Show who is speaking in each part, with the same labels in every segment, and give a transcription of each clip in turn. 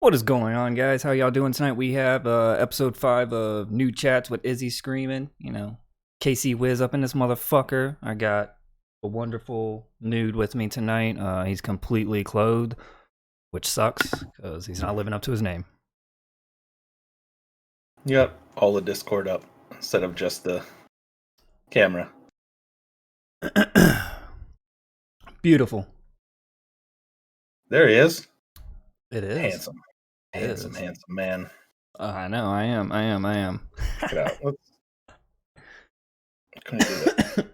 Speaker 1: What is going on, guys? How y'all doing tonight? We have episode 5 of Knewd Chats with IzzyScreamin. You know, KC Wiz up in this motherfucker. I got a wonderful Knewd with me tonight. He's completely clothed, which sucks because he's not living up to his name.
Speaker 2: Yep, all the Discord up instead of just the camera.
Speaker 1: Beautiful.
Speaker 2: There he is.
Speaker 1: It is.
Speaker 2: Handsome. Handsome man.
Speaker 1: I know, I am.
Speaker 2: Check it out. Can we do that?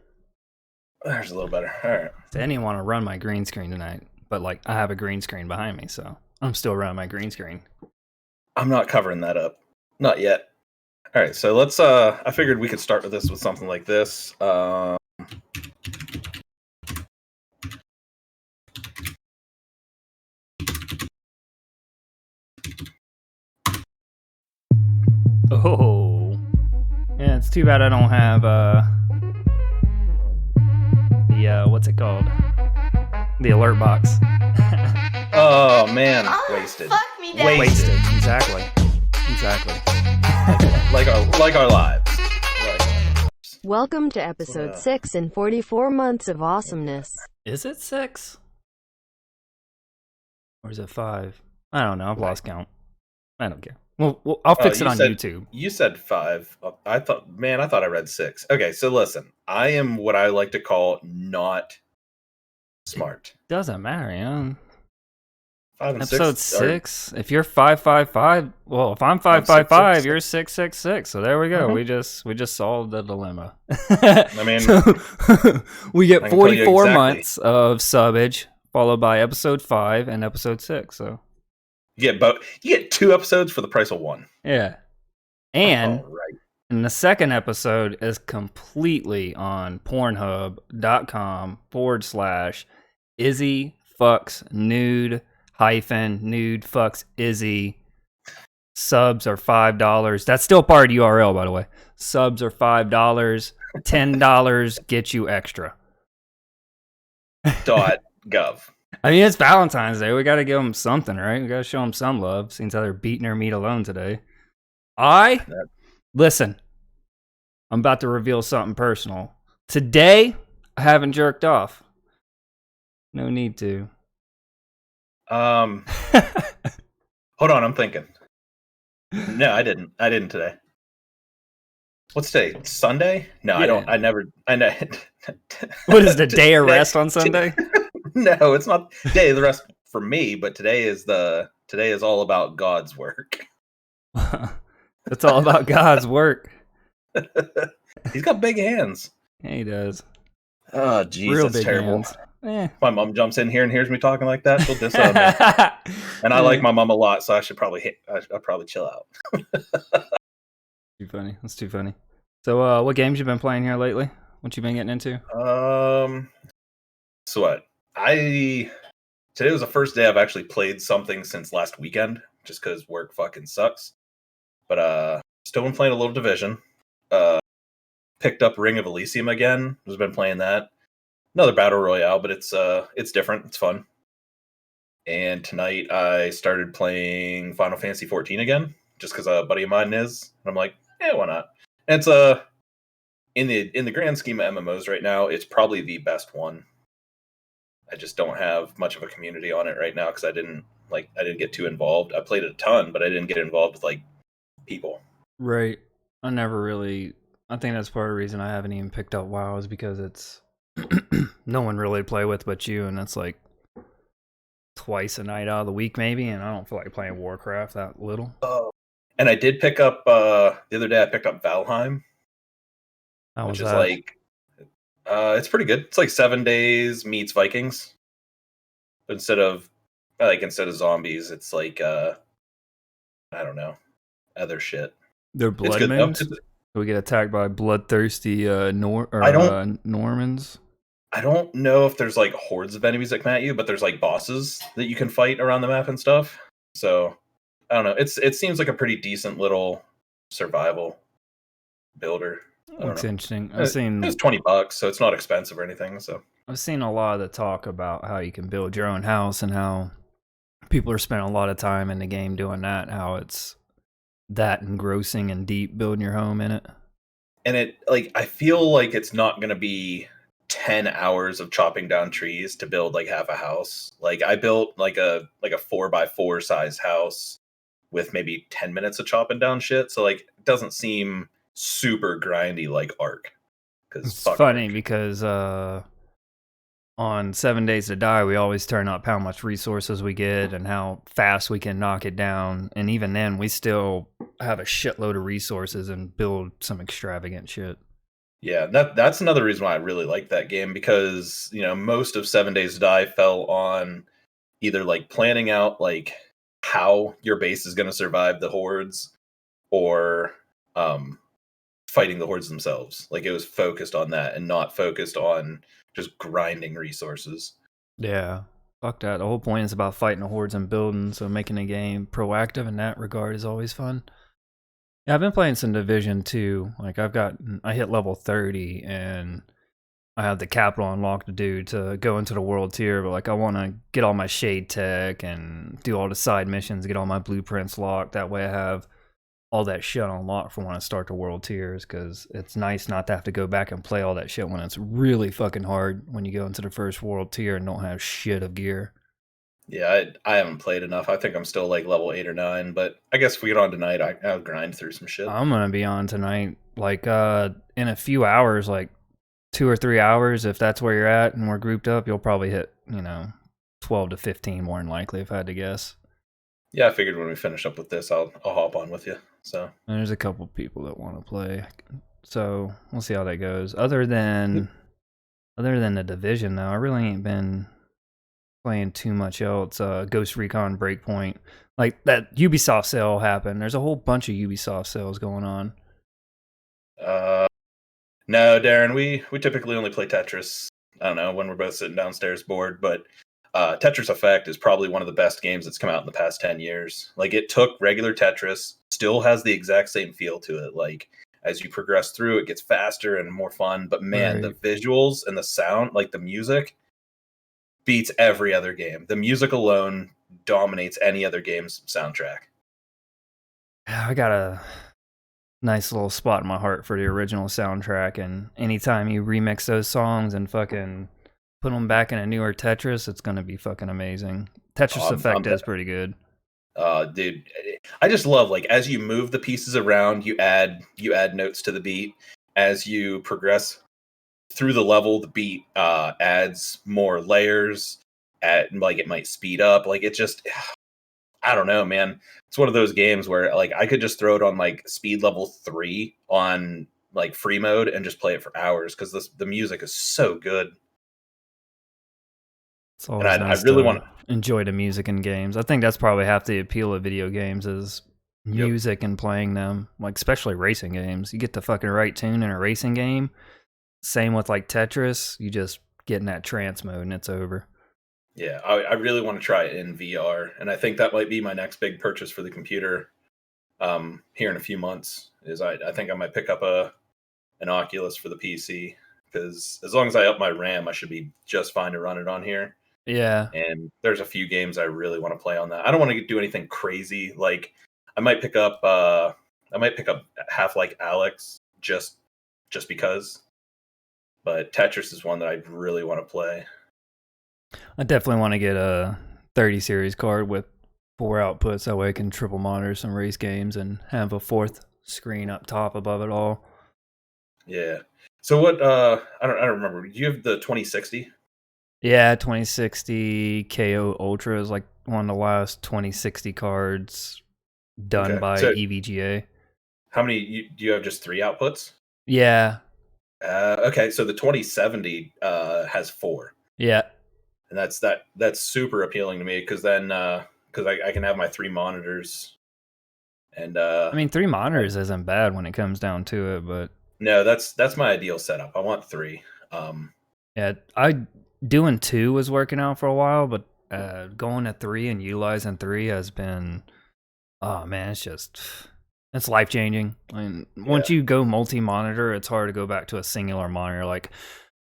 Speaker 2: There's a little better. All right.
Speaker 1: I didn't even want to run my green screen tonight, but like I have a green screen behind me, so I'm still running my green screen.
Speaker 2: I'm not covering that up. Not yet. All right, so let's I figured we could start with this with something like this.
Speaker 1: Oh, yeah, it's too bad I don't have the
Speaker 2: what's it called?
Speaker 1: The alert box.
Speaker 2: Oh man,
Speaker 3: Oh,
Speaker 2: wasted.
Speaker 3: fuck me, Daddy.
Speaker 1: Wasted. Exactly.
Speaker 2: Like our lives.
Speaker 4: Welcome to episode 6 in 44 months of awesomeness.
Speaker 1: Is it 6? Or is it 5? I don't know. I've lost count. I don't care. Well I'll fix it on YouTube.
Speaker 2: You said 5. I thought I read 6. Okay, so listen. I am what I like to call not smart.
Speaker 1: Doesn't matter, you know.
Speaker 2: 5 and
Speaker 1: Episode
Speaker 2: 6.
Speaker 1: 6. If you're 555, well, if I'm 555, you're 666. So there we go. We just solved the dilemma.
Speaker 2: I mean,
Speaker 1: so, we get
Speaker 2: I can tell you
Speaker 1: 44
Speaker 2: exactly.
Speaker 1: months of subbage, followed by episode 5 and episode 6. So
Speaker 2: you get 2 episodes for the price of 1.
Speaker 1: yeah, and
Speaker 2: All right.
Speaker 1: and the second episode is completely on Pornhub.com/Izzy fucks Knewd Knewd fucks Izzy. Subs are $5. That's still part of the URL, by the way. Subs are $5. $10 gets you extra.
Speaker 2: .gov.
Speaker 1: I mean, it's Valentine's Day. We got to give them something, right? We got to show them some love, since they're beating their meat alone today. Listen, I'm about to reveal something personal. Today, I haven't jerked off. No need to.
Speaker 2: Hold on, I'm thinking. No, I didn't today. What's today? Sunday? No,
Speaker 1: Yeah.
Speaker 2: I never.
Speaker 1: What is the day of rest on Sunday?
Speaker 2: No, it's not day of the rest for me, but today is all about God's work.
Speaker 1: It's all about God's work.
Speaker 2: He's got big hands.
Speaker 1: Yeah, he does.
Speaker 2: Oh, jeez,
Speaker 1: Real
Speaker 2: that's
Speaker 1: big
Speaker 2: terrible.
Speaker 1: hands. Eh.
Speaker 2: My mom jumps in here and hears me talking like that. She'll disown me. And I like my mom a lot, so I should probably chill out.
Speaker 1: Too funny. That's too funny. So, what games you been playing here lately? What you been getting into?
Speaker 2: So what? Today was the first day I've actually played something since last weekend, just because work fucking sucks. But still been playing a little Division. Picked up Ring of Elysium again. Just been playing that. Another battle royale, but it's different. It's fun. And tonight I started playing Final Fantasy 14 again, just because a buddy of mine is. And I'm like, why not? And it's in the grand scheme of MMOs right now, it's probably the best one. I just don't have much of a community on it right now because I didn't get too involved. I played it a ton, but I didn't get involved with like people.
Speaker 1: Right. I think that's part of the reason I haven't even picked up WoW is because it's no one really to play with but you, and that's like twice a night out of the week maybe, and I don't feel like playing Warcraft that little.
Speaker 2: And I did pick up the other day. I picked up Valheim, which is like it's pretty good. It's like 7 days meets Vikings. But instead of zombies, it's like I don't know, other shit.
Speaker 1: They're bloodmen. We get attacked by bloodthirsty Normans.
Speaker 2: I don't know if there's like hordes of enemies that come at you, but there's like bosses that you can fight around the map and stuff. So I don't know. It seems like a pretty decent little survival builder.
Speaker 1: Looks interesting.
Speaker 2: It was $20, so it's not expensive or anything. So
Speaker 1: I've seen a lot of the talk about how you can build your own house and how people are spending a lot of time in the game doing that. How it's that engrossing and deep, building your home in it.
Speaker 2: And it like I feel like it's not gonna be 10 hours of chopping down trees to build like half a house. Like I built like a 4x4 size house with maybe 10 minutes of chopping down shit. So like it doesn't seem super grindy like Ark. Because
Speaker 1: It's funny because on 7 Days to Die, we always turn up how much resources we get and how fast we can knock it down. And even then, we still have a shitload of resources and build some extravagant shit.
Speaker 2: Yeah, that's another reason why I really like that game, because most of 7 Days to Die fell on either like planning out like how your base is going to survive the hordes, or fighting the hordes themselves. Like it was focused on that and not focused on just grinding resources.
Speaker 1: Yeah, fuck that. The whole point is about fighting the hordes and building, so making a game proactive in that regard is always fun. Yeah, I've been playing some Division 2. Like I hit level 30 and I have the capital unlocked to do to go into the world tier, but like I want to get all my shade tech and do all the side missions, get all my blueprints locked. That way I have all that shit unlocked for when I start the world tiers, because it's nice not to have to go back and play all that shit when it's really fucking hard when you go into the first world tier and don't have shit of gear.
Speaker 2: Yeah, I haven't played enough. I think I'm still like level 8 or 9, but I guess if we get on tonight, I'll grind through some shit.
Speaker 1: I'm gonna be on tonight, like in a few hours, like 2 or 3 hours, if that's where you're at and we're grouped up, you'll probably hit 12 to 15 more than likely, if I had to guess.
Speaker 2: Yeah, I figured when we finish up with this, I'll hop on with you. So
Speaker 1: and there's a couple people that want to play, so we'll see how that goes. Other than the Division, though, I really ain't been playing too much else. Ghost Recon Breakpoint, like that Ubisoft sale happened. There's a whole bunch of Ubisoft sales going on.
Speaker 2: No, Darren, we typically only play Tetris. I don't know, when we're both sitting downstairs bored, but Tetris Effect is probably one of the best games that's come out in the past 10 years. Like it took regular Tetris, still has the exact same feel to it. Like as you progress through, it gets faster and more fun. But man, the visuals and the sound, like the music, beats every other game. The music alone dominates any other game's soundtrack.
Speaker 1: I got a nice little spot in my heart for the original soundtrack, and anytime you remix those songs and fucking put them back in a newer Tetris, it's gonna be fucking amazing. Tetris Effect is pretty good.
Speaker 2: Dude, I just love, like, as you move the pieces around, you add notes to the beat. As you progress through the level, the beat adds more layers. Like it might speed up. Like it just, I don't know, man. It's one of those games where like I could just throw it on like speed level 3 on like free mode and just play it for hours, because the music is so good.
Speaker 1: It's always and nice I really want to enjoy the music in games. I think that's probably half the appeal of video games is music and playing them. Like especially racing games, you get the fucking right tune in a racing game. Same with like Tetris, you just get in that trance mode and it's over.
Speaker 2: Yeah, I really want to try it in VR, and I think that might be my next big purchase for the computer here in a few months. Is I think I might pick up an Oculus for the PC, because as long as I up my RAM, I should be just fine to run it on here.
Speaker 1: Yeah.
Speaker 2: And there's a few games I really want to play on that. I don't want to do anything crazy. Like I might pick up Half-Life Alyx just because. But Tetris is one that I really want to play.
Speaker 1: I definitely want to get a 30 series card with 4 outputs. That way I can triple monitor some race games and have a 4th screen up top above it all.
Speaker 2: Yeah. So what? I don't remember. Do you have the 2060?
Speaker 1: Yeah, 2060 KO Ultra is like one of the last 2060 cards done by EVGA.
Speaker 2: How many? Do you have just 3 outputs?
Speaker 1: Yeah.
Speaker 2: Okay, so the 2070 has 4.
Speaker 1: Yeah.
Speaker 2: And that's super appealing to me, because then because I can have my 3 monitors. And
Speaker 1: I mean, 3 monitors isn't bad when it comes down to it, but
Speaker 2: no, that's my ideal setup. I want 3.
Speaker 1: Yeah, doing 2 was working out for a while, but going to 3 and utilizing 3 has been, oh man, it's life changing. I mean, once you go multi-monitor, it's hard to go back to a singular monitor, like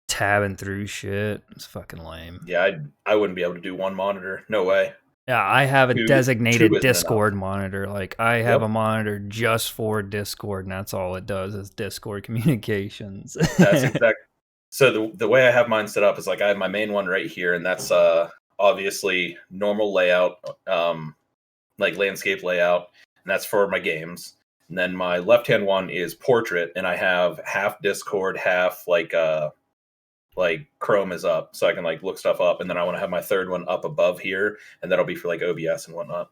Speaker 1: tabbing through shit. It's fucking lame.
Speaker 2: Yeah, I wouldn't be able to do 1 monitor. No way.
Speaker 1: Yeah, I have a
Speaker 2: Two
Speaker 1: designated
Speaker 2: isn't
Speaker 1: Discord
Speaker 2: enough.
Speaker 1: monitor. Like, I have a monitor just for Discord, and that's all it does is Discord communications.
Speaker 2: That's exact. So the way I have mine set up is like I have my main one right here, and that's obviously normal layout, like landscape layout, and that's for my games. And then my left hand one is portrait, and I have half Discord, half like Chrome is up, so I can like look stuff up. And then I want to have my third one up above here, and that'll be for like OBS and whatnot.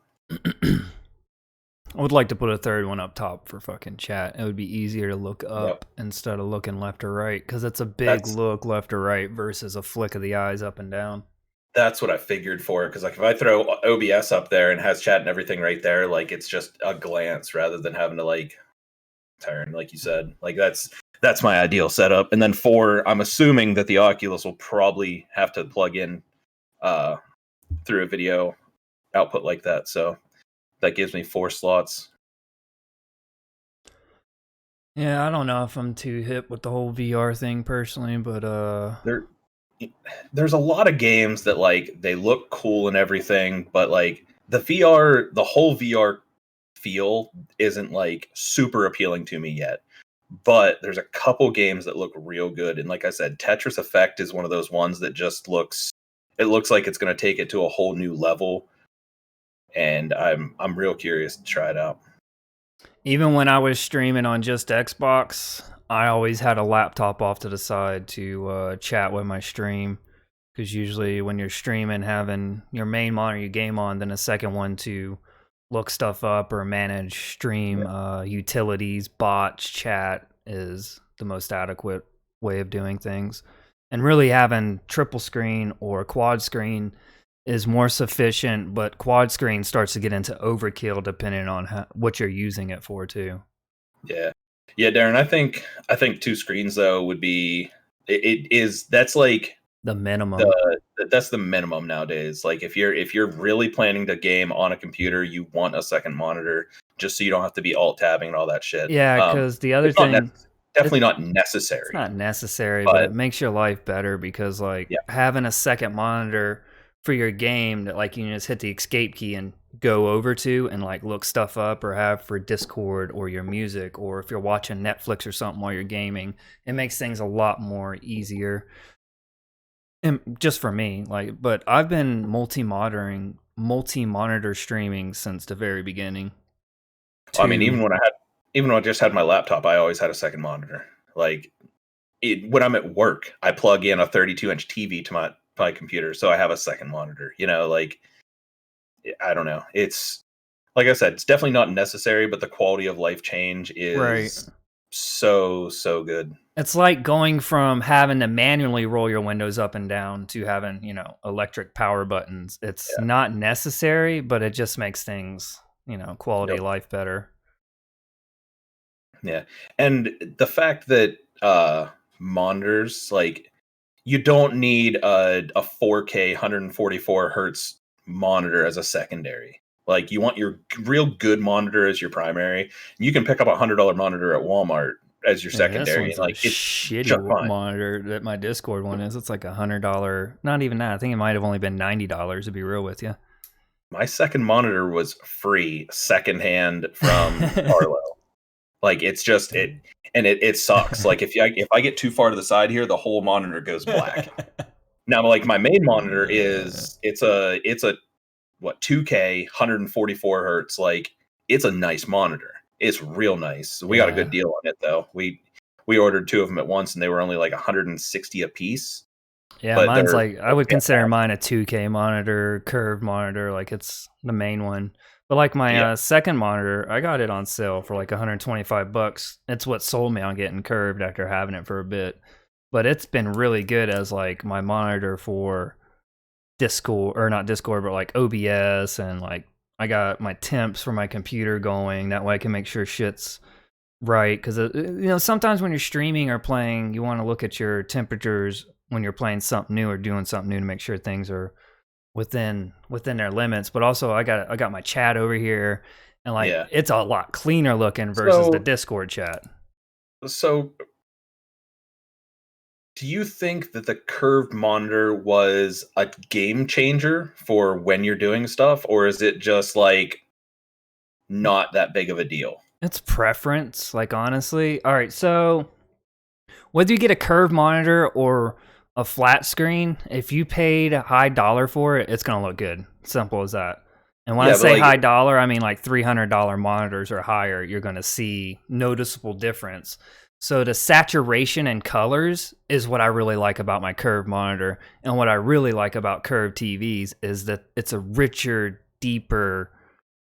Speaker 1: I would like to put a third one up top for fucking chat. It would be easier to look up instead of looking left or right, because it's a big look left or right versus a flick of the eyes up and down.
Speaker 2: That's what I figured for it, because like if I throw OBS up there and has chat and everything right there, like it's just a glance rather than having to like turn, like you said. Like that's my ideal setup. And then I'm assuming that the Oculus will probably have to plug in through a video output like that. So that gives me 4 slots.
Speaker 1: Yeah, I don't know if I'm too hip with the whole VR thing personally, but
Speaker 2: there's a lot of games that like they look cool and everything, but like the whole VR feel isn't like super appealing to me yet. But there's a couple games that look real good, and like I said, Tetris Effect is one of those ones that just looks like it's going to take it to a whole new level, and I'm real curious to try it out.
Speaker 1: Even when I was streaming on just Xbox, I always had a laptop off to the side to chat with my stream, because usually when you're streaming, having your main monitor you game on, then a second one to look stuff up or manage stream utilities, bots, chat is the most adequate way of doing things. And really having triple screen or quad screen is more sufficient, but quad screen starts to get into overkill depending on what you're using it for too.
Speaker 2: Yeah, Darren, I think 2 screens though would be that's like
Speaker 1: the minimum.
Speaker 2: That's the minimum nowadays. Like if you're really planning to game on a computer, you want a second monitor just so you don't have to be alt tabbing and all that shit.
Speaker 1: Yeah, because the other thing,
Speaker 2: definitely not necessary.
Speaker 1: It's not necessary, but it makes your life better, because like having a second monitor for your game that like you can just hit the escape key and go over to and like look stuff up, or have for Discord or your music, or if you're watching Netflix or something while you're gaming, it makes things a lot more easier. And just for me, like, but I've been multi-monitor streaming since the very beginning.
Speaker 2: Well, I mean, even when I just had my laptop, I always had a second monitor. Like when I'm at work, I plug in a 32-inch TV to my computer, so I have a second monitor. You know, like I don't know. It's like I said, it's definitely not necessary, but the quality of life change is so good.
Speaker 1: It's like going from having to manually roll your windows up and down to having, electric power buttons. It's not necessary, but it just makes things, quality of life better.
Speaker 2: Yeah. And the fact that monitors, like, you don't need a 4K 144 hertz monitor as a secondary. Like, you want your real good monitor as your primary. You can pick up a $100 monitor at Walmart as your secondary.
Speaker 1: This one's
Speaker 2: like,
Speaker 1: a shitty monitor that my Discord one is. It's like $100. Not even that. I think it might have only been $90, to be real with you.
Speaker 2: My second monitor was free, secondhand from Arlo. Like, it's just it sucks. Like if I get too far to the side here, the whole monitor goes black. Now, like my main monitor it's a 2K 144 hertz. Like it's a nice monitor. It's real nice. We got a good deal on it though. We ordered 2 of them at once, and they were only like 160 a piece.
Speaker 1: Yeah, mine's like, I would consider mine a 2K monitor, curved monitor. Like it's the main one. But like my second monitor, I got it on sale for like $125. It's what sold me on getting curved after having it for a bit. But it's been really good as like my monitor for Discord, or not Discord, but like OBS, and like I got my temps for my computer going. That way I can make sure shit's right. Because sometimes when you're streaming or playing, you want to look at your temperatures when you're playing something new or doing something new to make sure things are within their limits. But also I got my chat over here, and like it's a lot cleaner looking versus the Discord chat.
Speaker 2: So do you think that the curved monitor was a game changer for when you're doing stuff, or is it just like not that big of a deal?
Speaker 1: It's preference, like honestly. All right, so whether you get a curved monitor or a flat screen, if you paid a high dollar for it, it's gonna look good. Simple as that. And when I
Speaker 2: Yeah, but
Speaker 1: say
Speaker 2: like,
Speaker 1: high dollar, I mean like $300 monitors or higher. You're gonna see noticeable difference. So the saturation and colors is what I really like about my curved monitor, and what I really like about curved TVs is that it's a richer, deeper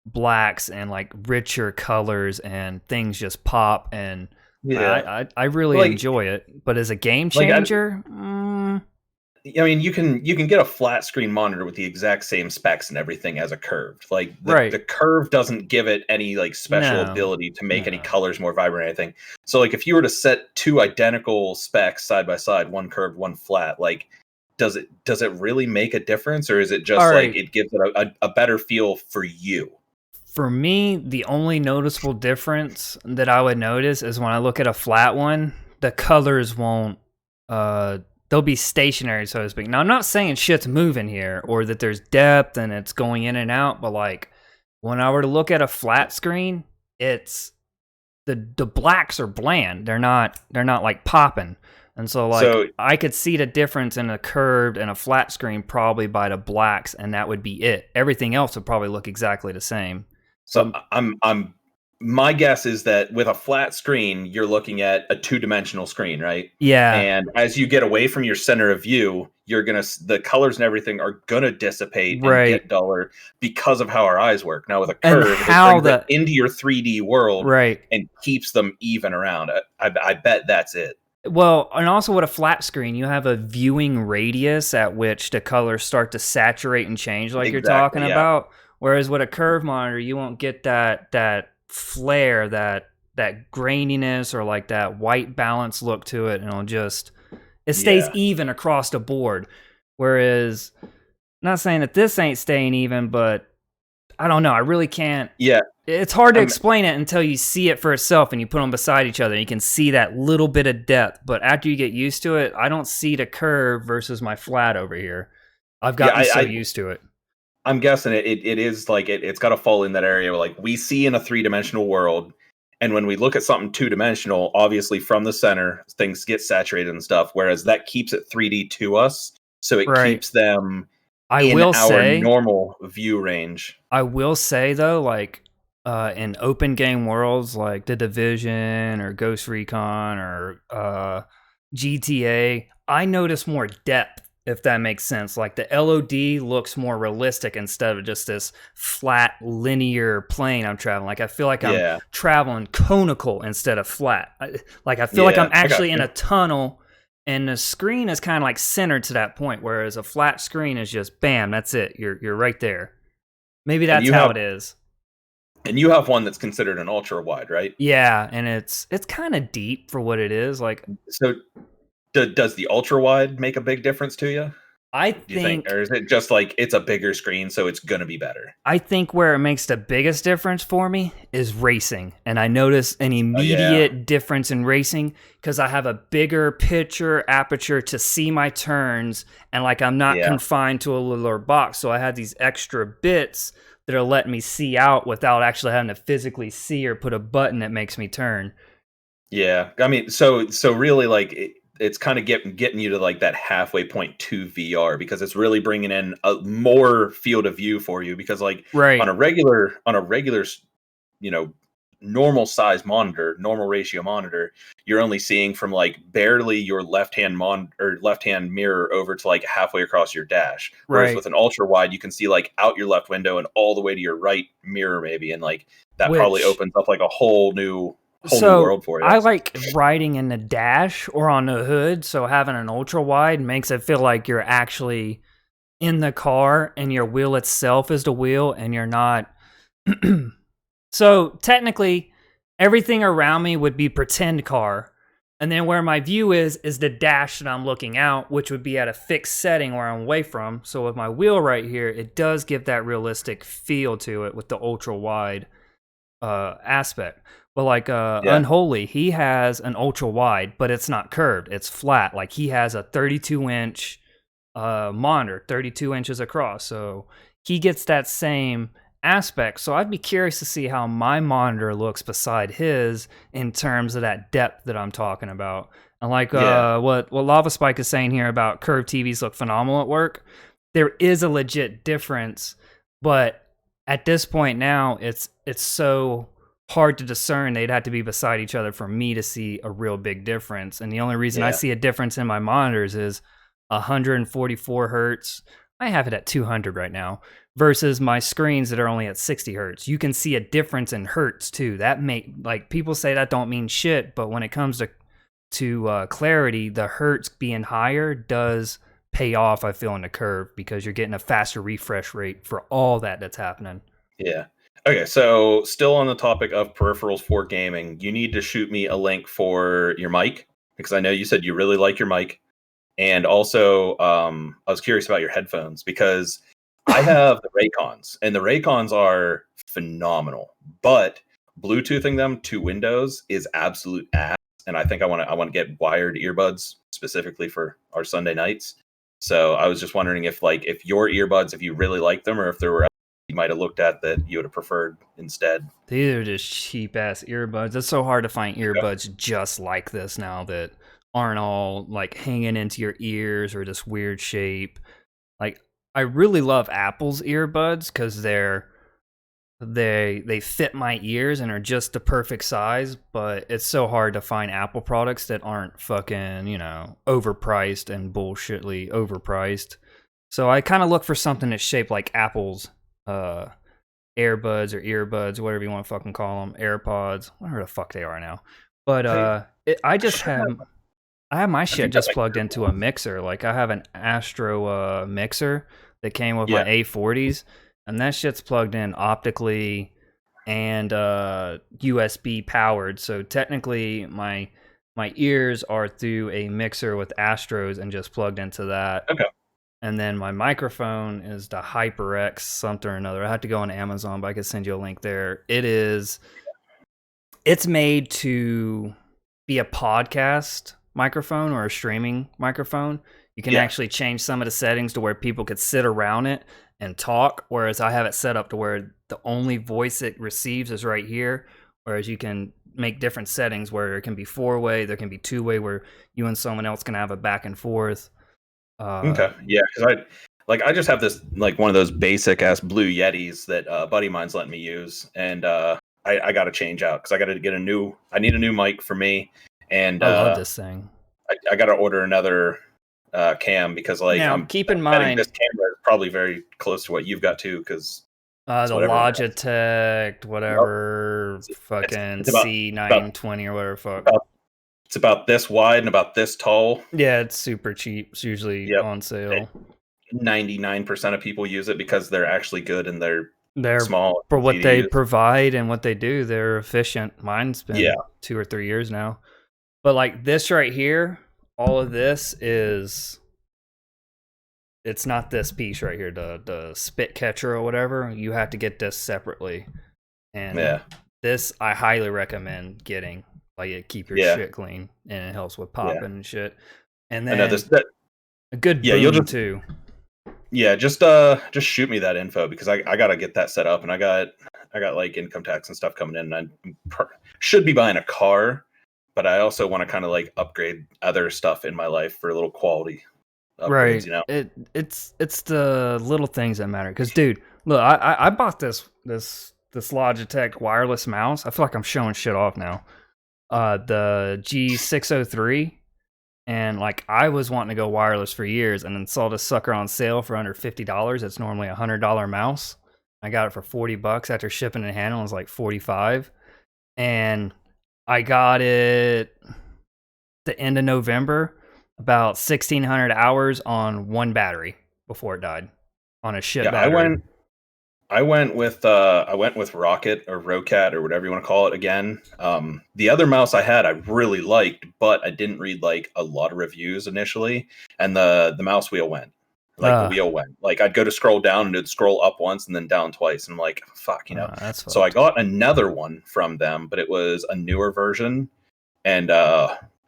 Speaker 1: blacks and like richer colors, and things just pop, and
Speaker 2: yeah,
Speaker 1: I really
Speaker 2: like,
Speaker 1: enjoy it. But as a game
Speaker 2: like
Speaker 1: changer,
Speaker 2: I mean, you can get a flat screen monitor with the exact same specs and everything as a curved. Like the
Speaker 1: right?
Speaker 2: curve doesn't give it any like special
Speaker 1: No,
Speaker 2: ability to make any
Speaker 1: no.
Speaker 2: colors more vibrant or anything. So like if you were to set two identical specs side by side, one curved, one flat, like does it really make a difference, or is it
Speaker 1: All
Speaker 2: just like
Speaker 1: right.
Speaker 2: it gives it a better feel for you?
Speaker 1: For me, the only noticeable difference that I would notice is when I look at a flat one, the colors won't, they'll be stationary, so to speak. Now, I'm not saying shit's moving here or that there's depth and it's going in and out, but like when I were to look at a flat screen, it's the blacks are bland. They're not like popping. And so like
Speaker 2: So
Speaker 1: I could see the difference in a curved and a flat screen probably by the blacks, and that would be it. Everything else would probably look exactly the same.
Speaker 2: So
Speaker 1: But
Speaker 2: I'm my guess is that with a flat screen, you're looking at a two-dimensional screen, right?
Speaker 1: yeah,
Speaker 2: And as you get away from your center of view, the colors and everything are gonna dissipate and
Speaker 1: right.
Speaker 2: get duller because of how our eyes work. Now with a
Speaker 1: And
Speaker 2: curve, it
Speaker 1: how
Speaker 2: brings it
Speaker 1: the
Speaker 2: into your 3D world
Speaker 1: right.
Speaker 2: and keeps them even around. I bet that's it.
Speaker 1: Well, and also with a flat screen, you have a viewing radius at which the colors start to saturate and change like you're talking
Speaker 2: Exactly. Yeah.
Speaker 1: about. Whereas with a curve monitor, you won't get that flare, that graininess, or like that white balance look to it, and it stays
Speaker 2: Yeah.
Speaker 1: even across the board. Whereas, not saying that this ain't staying even, but I don't know. I really can't.
Speaker 2: Yeah.
Speaker 1: It's hard to
Speaker 2: I'm
Speaker 1: explain it until you see it for itself and you put them beside each other. You can see that little bit of depth, but after you get used to it, I don't see the curve versus my flat over here. I've
Speaker 2: yeah,
Speaker 1: gotten so used to it.
Speaker 2: I'm guessing it is like it's got to fall in that area where like we see in a three-dimensional world, and when we look at something two-dimensional, obviously from the center things get saturated and stuff, whereas that keeps it 3D to us, so it
Speaker 1: Right.
Speaker 2: keeps them
Speaker 1: I
Speaker 2: in
Speaker 1: will
Speaker 2: our
Speaker 1: say,
Speaker 2: normal view range.
Speaker 1: though, like in open game worlds like The Division or Ghost Recon or GTA, I notice more depth, if that makes sense. Like the LOD looks more realistic instead of just this flat linear plane I'm traveling. Like I feel like I'm
Speaker 2: Yeah,
Speaker 1: traveling conical instead of flat. Like I feel like
Speaker 2: yeah,
Speaker 1: I'm
Speaker 2: I got
Speaker 1: actually in
Speaker 2: you.
Speaker 1: a tunnel, and the screen is kind of like centered to that point, whereas a flat screen is just bam, that's it. You're right there. Maybe
Speaker 2: And
Speaker 1: that's how it is.
Speaker 2: you have one that's considered an ultra wide, right?
Speaker 1: Yeah, and it's kind of deep for what it is. Like
Speaker 2: So does the ultra wide make a big difference to you?
Speaker 1: I
Speaker 2: Do you think,
Speaker 1: think
Speaker 2: or is it just like it's a bigger screen, so it's gonna be better?
Speaker 1: where it makes the biggest difference for me is racing. And I notice an
Speaker 2: Oh yeah,
Speaker 1: immediate difference in racing because I have a bigger picture aperture to see my turns, and like I'm not
Speaker 2: yeah.
Speaker 1: confined to a littler box. So I have these extra bits that are letting me see out without actually having to physically see or put a button that makes me turn.
Speaker 2: Yeah, I mean, so really, like it's kind of getting you to like that halfway point to VR because it's really bringing in a more field of view for you. Because like
Speaker 1: Right,
Speaker 2: on a regular, you know, normal size monitor, normal ratio monitor, you're only seeing from like barely your left hand mirror over to like halfway across your dash. Whereas
Speaker 1: right.
Speaker 2: with an ultra wide, you can see like out your left window and all the way to your right mirror, maybe, and like that probably
Speaker 1: Which
Speaker 2: opens up like a whole new
Speaker 1: So
Speaker 2: world for you.
Speaker 1: I like riding in the dash or on the hood. So having an ultra wide makes it feel like you're actually in the car and your wheel itself is the wheel and you're not. So technically, everything around me would be pretend car. And then where my view is the dash that I'm looking out, which would be at a fixed setting where I'm away from. So with my wheel right here, it does give that realistic feel to it with the ultra wide. aspect. But like
Speaker 2: Yeah.
Speaker 1: Unholy, he has an ultra wide, but it's not curved. It's flat. Like he has a 32-inch monitor, 32 inches across. So he gets that same aspect. So I'd be curious to see how my monitor looks beside his in terms of that depth that I'm talking about. And like what Lava Spike is saying here about curved TVs look phenomenal at work, there is a legit difference, but at this point now it's so hard to discern. They'd have to be beside each other for me to see a real big difference. And the only reason I see a difference in my monitors is 144 hertz. I have it at 200 right now versus my screens that are only at 60 hertz. You can see a difference in hertz too. That like people say that don't mean shit, but when it comes to clarity, the hertz being higher does pay off, I feel, in the curve, because you're getting a faster refresh rate for all that's happening.
Speaker 2: Yeah. Okay, so still on the topic of peripherals for gaming, you need to shoot me a link for your mic, because I know you said you really like your mic. And also, I was curious about your headphones, because I have the Raycons, and the Raycons are phenomenal, but Bluetoothing them to Windows is absolute ass. And I think I want to get wired earbuds specifically for our Sunday nights. So I was just wondering if your earbuds, if you really like them, or if there were you might have looked at that you would have preferred instead.
Speaker 1: These are just cheap ass earbuds. It's so hard to find earbuds just like this now that aren't all like hanging into your ears or this weird shape. Like I really love Apple's earbuds because they fit my ears and are just the perfect size, but it's so hard to find Apple products that aren't fucking, overpriced and bullshitly overpriced. So I kind of look for something that's shaped like Apple's AirBuds or earbuds, whatever you want to fucking call them, AirPods, whatever the fuck they are now. But I have my shit just plugged into a mixer. Like I have an Astro mixer that came with my A40s, and that shit's plugged in optically and USB powered. So technically my ears are through a mixer with Astros and just plugged into that.
Speaker 2: Okay.
Speaker 1: And then my microphone is the HyperX something or another. I have to go on Amazon, but I could send you a link there. It's made to be a podcast microphone or a streaming microphone. You can actually change some of the settings to where people could sit around it and talk, whereas I have it set up to where the only voice it receives is right here, whereas you can make different settings where it can be 4-way, there can be 2-way, where you and someone else can have a back and forth.
Speaker 2: Okay, yeah, because I just have this like one of those basic ass Blue Yetis that a buddy of mine's letting me use, and I got to change out because I got to get I need a new mic for me, and
Speaker 1: I love this thing.
Speaker 2: I got to order another cam because
Speaker 1: now, keep in mind
Speaker 2: this camera is probably very close to what you've got too, because
Speaker 1: the Logitech whatever fucking
Speaker 2: it's about,
Speaker 1: C920 or whatever fuck.
Speaker 2: It's about this wide and about this tall.
Speaker 1: Yeah, it's super cheap. It's usually on sale.
Speaker 2: 99% of people use it because they're actually good and they're small.
Speaker 1: For what they provide and what they do, they're efficient. Mine's been 2 or 3 years now. But like this right here, all of this it's not this piece right here, the spit catcher or whatever. You have to get this separately. And this I highly recommend getting. Like it keep your shit clean and it helps with popping and shit. And then a good boom too.
Speaker 2: Yeah, just shoot me that info because I gotta get that set up, and I got like income tax and stuff coming in, and I should be buying a car, but I also want to kind of like upgrade other stuff in my life for a little quality upgrades,
Speaker 1: right. It's the little things that matter. Because dude, look, I bought this Logitech wireless mouse. I feel like I'm showing shit off now. The G603, and like I was wanting to go wireless for years, and then saw this sucker on sale for under $50. It's normally $100 mouse. I got it for $40 after shipping and handling. It was like $45, and I got it the end of November, about 1,600 hours on one battery before it died on a shit battery.
Speaker 2: I went with Rocket or Rocat or whatever you want to call it again. The other mouse I had I really liked, but I didn't read like a lot of reviews initially, and the mouse wheel went. like the wheel went. Like I'd go to scroll down and it'd scroll up once and then down twice. And I'm like, fuck,
Speaker 1: That's
Speaker 2: so I
Speaker 1: fucked.
Speaker 2: got another one from them, but it was a newer version. And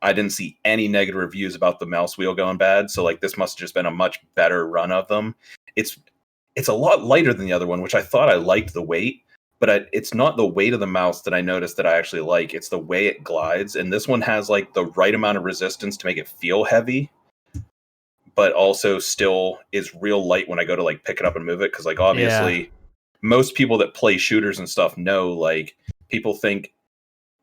Speaker 2: I didn't see any negative reviews about the mouse wheel going bad. So like this must have just been a much better run of them. It's a lot lighter than the other one, which I thought I liked the weight, but it's not the weight of the mouse that I noticed that I actually like. It's the way it glides. And this one has like the right amount of resistance to make it feel heavy, but also still is real light when I go to like pick it up and move it. Cause like obviously most people that play shooters and stuff know, like people think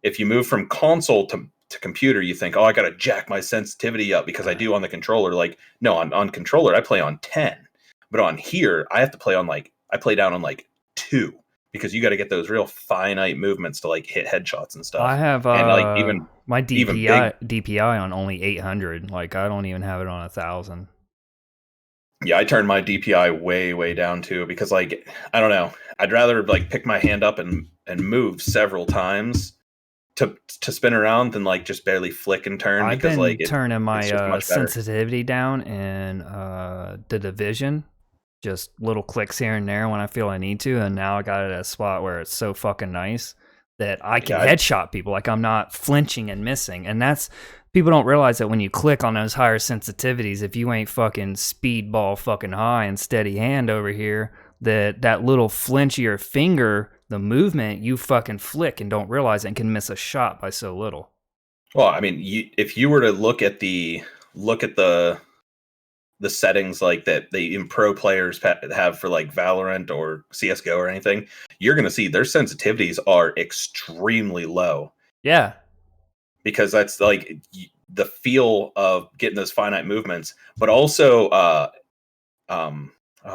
Speaker 2: if you move from console to computer, you think, oh, I got to jack my sensitivity up because I do on the controller. Like, no, on controller, I play on 10. But on here, I have to play on I play down on 2 because you got to get those real finite movements to like hit headshots and stuff.
Speaker 1: I have
Speaker 2: and like even
Speaker 1: my
Speaker 2: DPI
Speaker 1: DPI on only 800. Like I don't even have it on 1,000.
Speaker 2: Yeah, I turned my DPI way down too because like I don't know, I'd rather like pick my hand up and move several times to spin around than like just barely flick and turn.
Speaker 1: I've
Speaker 2: because
Speaker 1: been
Speaker 2: like
Speaker 1: turning my
Speaker 2: much better.
Speaker 1: sensitivity down in the Division, just little clicks here and there when I feel I need to, and now I got it at a spot where it's so fucking nice that I can headshot people. Like I'm not flinching and missing, and that's people don't realize that when you click on those higher sensitivities, if you ain't fucking speedball fucking high and steady hand over here, that little flinch of your finger, the movement, you fucking flick and don't realize it and can miss a shot by so little.
Speaker 2: Well, I mean, if you were to look at the settings like that the pro players have for like Valorant or CSGO or anything, you're going to see their sensitivities are extremely low.
Speaker 1: Yeah.
Speaker 2: Because that's like the feel of getting those finite movements, but also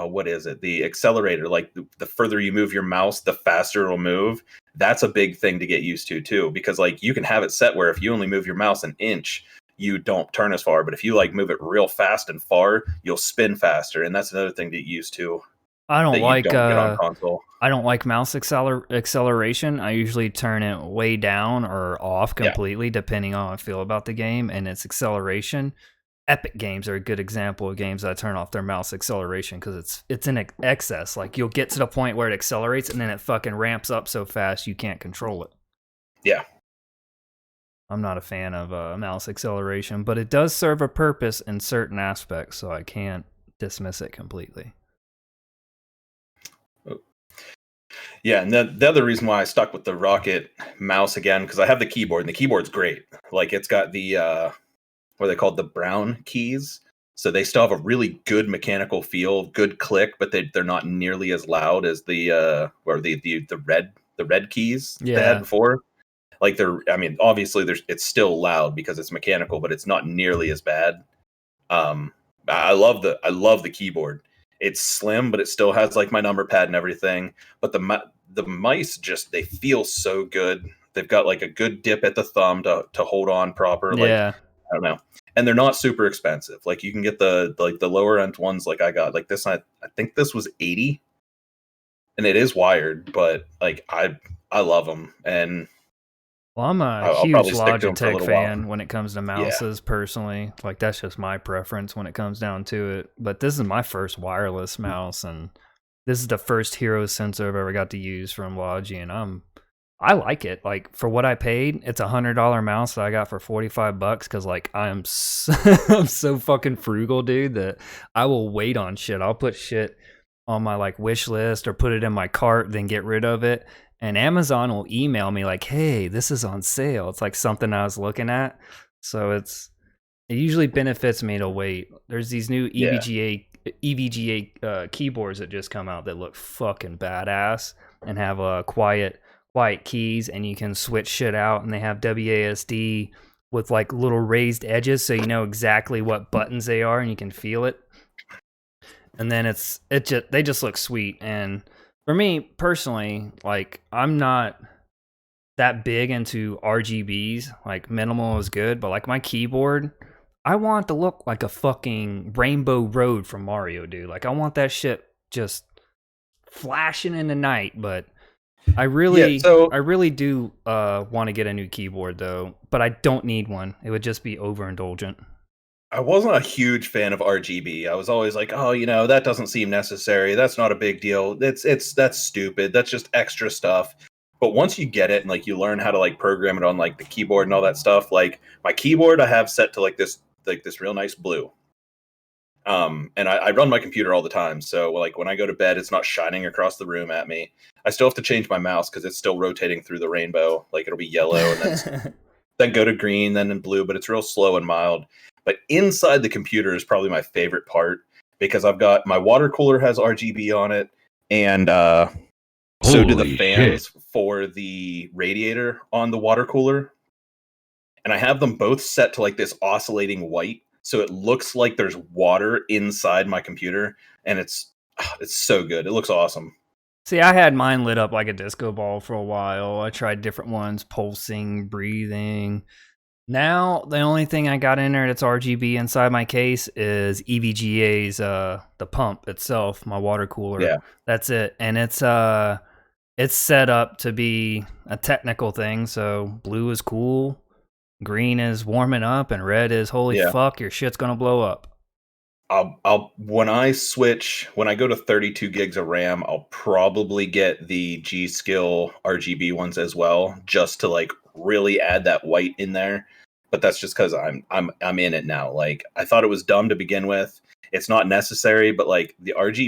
Speaker 2: what is it? The accelerator, like the further you move your mouse, the faster it'll move. That's a big thing to get used to too, because like you can have it set where if you only move your mouse an inch, you don't turn as far, but if you like move it real fast and far, you'll spin faster, and that's another thing to get used to.
Speaker 1: I don't like
Speaker 2: get on console.
Speaker 1: I don't like mouse acceleration. I usually turn it way down or off completely, depending on how I feel about the game and its acceleration. Epic games are a good example of games that turn off their mouse acceleration because it's in excess. Like you'll get to the point where it accelerates and then it fucking ramps up so fast you can't control it.
Speaker 2: Yeah.
Speaker 1: I'm not a fan of mouse acceleration, but it does serve a purpose in certain aspects, so I can't dismiss it completely.
Speaker 2: Yeah, and the other reason why I stuck with the Rocket mouse again, because I have the keyboard, and the keyboard's great. Like it's got the what are they called, the brown keys, so they still have a really good mechanical feel, good click, but they're not nearly as loud as the red keys they had before. Like I mean, obviously it's still loud because it's mechanical, but it's not nearly as bad. I love the keyboard. It's slim, but it still has like my number pad and everything. But the mice just, they feel so good. They've got like a good dip at the thumb to hold on proper. Like I don't know, and they're not super expensive. Like you can get the lower end ones. Like I got like this. I think this was $80, and it is wired, but like I love them. And
Speaker 1: well, I'm a huge Logitech fan when it comes to mouses, personally. Like, that's just my preference when it comes down to it. But this is my first wireless mouse, and this is the first hero sensor I've ever got to use from Logi, and I like it. Like, for what I paid, it's a $100 mouse that I got for $45 because, like, I'm so fucking frugal, dude, that I will wait on shit. I'll put shit on my, like, wish list or put it in my cart, then get rid of it. And Amazon will email me like, hey, this is on sale. It's like something I was looking at. So it usually benefits me to wait. There's these new EVGA keyboards that just come out that look fucking badass and have quiet keys, and you can switch shit out, and they have WASD with like little raised edges so you know exactly what buttons they are and you can feel it. And then they just look sweet. And for me personally, like, I'm not that big into RGBs. Like, minimal is good, but like my keyboard, I want it to look like a fucking Rainbow Road from Mario, dude. Like, I want that shit just flashing in the night. But I really do want to get a new keyboard though, but I don't need one. It would just be overindulgent.
Speaker 2: I wasn't a huge fan of RGB. I was always like, oh, that doesn't seem necessary. That's not a big deal. That's stupid. That's just extra stuff. But once you get it and like you learn how to like program it on like the keyboard and all that stuff, like my keyboard I have set to like this real nice blue. And I run my computer all the time, so like when I go to bed, it's not shining across the room at me. I still have to change my mouse because it's still rotating through the rainbow. Like it'll be yellow and then go to green, then in blue, but it's real slow and mild. But inside the computer is probably my favorite part because I've got my water cooler has RGB on it, and so do the fans for the radiator on the water cooler. And I have them both set to like this oscillating white. So it looks like there's water inside my computer, and it's so good. It looks awesome.
Speaker 1: See, I had mine lit up like a disco ball for a while. I tried different ones, pulsing, breathing. Now, the only thing I got in there that's RGB inside my case is EVGA's, the pump itself, my water cooler.
Speaker 2: Yeah.
Speaker 1: That's it. And it's set up to be a technical thing, so blue is cool. Green is warming up, and red is holy fuck, your shit's gonna blow up.
Speaker 2: When I go to 32 gigs of RAM, I'll probably get the G-Skill RGB ones as well, just to like really add that white in there. But that's just because I'm in it now. Like I thought it was dumb to begin with. It's not necessary, but like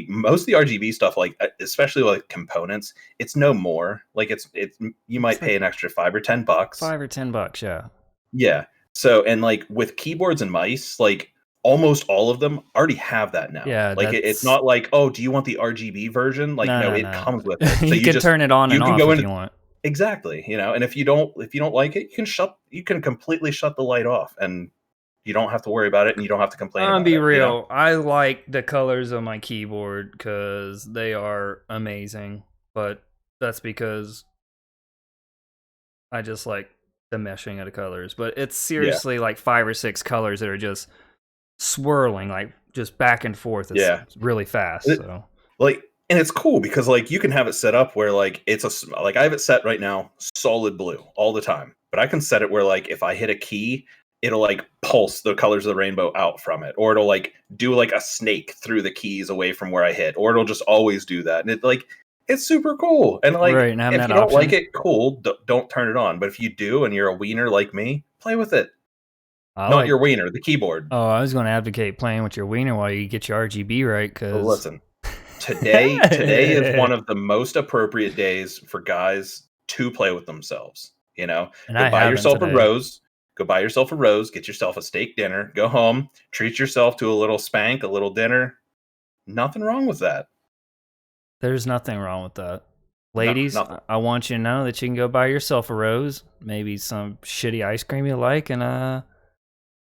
Speaker 2: most of the RGB stuff, like especially like components, it's no more. Like it's you might pay an extra $5 or $10.
Speaker 1: $5 or $10, yeah.
Speaker 2: Yeah. So, and like with keyboards and mice, like almost all of them already have that now.
Speaker 1: Yeah.
Speaker 2: Like it's not like, oh, do you want the RGB version? Like, no, it comes with it. So
Speaker 1: you can turn it on and off if you want.
Speaker 2: Exactly. And if you don't like it, you can completely shut the light off and you don't have to worry about it and you don't have to complain about it.
Speaker 1: I'll be real. I like the colors of my keyboard because they are amazing, but that's because I just like the meshing of the colors, but it's seriously like 5 or 6 colors that are just swirling, like just back and forth. It's really fast. So
Speaker 2: like, and it's cool because like you can have it set up where like I have it set right now solid blue all the time, but I can set it where like if I hit a key, it'll like pulse the colors of the rainbow out from it, or it'll like do like a snake through the keys away from where I hit, or it'll just always do that, and it's super cool. And like,
Speaker 1: right, and
Speaker 2: if you don't like it, cool, don't turn it on. But if you do, and you're a wiener like me, play with it. Not your wiener, the keyboard.
Speaker 1: Oh, I was going to advocate playing with your wiener while you get your RGB right. Because
Speaker 2: listen, today is one of the most appropriate days for guys to play with themselves. And go buy yourself a rose. Go buy yourself a rose. Get yourself a steak dinner. Go home. Treat yourself to a little spank, a little dinner. Nothing wrong with that.
Speaker 1: There's nothing wrong with that. Ladies, I want you to know that you can go buy yourself a rose, maybe some shitty ice cream you like, and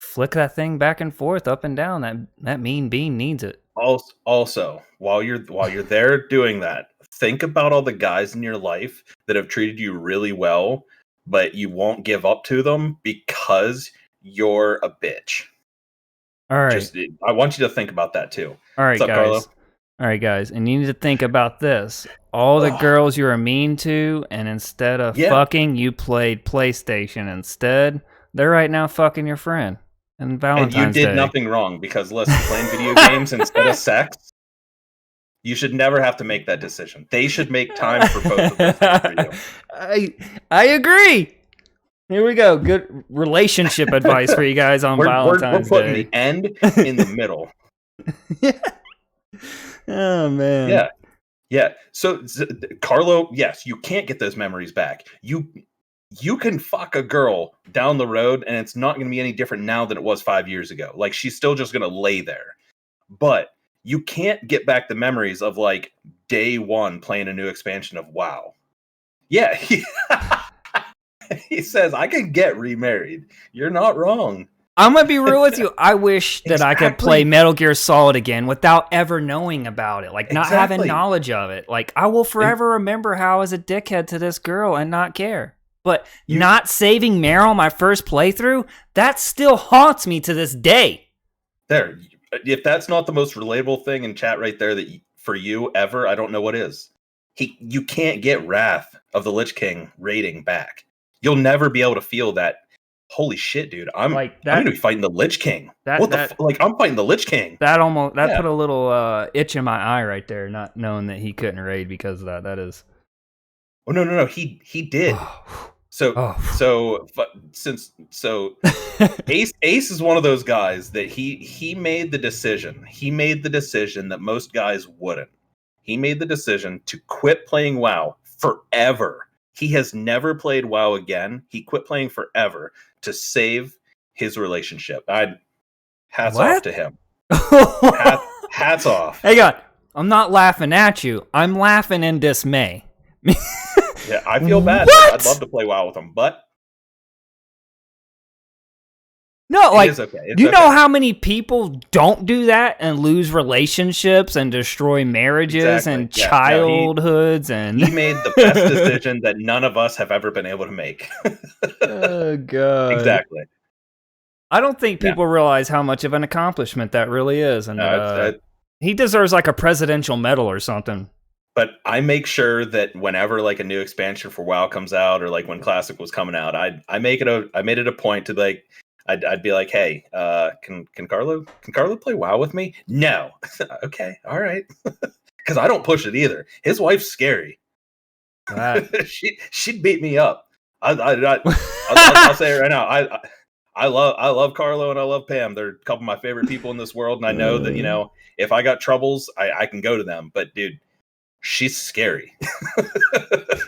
Speaker 1: flick that thing back and forth, up and down. That mean bean needs it.
Speaker 2: Also, while you're there doing that, think about all the guys in your life that have treated you really well, but you won't give up to them because you're a bitch.
Speaker 1: All right.
Speaker 2: I want you to think about that too.
Speaker 1: All right, guys. Carlo? All right, guys, and you need to think about this. All the girls you were mean to, and instead of fucking, you played PlayStation instead. They're right now fucking your friend. And Valentine's Day.
Speaker 2: And you did nothing wrong, because listen, playing video games instead of sex, you should never have to make that decision. They should make time for both of them for you.
Speaker 1: I agree. Here we go. Good relationship advice for you guys on Valentine's Day.
Speaker 2: We're putting the end in the middle.
Speaker 1: Oh, man.
Speaker 2: Yeah. So, Carlo, yes, you can't get those memories back. You can fuck a girl down the road, and it's not going to be any different now than it was 5 years ago. Like, she's still just going to lay there. But you can't get back the memories of, like, day one playing a new expansion of WoW. Yeah. He says, I can get remarried. You're not wrong.
Speaker 1: I'm going to be real with you. I wish that I could play Metal Gear Solid again without ever knowing about it. Like, not having knowledge of it. Like, I will forever remember how I was a dickhead to this girl and not care. But not saving Meryl my first playthrough, that still haunts me to this day.
Speaker 2: There. If that's not the most relatable thing in chat right there that for you ever, I don't know what is. You can't get Wrath of the Lich King rating back. You'll never be able to feel that holy shit, dude, I'm
Speaker 1: Like that.
Speaker 2: I'm gonna be fighting the Lich King.
Speaker 1: That
Speaker 2: Like I'm fighting the Lich King.
Speaker 1: that almost
Speaker 2: Yeah.
Speaker 1: put a little itch in my eye right there, not knowing that he couldn't raid because of that. That is.
Speaker 2: Oh no, he did. So Ace is one of those guys that he made the decision. He made the decision that most guys wouldn't. He made the decision to quit playing WoW forever. He has never played WoW again. He quit playing forever to save his relationship. Hats off to him. Hats off.
Speaker 1: Hey God, I'm not laughing at you. I'm laughing in dismay.
Speaker 2: Yeah, I feel bad.
Speaker 1: What?
Speaker 2: I'd love to play WoW with him, but
Speaker 1: no, like,
Speaker 2: it is okay.
Speaker 1: do you know how many people don't do that and lose relationships and destroy marriages and childhoods?
Speaker 2: He made the best decision that none of us have ever been able to make.
Speaker 1: Oh God!
Speaker 2: Exactly.
Speaker 1: I don't think people realize how much of an accomplishment that really is, and he deserves like a presidential medal or something.
Speaker 2: But I make sure that whenever like a new expansion for WoW comes out, or like when Classic was coming out, I made it a point to like I'd be like, hey, can Carlo play WoW with me? No. Okay, all right. Because I don't push it either. His wife's scary. She'd beat me up. I'll say it right now. I love Carlo and I love Pam. They're a couple of my favorite people in this world, and I know that if I got troubles, I can go to them. But dude, she's scary.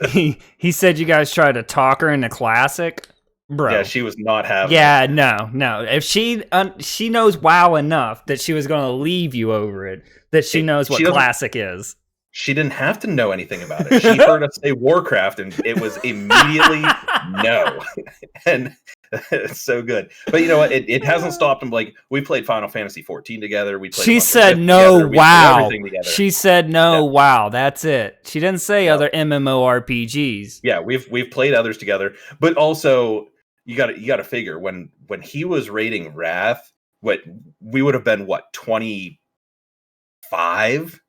Speaker 1: He said you guys tried to talk her into Classic, bro.
Speaker 2: Yeah, she was not having.
Speaker 1: Yeah, no. If she knows WoW enough that she was going to leave you over it, that she knows what Classic is.
Speaker 2: She didn't have to know anything about it. She heard us say Warcraft, and it was immediately no. And it's so good. But you know what? It hasn't stopped him. Like, we played Final Fantasy 14 together. We played.
Speaker 1: She said no. WoW. She said no. WoW. That's it. She didn't say other MMORPGs.
Speaker 2: Yeah, we've played others together, but also you got to figure when he was raiding Wrath, we would have been 25.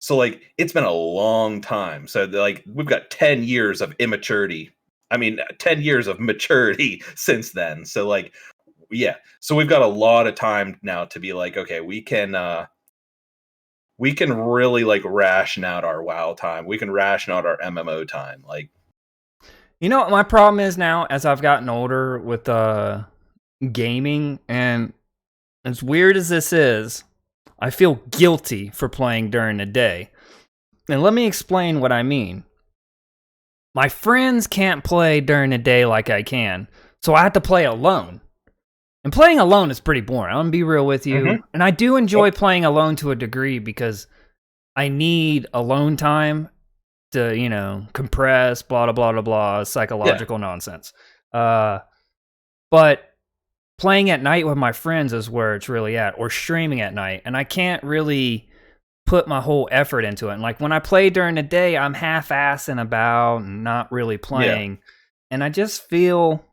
Speaker 2: So like it's been a long time. So like we've got 10 years of immaturity. I mean, 10 years of maturity since then. So like, yeah. So we've got a lot of time now to be like, okay, we can really like ration out our WoW time. We can ration out our MMO time. Like,
Speaker 1: you know what my problem is now as I've gotten older with gaming, and as weird as this is, I feel guilty for playing during the day. And let me explain what I mean. My friends can't play during the day like I can, so I have to play alone. And playing alone is pretty boring. I'm going to be real with you. Mm-hmm. And I do enjoy playing alone to a degree because I need alone time to, compress, blah, blah, blah, blah, blah, psychological nonsense. But playing at night with my friends is where it's really at, or streaming at night. And I can't really put my whole effort into it. And like when I play during the day, I'm half-assing about and not really playing. Yeah. And I just feel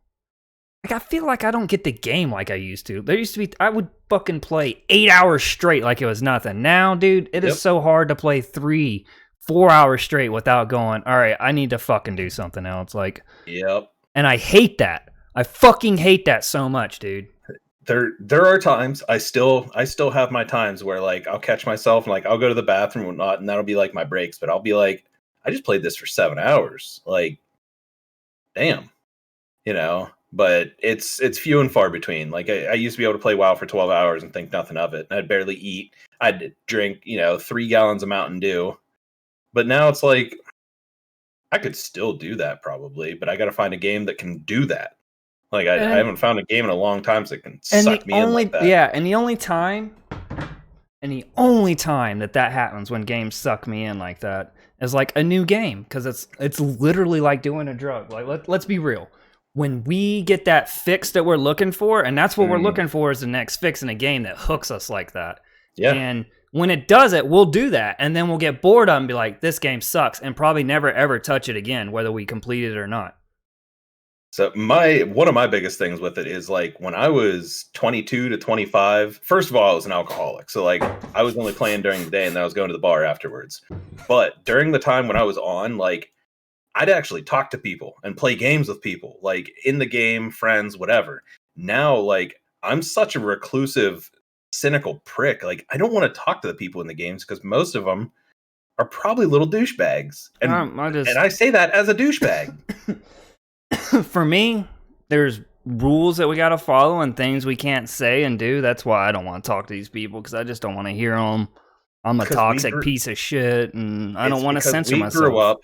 Speaker 1: like I don't get the game like I used to. There used to be, I would fucking play 8 hours straight like it was nothing. Now, dude, it is so hard to play 3-4 hours straight without going, all right, I need to fucking do something else. Like, and I hate that. I fucking hate that so much, dude.
Speaker 2: There are times I still have my times where like I'll catch myself and like I'll go to the bathroom and whatnot, and that'll be like my breaks. But I'll be like, I just played this for 7 hours. Like, damn, But it's few and far between. Like I used to be able to play WoW for 12 hours and think nothing of it. And I'd barely eat. I'd drink 3 gallons of Mountain Dew. But now it's like I could still do that probably, but I got to find a game that can do that. Like I haven't found a game in a long time that can suck me in like that.
Speaker 1: Yeah, and the only time that happens when games suck me in like that is like a new game, because it's literally like doing a drug. Like let's be real. When we get that fix that we're looking for, and that's what we're looking for is the next fix in a game that hooks us like that. Yeah. And when it does it, we'll do that, and then we'll get bored of it and be like, this game sucks, and probably never ever touch it again, whether we complete it or not.
Speaker 2: So one of my biggest things with it is like when I was 22 to 25, first of all, I was an alcoholic. So like I was only playing during the day and then I was going to the bar afterwards. But during the time when I was on, like I'd actually talk to people and play games with people, like in the game, friends, whatever. Now, like, I'm such a reclusive, cynical prick. Like, I don't want to talk to the people in the games because most of them are probably little douchebags. And I say that as a douchebag.
Speaker 1: For me, there's rules that we got to follow and things we can't say and do. That's why I don't want to talk to these people, because I just don't want to hear them. I'm a toxic piece of shit, and I don't want to censor myself.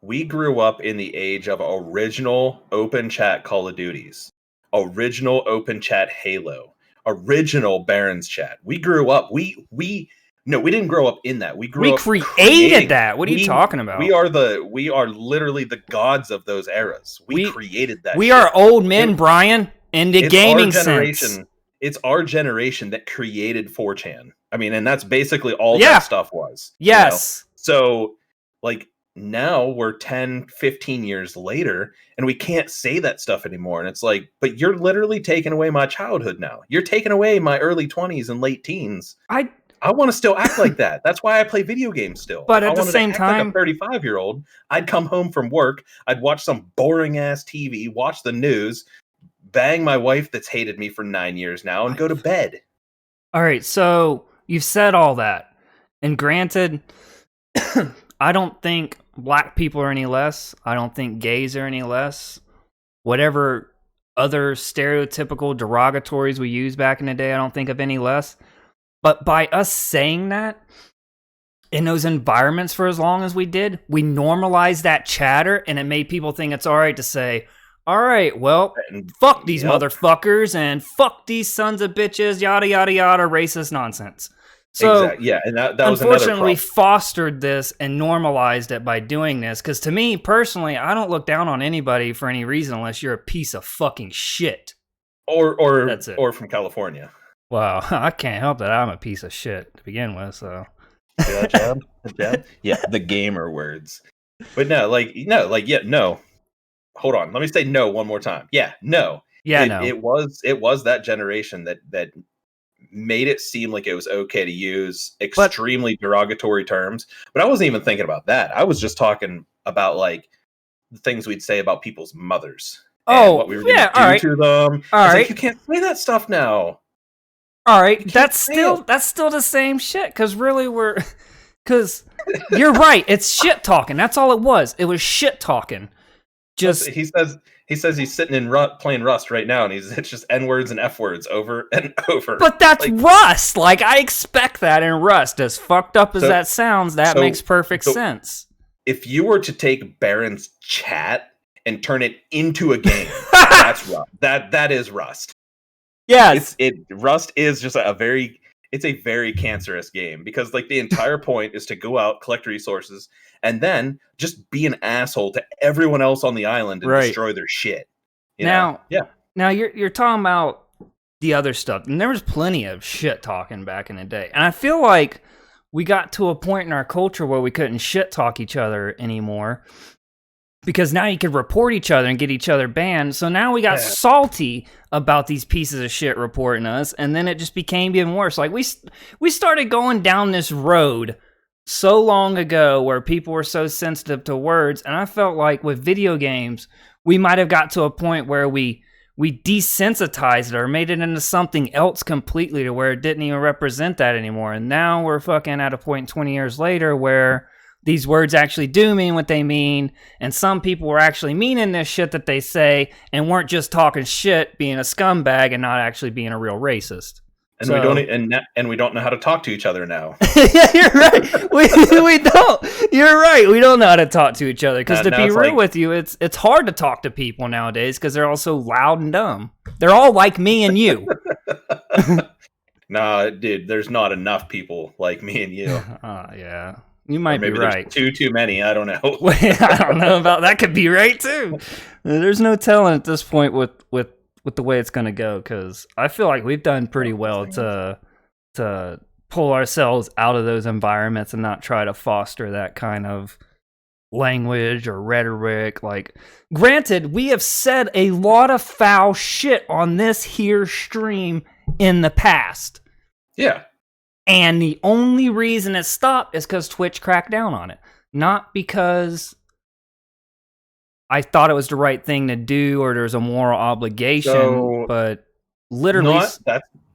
Speaker 2: We grew up in the age of original open chat Call of Duties, original open chat Halo, original Barons chat. We grew up. We didn't grow up in that. We
Speaker 1: created that. What are you talking about?
Speaker 2: We are literally the gods of those eras. We created that.
Speaker 1: We are old men, Brian, in the gaming sense.
Speaker 2: It's our generation that created 4chan. I mean, and that's basically all that stuff was.
Speaker 1: Yes.
Speaker 2: You know? So, like, now we're 10, 15 years later, and we can't say that stuff anymore. And it's like, but you're literally taking away my childhood now. You're taking away my early 20s and late teens. I want to still act like that. That's why I play video games still.
Speaker 1: But at the same time,
Speaker 2: like a 35-year-old, I'd come home from work, I'd watch some boring ass TV, watch the news, bang my wife that's hated me for 9 years now, and go to bed.
Speaker 1: All right, so you've said all that. And granted, I don't think black people are any less. I don't think gays are any less. Whatever other stereotypical derogatories we used back in the day, I don't think of any less. But by us saying that in those environments for as long as we did, we normalized that chatter, and it made people think it's all right to say, all right, well, fuck these motherfuckers and fuck these sons of bitches, yada, yada, yada, racist nonsense. So,
Speaker 2: exactly. Yeah, and that was
Speaker 1: unfortunately, we fostered this and normalized it by doing this, because to me, personally, I don't look down on anybody for any reason unless you're a piece of fucking shit.
Speaker 2: Or
Speaker 1: that's it.
Speaker 2: Or from California.
Speaker 1: Well, I can't help that I'm a piece of shit to begin with, so.
Speaker 2: See that, Jab? Yeah, the gamer words. But no. Hold on. Let me say no one more time. Yeah, no.
Speaker 1: Yeah, no.
Speaker 2: It was that generation that made it seem like it was okay to use extremely derogatory terms. But I wasn't even thinking about that. I was just talking about, like, the things we'd say about people's mothers. And what we were going to do to them.
Speaker 1: All right.
Speaker 2: Like, you can't say that stuff now.
Speaker 1: All right, that's still the same shit, because really because you're right, it's shit talking. That's all it was. It was shit talking. Just
Speaker 2: he says he's sitting in playing Rust right now, and it's just N words and F words over and over.
Speaker 1: But that's like, Rust. Like, I expect that in Rust. As fucked up as that sounds, that makes perfect sense.
Speaker 2: If you were to take Baron's chat and turn it into a game, that's Rust. That is Rust.
Speaker 1: Yes,
Speaker 2: Rust is just a very cancerous game, because, like, the entire point is to go out, collect resources, and then just be an asshole to everyone else on the island and destroy their shit.
Speaker 1: Now you're talking about the other stuff, and there was plenty of shit talking back in the day, and I feel like we got to a point in our culture where we couldn't shit talk each other anymore, because now you could report each other and get each other banned. So now we got salty about these pieces of shit reporting us, and then it just became even worse. Like, we started going down this road so long ago where people were so sensitive to words, and I felt like with video games, we might have got to a point where we desensitized it or made it into something else completely, to where it didn't even represent that anymore. And now we're fucking at a point 20 years later where these words actually do mean what they mean, and some people were actually meaning this shit that they say and weren't just talking shit, being a scumbag, and not actually being a real racist.
Speaker 2: And we don't know how to talk to each other now.
Speaker 1: Yeah, you're right. We don't. You're right. We don't know how to talk to ech other, because to be real with you, it's hard to talk to people nowadays because they're all so loud and dumb. They're all like me and you.
Speaker 2: Nah, dude, there's not enough people like me and you.
Speaker 1: Yeah. You might be right.
Speaker 2: Too many. I don't know.
Speaker 1: I don't know about that. Could be right too. There's no telling at this point with the way it's going to go, because I feel like we've done pretty well to pull ourselves out of those environments and not try to foster that kind of language or rhetoric. Like, granted, we have said a lot of foul shit on this here stream in the past.
Speaker 2: Yeah.
Speaker 1: And the only reason it stopped is because Twitch cracked down on it. Not because I thought it was the right thing to do, or there's a moral obligation,
Speaker 2: So,
Speaker 1: but literally,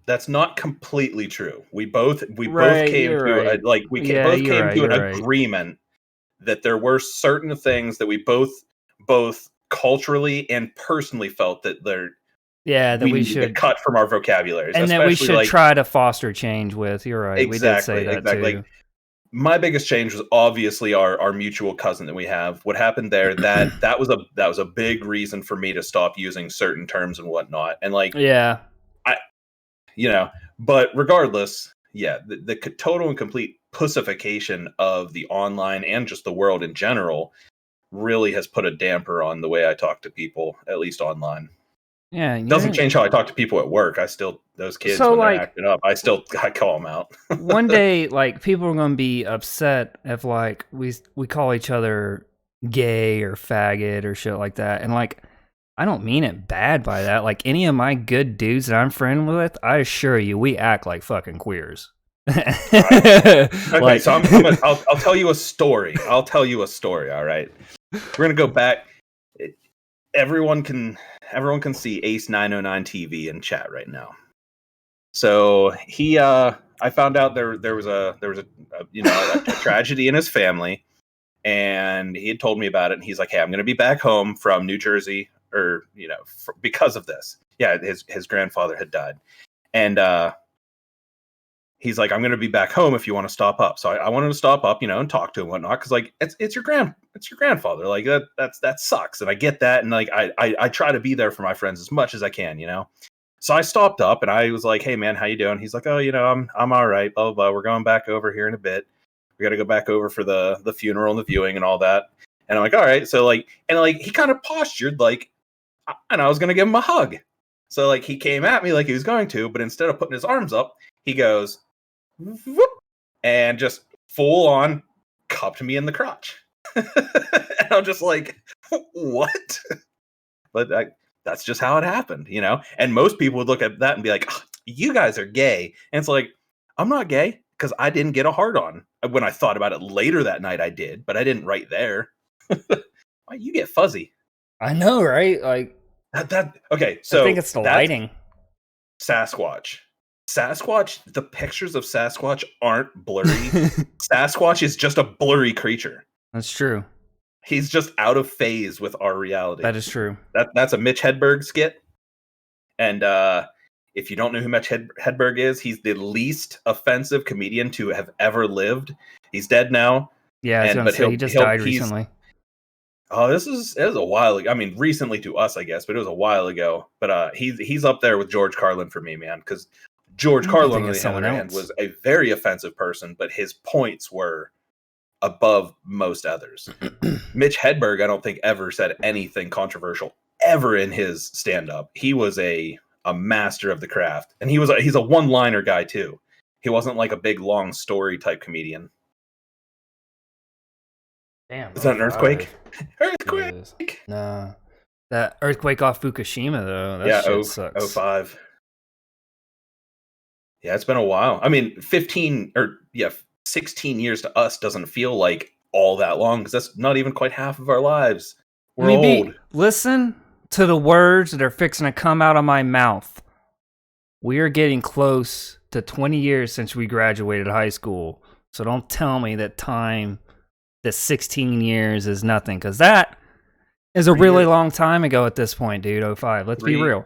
Speaker 2: that's not completely true. We both
Speaker 1: right,
Speaker 2: came
Speaker 1: you're
Speaker 2: to
Speaker 1: right.
Speaker 2: both
Speaker 1: You're
Speaker 2: came
Speaker 1: right,
Speaker 2: to an
Speaker 1: you're right.
Speaker 2: agreement that there were certain things that we both culturally and personally felt that
Speaker 1: Yeah, that we
Speaker 2: needed to
Speaker 1: should
Speaker 2: cut from our vocabularies,
Speaker 1: and that we
Speaker 2: especially
Speaker 1: should
Speaker 2: like
Speaker 1: try to foster change with. You're right. We did say that
Speaker 2: exactly.
Speaker 1: too.
Speaker 2: Like my biggest change was obviously our mutual cousin that we have. What happened there, that was a big reason for me to stop using certain terms and whatnot. And like,
Speaker 1: Yeah.
Speaker 2: But regardless, yeah, the total and complete pussification of the online and just the world in general really has put a damper on the way I talk to people, at least online.
Speaker 1: Yeah,
Speaker 2: It doesn't change how I talk to people at work. I still, those kids,
Speaker 1: So,
Speaker 2: when they're
Speaker 1: like,
Speaker 2: acting up, I call them out.
Speaker 1: one day, like, people are gonna be upset if like we call each other gay or faggot or shit like that, and like I don't mean it bad by that. Like any of my good dudes that I'm friends with, I assure you, we act like fucking queers.
Speaker 2: Okay,
Speaker 1: Like,
Speaker 2: so I'll tell you a story. I'll tell you a story. All right, we're gonna go back. Everyone can see Ace 909 TV in chat right now. So I found out there was a tragedy in his family, and he had told me about it. And he's like, "Hey, I'm going to be back home from New Jersey, or because of this." Yeah, his grandfather had died, and he's like, "I'm going to be back home if you want to stop up." So I wanted to stop up, and talk to him and whatnot, because like it's your grandfather, like that sucks, and I get that, and like I try to be there for my friends as much as I can, So I stopped up and I was like, "Hey man, how you doing?" He's like, "Oh, I'm all right, blah, blah, blah. We're going back over here in a bit. We got to go back over for the funeral and the viewing and all that." And I'm like, "All right." So like he kind of postured like, and I was going to give him a hug. So like he came at me like he was going to, but instead of putting his arms up, he goes, whoop, and just full on cupped me in the crotch. And I'm just like, "What?" But that's just how it happened, And most people would look at that and be like, "Oh, you guys are gay." And it's like, I'm not gay because I didn't get a hard on. When I thought about it later that night, I did, but I didn't right there. Why you get fuzzy?
Speaker 1: I know, right? Like
Speaker 2: okay. So
Speaker 1: I think it's the lighting.
Speaker 2: Sasquatch. The pictures of Sasquatch aren't blurry. Sasquatch is just a blurry creature.
Speaker 1: That's true.
Speaker 2: He's just out of phase with our reality.
Speaker 1: That is true.
Speaker 2: That's a Mitch Hedberg skit. And if you don't know who Mitch Hedberg is, he's the least offensive comedian to have ever lived. He's dead now.
Speaker 1: Yeah, I was gonna say, he just died recently.
Speaker 2: Oh, it was a while ago. I mean, recently to us, I guess, but it was a while ago. But he's up there with George Carlin for me, man, because George Carlin, on the other hand, was a very offensive person, but his points were above most others. Mitch Hedberg, I don't think ever said anything controversial ever in his stand-up. He was a master of the craft, and he's a one-liner guy too. He wasn't like a big long story type comedian.
Speaker 1: Damn,
Speaker 2: is that an earthquake?
Speaker 1: Earthquake! Nah, that earthquake off Fukushima though. That shit sucks.
Speaker 2: 05. Yeah, it's been a while. I mean, 16 years to us doesn't feel like all that long, because that's not even quite half of our lives. We're old.
Speaker 1: Listen to the words that are fixing to come out of my mouth. We are getting close to 20 years since we graduated high school. So don't tell me that 16 years is nothing, because that is a really long time ago at this point, dude. 05. Let's be real.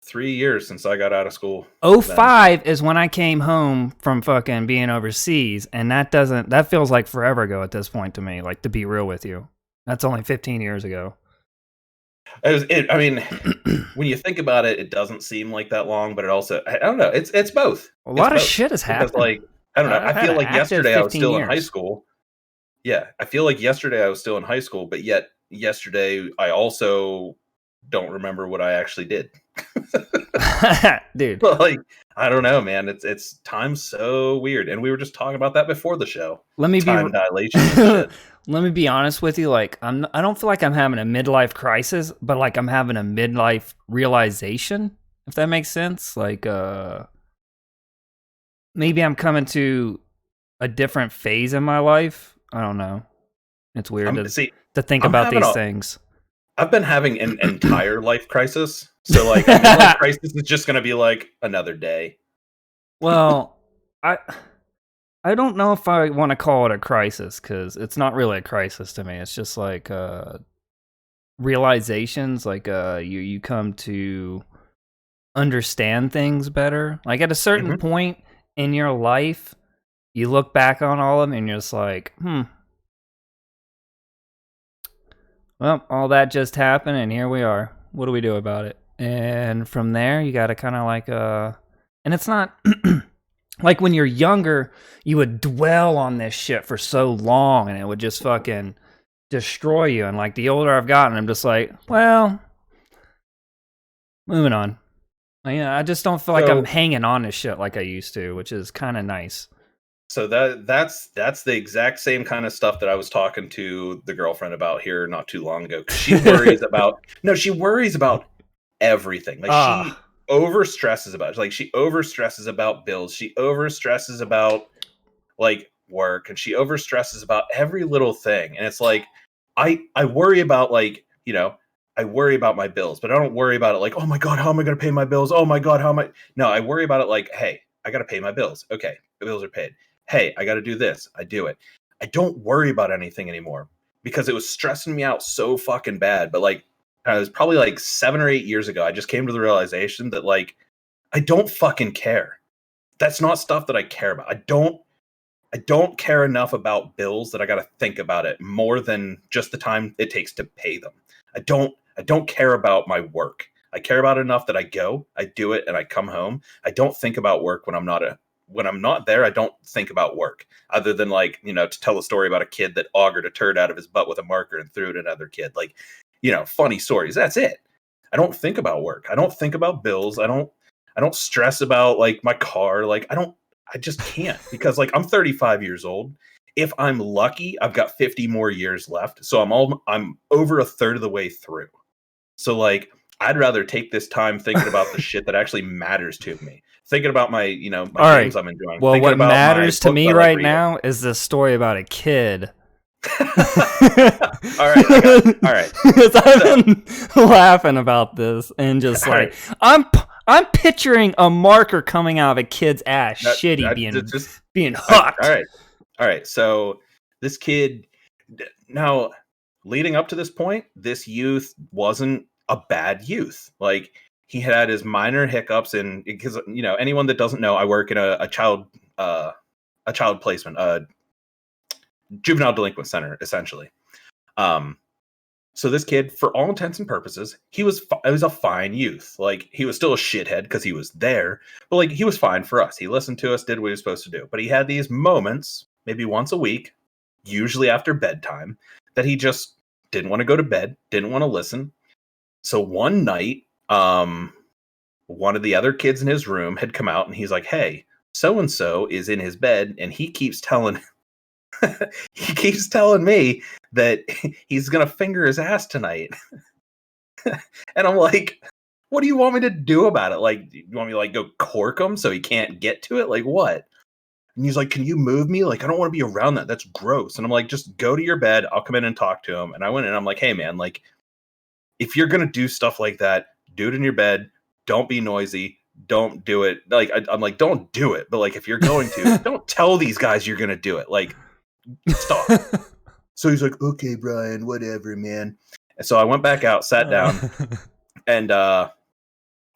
Speaker 2: 3 years since I got out of school.
Speaker 1: 05 is when I came home from fucking being overseas, and that feels like forever ago at this point to me, like, to be real with you. That's only 15 years ago.
Speaker 2: I mean, when you think about it, it doesn't seem like that long, but it also, I don't know, it's both.
Speaker 1: A lot of shit has happened.
Speaker 2: Like, I don't know, I feel like yesterday I was still in high school. Yeah, I feel like yesterday I was still in high school, but yet yesterday I also don't remember what I actually did.
Speaker 1: Dude,
Speaker 2: like, I don't know, man. It's time's so weird, and we were just talking about that before the show. Time dilation and shit.
Speaker 1: Let me be honest with you. Like, I don't feel like I'm having a midlife crisis, but like I'm having a midlife realization, if that makes sense. Like, maybe I'm coming to a different phase in my life. I don't know. It's weird to think about these things.
Speaker 2: I've been having an entire life crisis. So like a midlife crisis is just gonna be like another day.
Speaker 1: Well, I don't know if I want to call it a crisis, because it's not really a crisis to me. It's just like realizations, like you come to understand things better. Like at a certain point in your life, you look back on all of them and you're just like, well, all that just happened and here we are. What do we do about it? And from there, you got to kind of like and it's not like when you're younger, you would dwell on this shit for so long and it would just fucking destroy you. And like the older I've gotten, I'm just like, well, moving on. Yeah, I just don't feel like I'm hanging on to shit like I used to, which is kind of nice.
Speaker 2: So that's the exact same kind of stuff that I was talking to the girlfriend about here not too long ago. She worries about she worries about everything. Like she overstresses about it. Like she overstresses about bills. She overstresses about like work, and she overstresses about every little thing. And it's like I worry about like, I worry about my bills, but I don't worry about it like, oh my God, how am I going to pay my bills? Oh my God, how am I? No, I worry about it like, hey, I got to pay my bills. Okay, the bills are paid. Hey, I got to do this. I do it. I don't worry about anything anymore because it was stressing me out so fucking bad. But like, it was probably like 7 or 8 years ago, I just came to the realization that like, I don't fucking care. That's not stuff that I care about. I don't care enough about bills that I got to think about it more than just the time it takes to pay them. I don't care about my work. I care about it enough that I go, I do it, and I come home. I don't think about work when I'm not there. I don't think about work other than like, to tell a story about a kid that augured a turd out of his butt with a marker and threw it at another kid. Like, funny stories. That's it. I don't think about work. I don't think about bills. I don't stress about like my car. Like I just can't, because like I'm 35 years old. If I'm lucky, I've got 50 more years left. So I'm over a third of the way through. So like, I'd rather take this time thinking about the shit that actually matters to me. Thinking about my, my games I'm enjoying.
Speaker 1: Well,
Speaker 2: thinking
Speaker 1: what
Speaker 2: about
Speaker 1: matters to me right
Speaker 2: reading.
Speaker 1: now is this story about a kid.
Speaker 2: All right.
Speaker 1: Because I've been laughing about this and just like, right. I'm picturing a marker coming out of a kid's ass, being hooked.
Speaker 2: All right. So this kid, now leading up to this point, this youth wasn't a bad youth. Like he had his minor hiccups, and because anyone that doesn't know, I work in a child placement, juvenile delinquent center, essentially. So this kid, for all intents and purposes, he was a fine youth. Like he was still a shithead because he was there, but like he was fine for us. He listened to us, did what he was supposed to do. But he had these moments, maybe once a week, usually after bedtime, that he just didn't want to go to bed, didn't want to listen. So one night, one of the other kids in his room had come out and he's like, hey, so-and-so is in his bed and he keeps telling me that he's going to finger his ass tonight. And I'm like, what do you want me to do about it? Like, you want me to like go cork him so he can't get to it? Like what? And he's like, can you move me? Like, I don't want to be around that. That's gross. And I'm like, just go to your bed. I'll come in and talk to him. And I went in and I'm like, hey man, like if you're going to do stuff like that, do it in your bed. Don't be noisy. Don't do it. Like, I'm like, don't do it. But like, if you're going to, don't tell these guys you're going to do it. Like, stop. So he's like, okay, Brian, whatever, man. And so I went back out, sat down, and I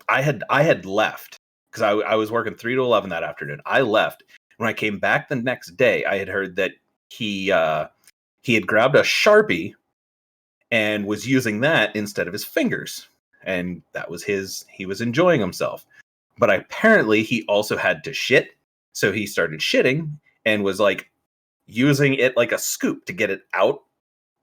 Speaker 2: had left because I was working 3 to 11 that afternoon. I left. When I came back the next day, I had heard that he had grabbed a Sharpie and was using that instead of his fingers. And that was he was enjoying himself. But apparently he also had to shit. So he started shitting and was like using it like a scoop to get it out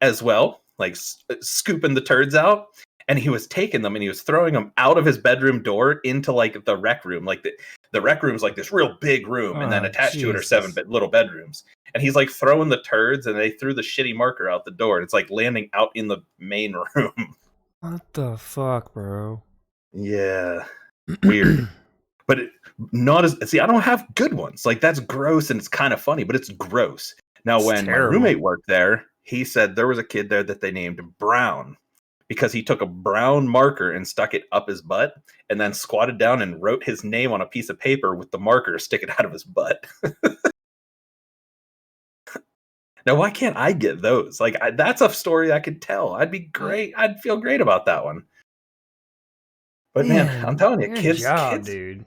Speaker 2: as well. Like scooping the turds out. And he was taking them and he was throwing them out of his bedroom door into like the rec room. Like the rec room is like this real big room. And then attached to it are 7 little bedrooms. And he's like throwing the turds and they threw the shitty marker out the door. And it's like landing out in the main room.
Speaker 1: What the fuck, bro?
Speaker 2: Yeah. Weird. But I don't have good ones. Like that's gross and it's kind of funny, but it's gross. Now, when my roommate worked there, he said there was a kid there that they named Brown. because he took a brown marker and stuck it up his butt and then squatted down and wrote his name on a piece of paper with the marker sticking out of his butt. Now, why can't I get those? Like, that's a story I could tell. I'd be great. I'd feel great about that one. But man, I'm telling you, kids,
Speaker 1: dude.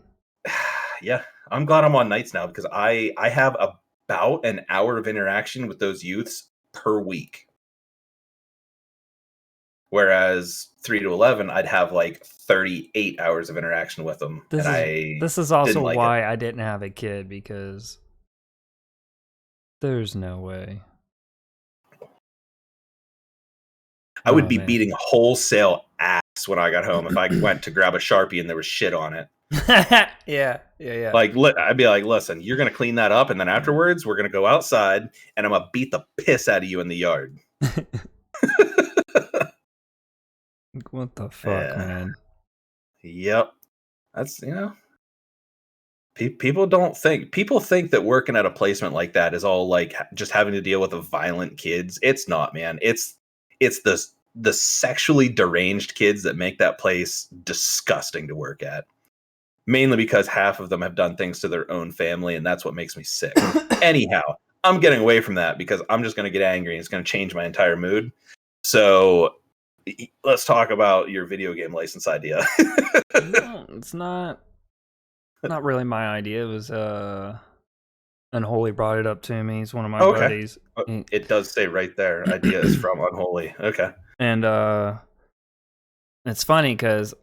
Speaker 2: Yeah, I'm glad I'm on nights now because I have about an hour of interaction with those youths per week. Whereas 3 to 11, I'd have like 38 hours of interaction with them.
Speaker 1: This is also why I didn't have a kid, because there's no way.
Speaker 2: I would be beating wholesale ass when I got home if I went to grab a Sharpie and there was shit on it.
Speaker 1: Yeah.
Speaker 2: Like, I'd be like, listen, you're going to clean that up, and then afterwards, we're going to go outside, and I'm going to beat the piss out of you in the yard.
Speaker 1: What the fuck, man?
Speaker 2: Yep. That's, people think that working at a placement like that is all like just having to deal with the violent kids. It's not, man. It's the sexually deranged kids that make that place disgusting to work at. Mainly because half of them have done things to their own family, and that's what makes me sick. Anyhow, I'm getting away from that because I'm just going to get angry and it's going to change my entire mood. So let's talk about your video game license idea.
Speaker 1: No, it's not really my idea. It was Unholy brought it up to me. He's one of my buddies.
Speaker 2: It does say right there, idea is from Unholy. Okay.
Speaker 1: And it's funny because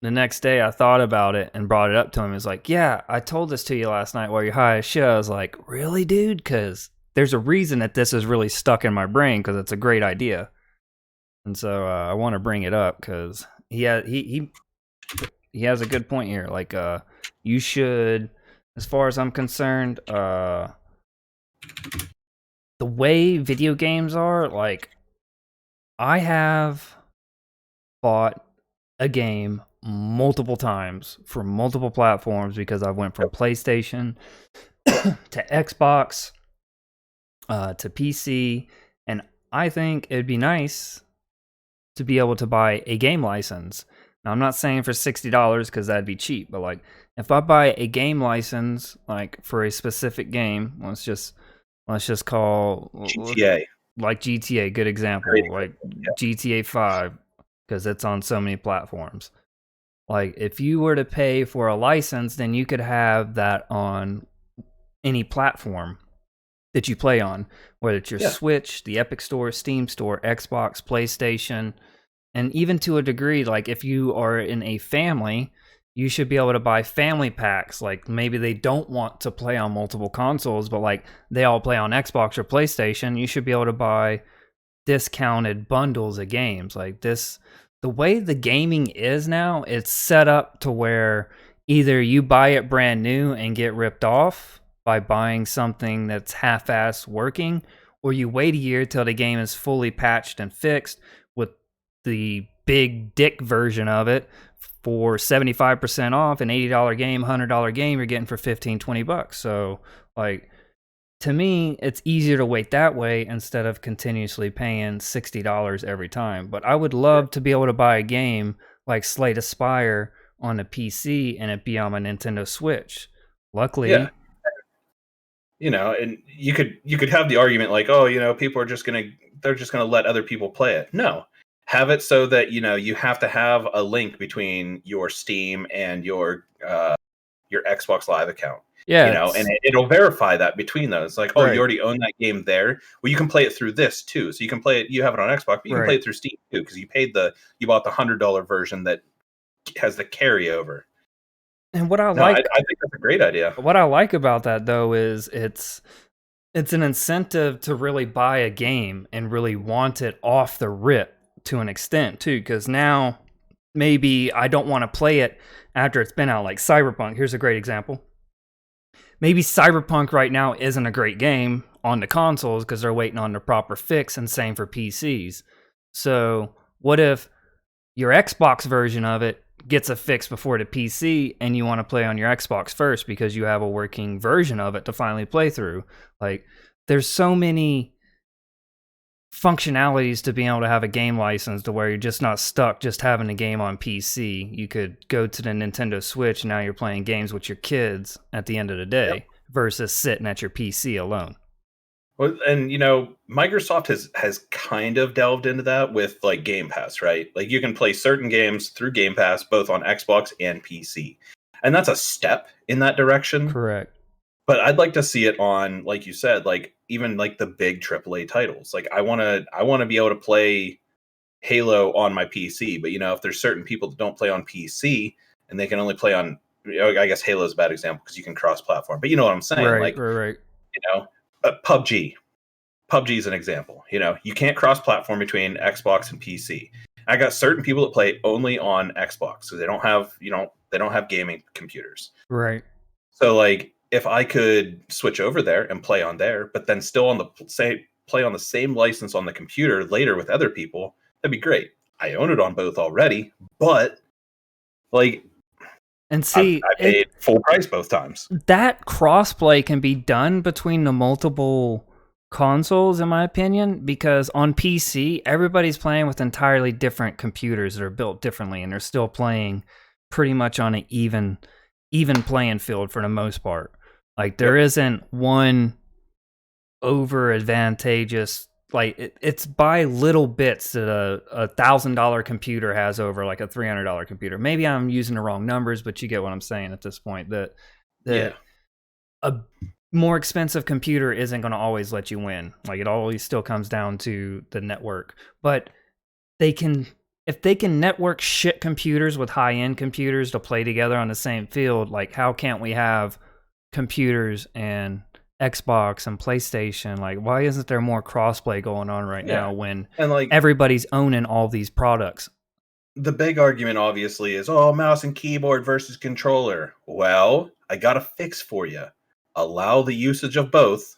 Speaker 1: the next day I thought about it and brought it up to him. He's like, yeah, I told this to you last night while you're high as shit. I was like, really, dude? Because there's a reason that this is really stuck in my brain, because it's a great idea. And so I want to bring it up because he has a good point here. Like, you should, as far as I'm concerned, the way video games are, like, I have bought a game multiple times for multiple platforms because I went from PlayStation to Xbox to PC, and I think it'd be nice to be able to buy a game license. Now, I'm not saying for $60 because that'd be cheap, but like if I buy a game license, like for a specific game, let's just call
Speaker 2: GTA.
Speaker 1: Like GTA, good example. Like GTA 5, because it's on so many platforms. Like if you were to pay for a license, then you could have that on any platform that you play on, whether it's your Switch, the Epic Store, Steam Store, Xbox, PlayStation, and even to a degree, like if you are in a family, you should be able to buy family packs. Like maybe they don't want to play on multiple consoles, but like they all play on Xbox or PlayStation, you should be able to buy discounted bundles of games. Like this, the way the gaming is now, it's set up to where either you buy it brand new and get ripped off by buying something that's half-ass working, or you wait a year till the game is fully patched and fixed with the big dick version of it for 75% off, an $80 game, $100 game you're getting for $15-20. So like, to me, it's easier to wait that way instead of continuously paying $60 every time. But I would love to be able to buy a game like Slay the Spire on a PC and it be on my Nintendo Switch. Luckily,
Speaker 2: and you could have the argument like, oh, people are just gonna let other people play it. No, have it so that you have to have a link between your Steam and your Xbox Live account.
Speaker 1: Yeah,
Speaker 2: and it'll verify that between those. Like, oh, you already own that game there. Well, you can play it through this too. So you can play it. You have it on Xbox, but you can play it through Steam too because you bought the $100 version that has the carryover.
Speaker 1: And what I
Speaker 2: think that's a great idea.
Speaker 1: What I like about that though is it's an incentive to really buy a game and really want it off the rip to an extent too. Because now maybe I don't want to play it after it's been out. Like Cyberpunk. Here's a great example. Maybe Cyberpunk right now isn't a great game on the consoles because they're waiting on the proper fix, and same for PCs. So what if your Xbox version of it gets a fix before the PC and you want to play on your Xbox first because you have a working version of it to finally play through? Like, there's so many functionalities to be able to have a game license to where you're just not stuck just having a game on PC. You could go to the Nintendo Switch, and now you're playing games with your kids at the end of the day versus sitting at your PC alone.
Speaker 2: Well, and Microsoft has kind of delved into that with like Game Pass, right? Like you can play certain games through Game Pass both on Xbox and PC. And that's a step in that direction.
Speaker 1: Correct.
Speaker 2: But I'd like to see it on, like you said, like even like the big AAA titles. Like I want to be able to play Halo on my PC, but if there's certain people that don't play on PC and they can only play on, I guess Halo's a bad example because you can cross-platform. But you know what I'm saying?
Speaker 1: Right,
Speaker 2: like,
Speaker 1: right.
Speaker 2: PUBG. PUBG is an example. You can't cross-platform between Xbox and PC. I got certain people that play only on Xbox because they don't have gaming computers.
Speaker 1: Right.
Speaker 2: So like if I could switch over there and play on there, but then still play on the same license on the computer later with other people, that'd be great. I own it on both already, but like,
Speaker 1: and see,
Speaker 2: I paid full price both times.
Speaker 1: That crossplay can be done between the multiple consoles, in my opinion, because on PC, everybody's playing with entirely different computers that are built differently, and they're still playing pretty much on an even playing field for the most part. Like there isn't one over advantageous, like it's by little bits that a $1,000 computer has over like a $300 computer. Maybe I'm using the wrong numbers, but you get what I'm saying at this point. That a more expensive computer isn't going to always let you win. Like it always still comes down to the network. But if they can network shit computers with high-end computers to play together on the same field, like how can't we have computers and Xbox and PlayStation? Like why isn't there more crossplay going on right now when everybody's owning all these products?
Speaker 2: The big argument obviously is, mouse and keyboard versus controller. Well, I got a fix for you. Allow the usage of both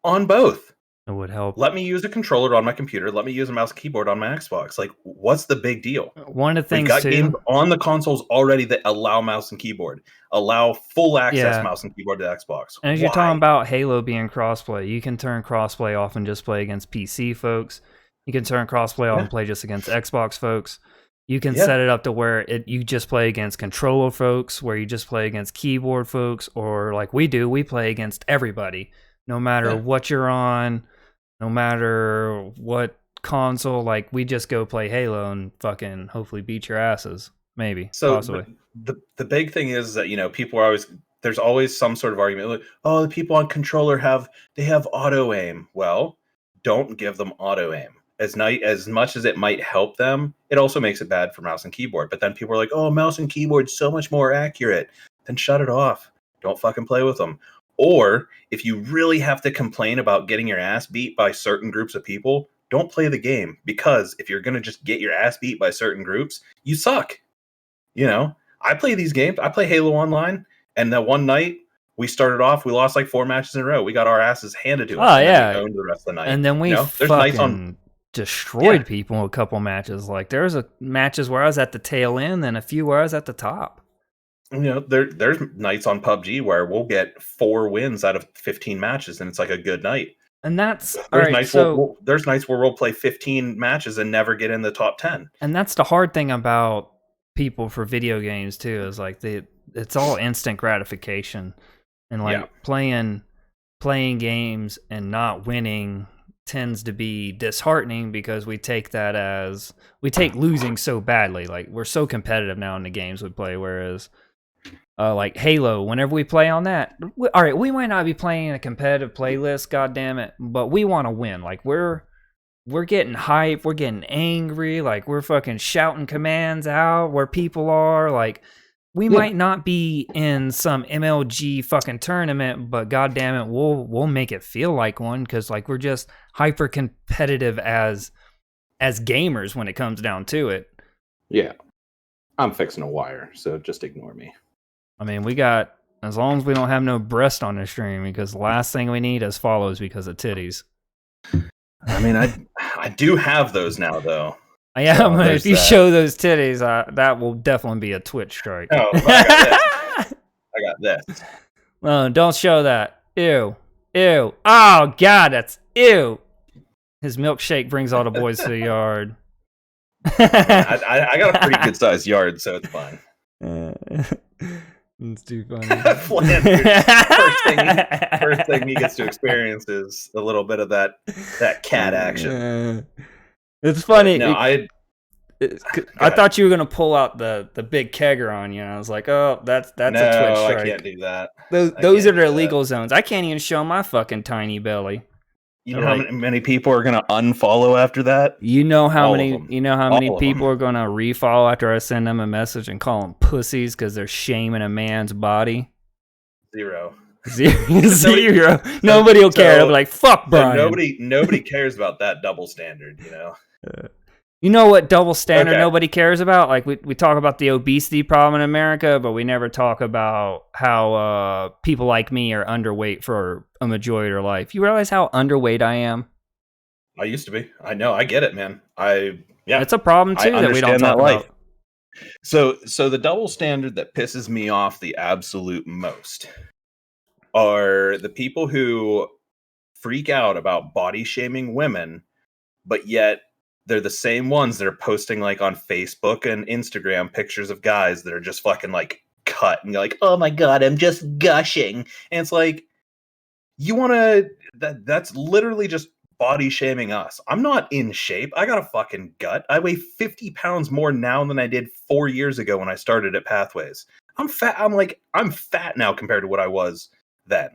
Speaker 2: on both.
Speaker 1: It would help.
Speaker 2: Let me use a controller on my computer. Let me use a mouse and keyboard on my Xbox. Like, what's the big deal?
Speaker 1: One of the things
Speaker 2: we've got games on the consoles already that allow mouse and keyboard, allow full access mouse and keyboard to Xbox.
Speaker 1: And as you're talking about Halo being crossplay, you can turn crossplay off and just play against PC folks. You can turn crossplay off and play just against Xbox folks. You can set it up to where you just play against controller folks, where you just play against keyboard folks, or like we do, we play against everybody, no matter what you're on. No matter what console, like we just go play Halo and fucking hopefully beat your asses. Maybe.
Speaker 2: So
Speaker 1: possibly.
Speaker 2: The big thing is that people are there's always some sort of argument like, the people on controller have auto aim. Well, don't give them auto aim. As much as it might help them, it also makes it bad for mouse and keyboard. But then people are like, mouse and keyboard's so much more accurate. Then shut it off. Don't fucking play with them. Or if you really have to complain about getting your ass beat by certain groups of people, don't play the game, because if you're going to just get your ass beat by certain groups, you suck. I play these games. I play Halo Online, and that one night we started off, we lost like 4 matches in a row. We got our asses handed to us.
Speaker 1: Oh, yeah.
Speaker 2: We owned the rest of the night.
Speaker 1: And then we fucking destroyed people in a couple matches. Like there's matches where I was at the tail end and a few where I was at the top.
Speaker 2: There's nights on PUBG where we'll get 4 wins out of 15 matches, and it's like a good night.
Speaker 1: And that's
Speaker 2: there's nights where we'll play 15 matches and never get in the top 10.
Speaker 1: And that's the hard thing about people for video games too, is like it's all instant gratification, and like playing games and not winning tends to be disheartening because we take losing so badly. Like we're so competitive now in the games we play, whereas like Halo, whenever we play on that, all right, we might not be playing a competitive playlist, god damn it, but we want to win. Like we're getting hype, we're getting angry, like we're fucking shouting commands out where people are. Like we might not be in some MLG fucking tournament, but god damn it, we'll make it feel like one, because like we're just hyper competitive as gamers when it comes down to it.
Speaker 2: Yeah, I'm fixing a wire, so just ignore me.
Speaker 1: I mean, as long as we don't have no breast on the stream, because the last thing we need is follows because of titties.
Speaker 2: I mean, I do have those now, though.
Speaker 1: Yeah, so but if you show those titties, that will definitely be a Twitch strike.
Speaker 2: Oh, I got this.
Speaker 1: No, don't show that. Ew. Oh, God, that's ew. His milkshake brings all the boys to the yard.
Speaker 2: I got a pretty good sized yard, so it's fine.
Speaker 1: It's too funny.
Speaker 2: Flanders. First thing he gets to experience is a little bit of that cat action.
Speaker 1: It's funny.
Speaker 2: No,
Speaker 1: I thought you were gonna pull out the big kegger on you, and I was like, oh, that's a Twitch strike.
Speaker 2: I can't do that.
Speaker 1: Those are the illegal zones. I can't even show my fucking tiny belly.
Speaker 2: You know how many people are gonna unfollow after that?
Speaker 1: You know how many people are gonna refollow after I send them a message and call them pussies because they're shaming a man's body?
Speaker 2: Zero.
Speaker 1: Nobody will care. They'll be like, fuck Brian.
Speaker 2: Nobody cares about that double standard, you know.
Speaker 1: You know what double standard nobody cares about? Like we talk about the obesity problem in America, but we never talk about how people like me are underweight for a majority of their life. You realize how underweight I am?
Speaker 2: I used to be. I know. I get it, man.
Speaker 1: It's a problem too that we don't talk about.
Speaker 2: So the double standard that pisses me off the absolute most are the people who freak out about body shaming women, but yet they're the same ones that are posting like on Facebook and Instagram pictures of guys that are just fucking like cut and you're like, oh my god, I'm just gushing. And it's like, you want to, that's literally just body shaming us. I'm not in shape. I got a fucking gut. I weigh 50 pounds more now than I did 4 years ago when I started at Pathways. I'm fat. I'm fat now compared to what I was then.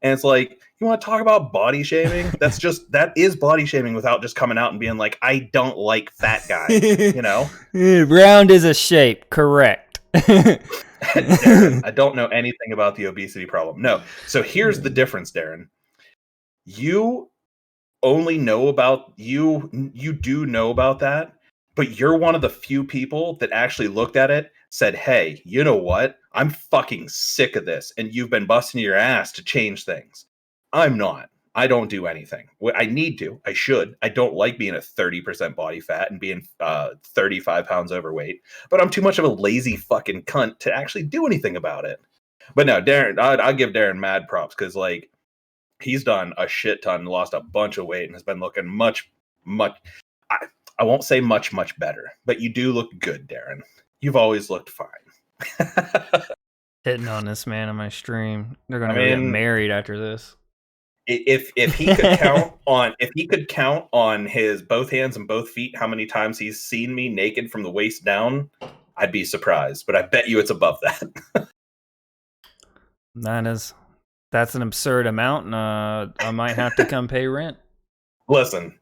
Speaker 2: And it's like, you want to talk about body shaming? That is body shaming without just coming out and being like, I don't like fat guys, you know?
Speaker 1: Round is a shape, correct.
Speaker 2: Darren, I don't know anything about the obesity problem. No. So here's the difference, Darren. You only know about, you do know about that, but you're one of the few people that actually looked at it, said, hey, you know what? I'm fucking sick of this, and you've been busting your ass to change things. I'm not. I don't do anything. I need to. I should. I don't like being at 30% body fat and being 35 pounds overweight, but I'm too much of a lazy fucking cunt to actually do anything about it. But no, Darren, I'll give Darren mad props because, like, he's done a shit ton, lost a bunch of weight, and has been looking much, I won't say much better, but you do look good, Darren. You've always looked fine.
Speaker 1: Hitting on this man on my stream. They're gonna get married after this.
Speaker 2: If he could count on his both hands and both feet how many times he's seen me naked from the waist down, I'd be surprised. But I bet you it's above that.
Speaker 1: That's an absurd amount, and I might have to come pay rent.
Speaker 2: Listen,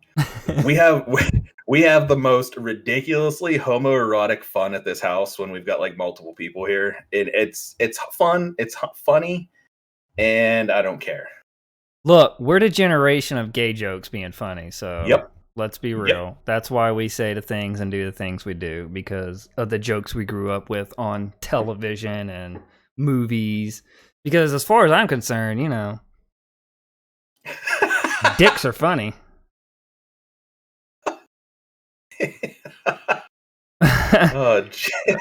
Speaker 2: we have the most ridiculously homoerotic fun at this house when we've got like multiple people here. It's fun, it's funny, and I don't care.
Speaker 1: Look, we're the generation of gay jokes being funny, so
Speaker 2: yep.
Speaker 1: Let's be real. Yep. That's why we say the things and do the things we do, because of the jokes we grew up with on television and movies. Because as far as I'm concerned, you know, dicks are funny.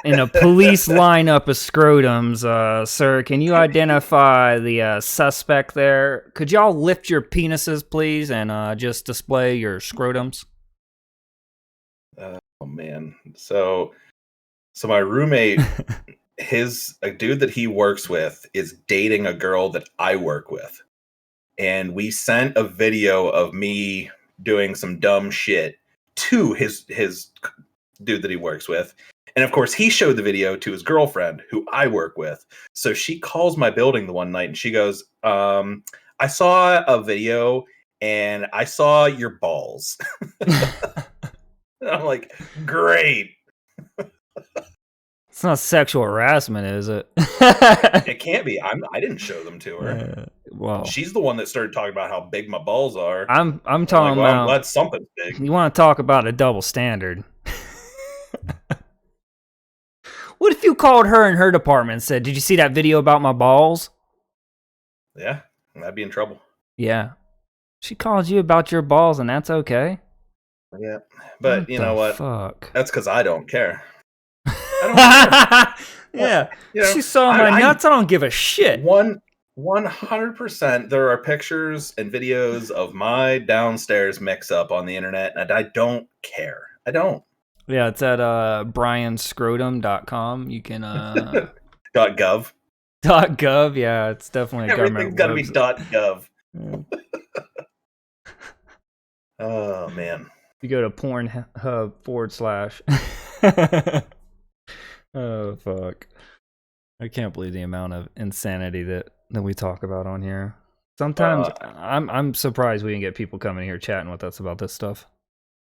Speaker 1: In a police lineup of scrotums, sir, can you identify the suspect there? Could y'all lift your penises, please, and just display your scrotums?
Speaker 2: Oh man, so my roommate, a dude that he works with is dating a girl that I work with, and we sent a video of me doing some dumb shit to his dude that he works with, and of course he showed the video to his girlfriend who I work with. So she calls my building the one night and she goes, I saw a video and I saw your balls. And I'm like, great.
Speaker 1: It's not sexual harassment, is it?
Speaker 2: It can't be. I didn't show them to her.
Speaker 1: Well,
Speaker 2: she's the one that started talking about how big my balls are.
Speaker 1: I'm talking about.
Speaker 2: I'm glad something's big.
Speaker 1: You want to talk about a double standard? What if you called her in her department and said, "Did you see that video about my balls?"
Speaker 2: Yeah, I'd be in trouble.
Speaker 1: Yeah, she called you about your balls, and that's okay.
Speaker 2: Yeah, but you know what?
Speaker 1: Fuck.
Speaker 2: That's because I don't care. I don't care.
Speaker 1: Yeah,
Speaker 2: you know,
Speaker 1: she saw my nuts. I don't give a shit.
Speaker 2: One, 100%. There are pictures and videos of my downstairs mix-up on the internet, and I don't care. I don't.
Speaker 1: Yeah, it's at brianscrotum.com. You can
Speaker 2: .gov.
Speaker 1: .gov. Yeah, it's definitely a
Speaker 2: Everything's
Speaker 1: government
Speaker 2: got to be
Speaker 1: website.
Speaker 2: .gov.
Speaker 1: Yeah.
Speaker 2: Oh man.
Speaker 1: You go to Pornhub / Oh fuck. I can't believe the amount of insanity that we talk about on here. Sometimes I'm surprised we can get people coming here chatting with us about this stuff.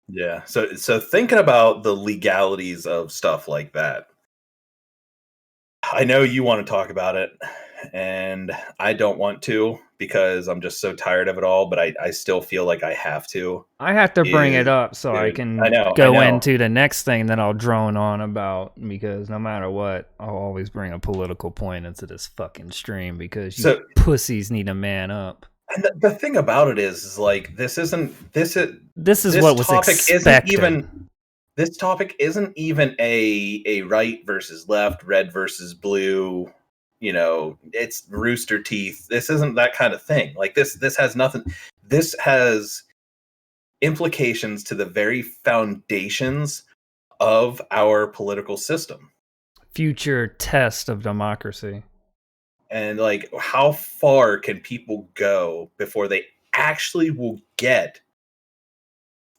Speaker 2: Yeah. So thinking about the legalities of stuff like that, I know you want to talk about it, and I don't want to because I'm just so tired of it all, but I still feel like I have to.
Speaker 1: I have to bring it up so I
Speaker 2: Dude,
Speaker 1: can
Speaker 2: I know.
Speaker 1: go into the next thing that I'll drone on about, because no matter what, I'll always bring a political point into this fucking stream because you pussies need to man up.
Speaker 2: And the thing about it is like this is what was expected. This topic isn't even a right versus left, red versus blue, you know, it's rooster teeth. This isn't that kind of thing. Like this has nothing. This has implications to the very foundations of our political system.
Speaker 1: Future test of democracy.
Speaker 2: And like, how far can people go before they actually will get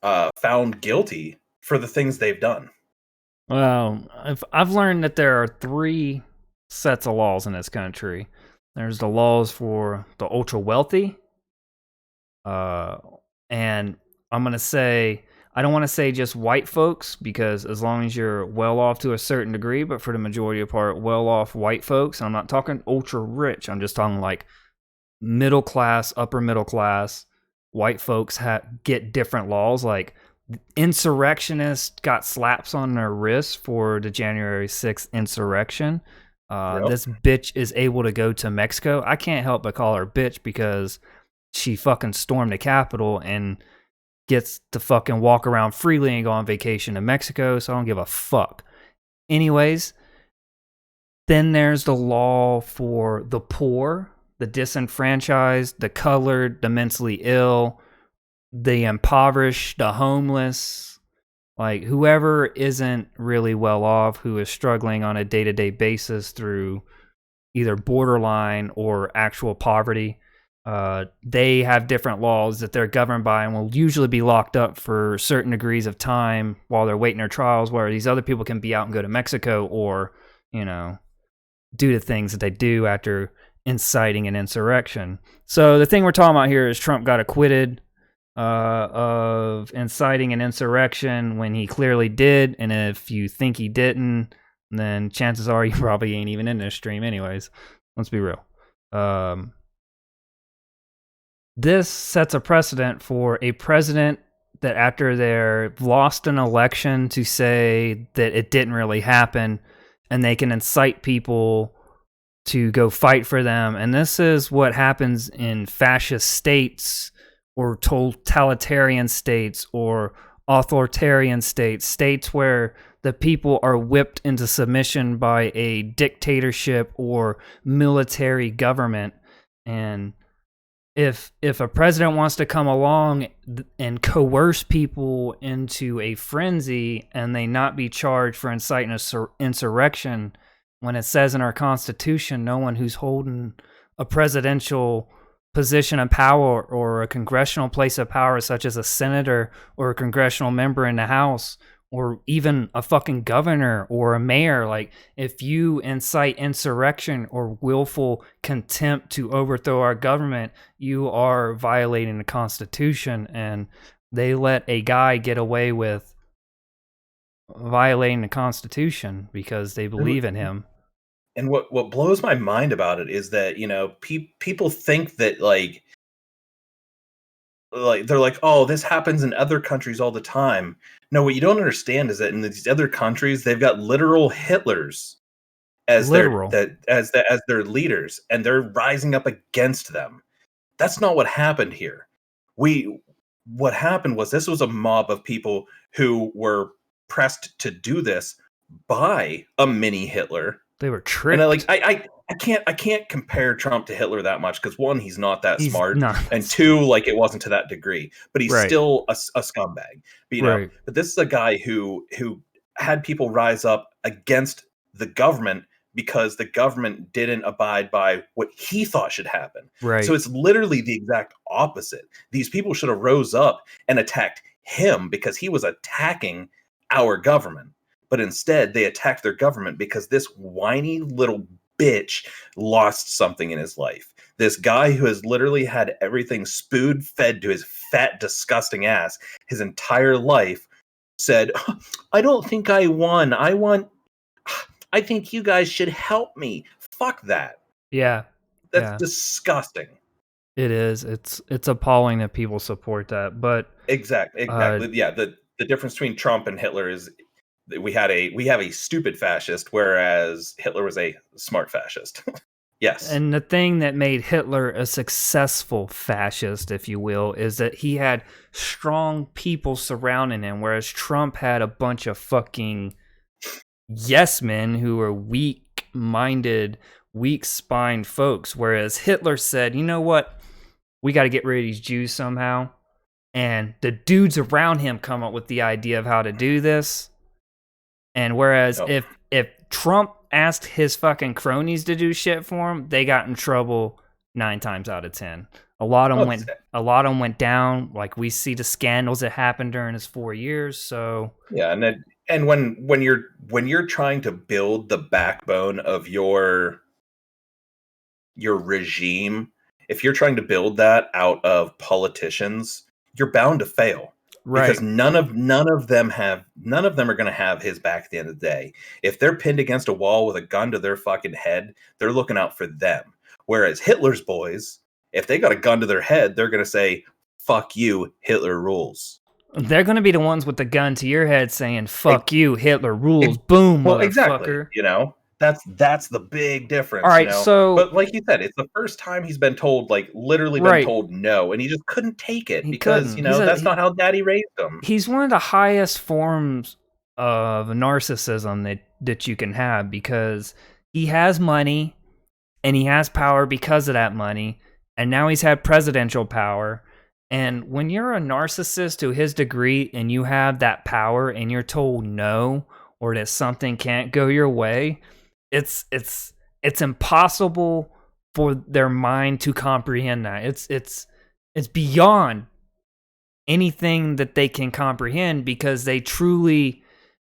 Speaker 2: found guilty for the things they've done?
Speaker 1: Well, I've learned that there are 3 sets of laws in this country. There's the laws for the ultra wealthy, and I'm gonna say, I don't want to say just white folks, because as long as you're well off to a certain degree, but for the majority of part, well off white folks. And I'm not talking ultra rich. I'm just talking like middle class, upper middle class white folks get different laws. Like insurrectionists got slaps on their wrists for the January 6th insurrection. This bitch is able to go to Mexico. I can't help but call her bitch because she fucking stormed the Capitol and gets to fucking walk around freely and go on vacation in Mexico, so I don't give a fuck. Anyways, then there's the law for the poor, the disenfranchised, the colored, the mentally ill, the impoverished, the homeless, like whoever isn't really well off, who is struggling on a day-to-day basis through either borderline or actual poverty. They have different laws that they're governed by and will usually be locked up for certain degrees of time while they're waiting their trials, where these other people can be out and go to Mexico or, you know, do the things that they do after inciting an insurrection. So the thing we're talking about here is Trump got acquitted of inciting an insurrection when he clearly did, and if you think he didn't, then chances are you probably ain't even in this stream anyways. Let's be real. This sets a precedent for a president that after they've lost an election to say that it didn't really happen, and they can incite people to go fight for them. And this is what happens in fascist states or totalitarian states or authoritarian states, states where the people are whipped into submission by a dictatorship or military government. And if a president wants to come along and coerce people into a frenzy and they not be charged for inciting an insurrection, when it says in our Constitution, no one who's holding a presidential position of power or a congressional place of power, such as a senator or a congressional member in the House, or even a fucking governor or a mayor, like if you incite insurrection or willful contempt to overthrow our government, you are violating the Constitution. And they let a guy get away with violating the Constitution because they believe in him.
Speaker 2: And what blows my mind about it is that, you know, people think that like they're like, oh, this happens in other countries all the time. No, what you don't understand is that in these other countries, they've got literal Hitlers as their leaders, and they're rising up against them. That's not what happened here. What happened was this was a mob of people who were pressed to do this by a mini Hitler
Speaker 1: They were tricked.
Speaker 2: And I can't compare Trump to Hitler that much because one, he's not that smart,
Speaker 1: not,
Speaker 2: and two, like it wasn't to that degree. But he's still a scumbag. But, but this is a guy who had people rise up against the government because the government didn't abide by what he thought should happen.
Speaker 1: Right.
Speaker 2: So it's literally the exact opposite. These people should have rose up and attacked him because he was attacking our government. But instead, they attacked their government because this whiny little bitch lost something in his life. This guy who has literally had everything spoon-fed to his fat, disgusting ass his entire life said, I don't think I won. I think you guys should help me. Fuck that.
Speaker 1: Yeah.
Speaker 2: That's disgusting.
Speaker 1: It is. It's appalling that people support that. But
Speaker 2: exactly. Yeah. The difference between Trump and Hitler is we have a stupid fascist, whereas Hitler was a smart fascist. Yes.
Speaker 1: And the thing that made Hitler a successful fascist, if you will, is that he had strong people surrounding him, whereas Trump had a bunch of fucking yes men who were weak-minded, weak-spined folks, whereas Hitler said, you know what, we got to get rid of these Jews somehow. And the dudes around him come up with the idea of how to do this. And whereas if Trump asked his fucking cronies to do shit for him, they got in trouble 9 times out of 10. A lot of them went down. Like we see the scandals that happened during his 4 years. So
Speaker 2: yeah, and when you're trying to build the backbone of your regime, if you're trying to build that out of politicians, you're bound to fail. Right. Because none of them are going to have his back at the end of the day. If they're pinned against a wall with a gun to their fucking head, they're looking out for them. Whereas Hitler's boys, if they got a gun to their head, they're going to say, fuck you, Hitler rules.
Speaker 1: They're going to be the ones with the gun to your head saying, fuck you, Hitler rules. Boom,
Speaker 2: well,
Speaker 1: motherfucker.
Speaker 2: Exactly. You know, that's the big difference.
Speaker 1: All right,
Speaker 2: you know?
Speaker 1: so...
Speaker 2: But like you said, it's the first time he's been told, like, literally been told no, and he just couldn't take it because, you know, that's not how daddy raised him.
Speaker 1: He's one of the highest forms of narcissism that you can have because he has money and he has power because of that money, and now he's had presidential power. And when you're a narcissist to his degree and you have that power and you're told no or that something can't go your way, it's impossible for their mind to comprehend that. It's beyond anything that they can comprehend because they truly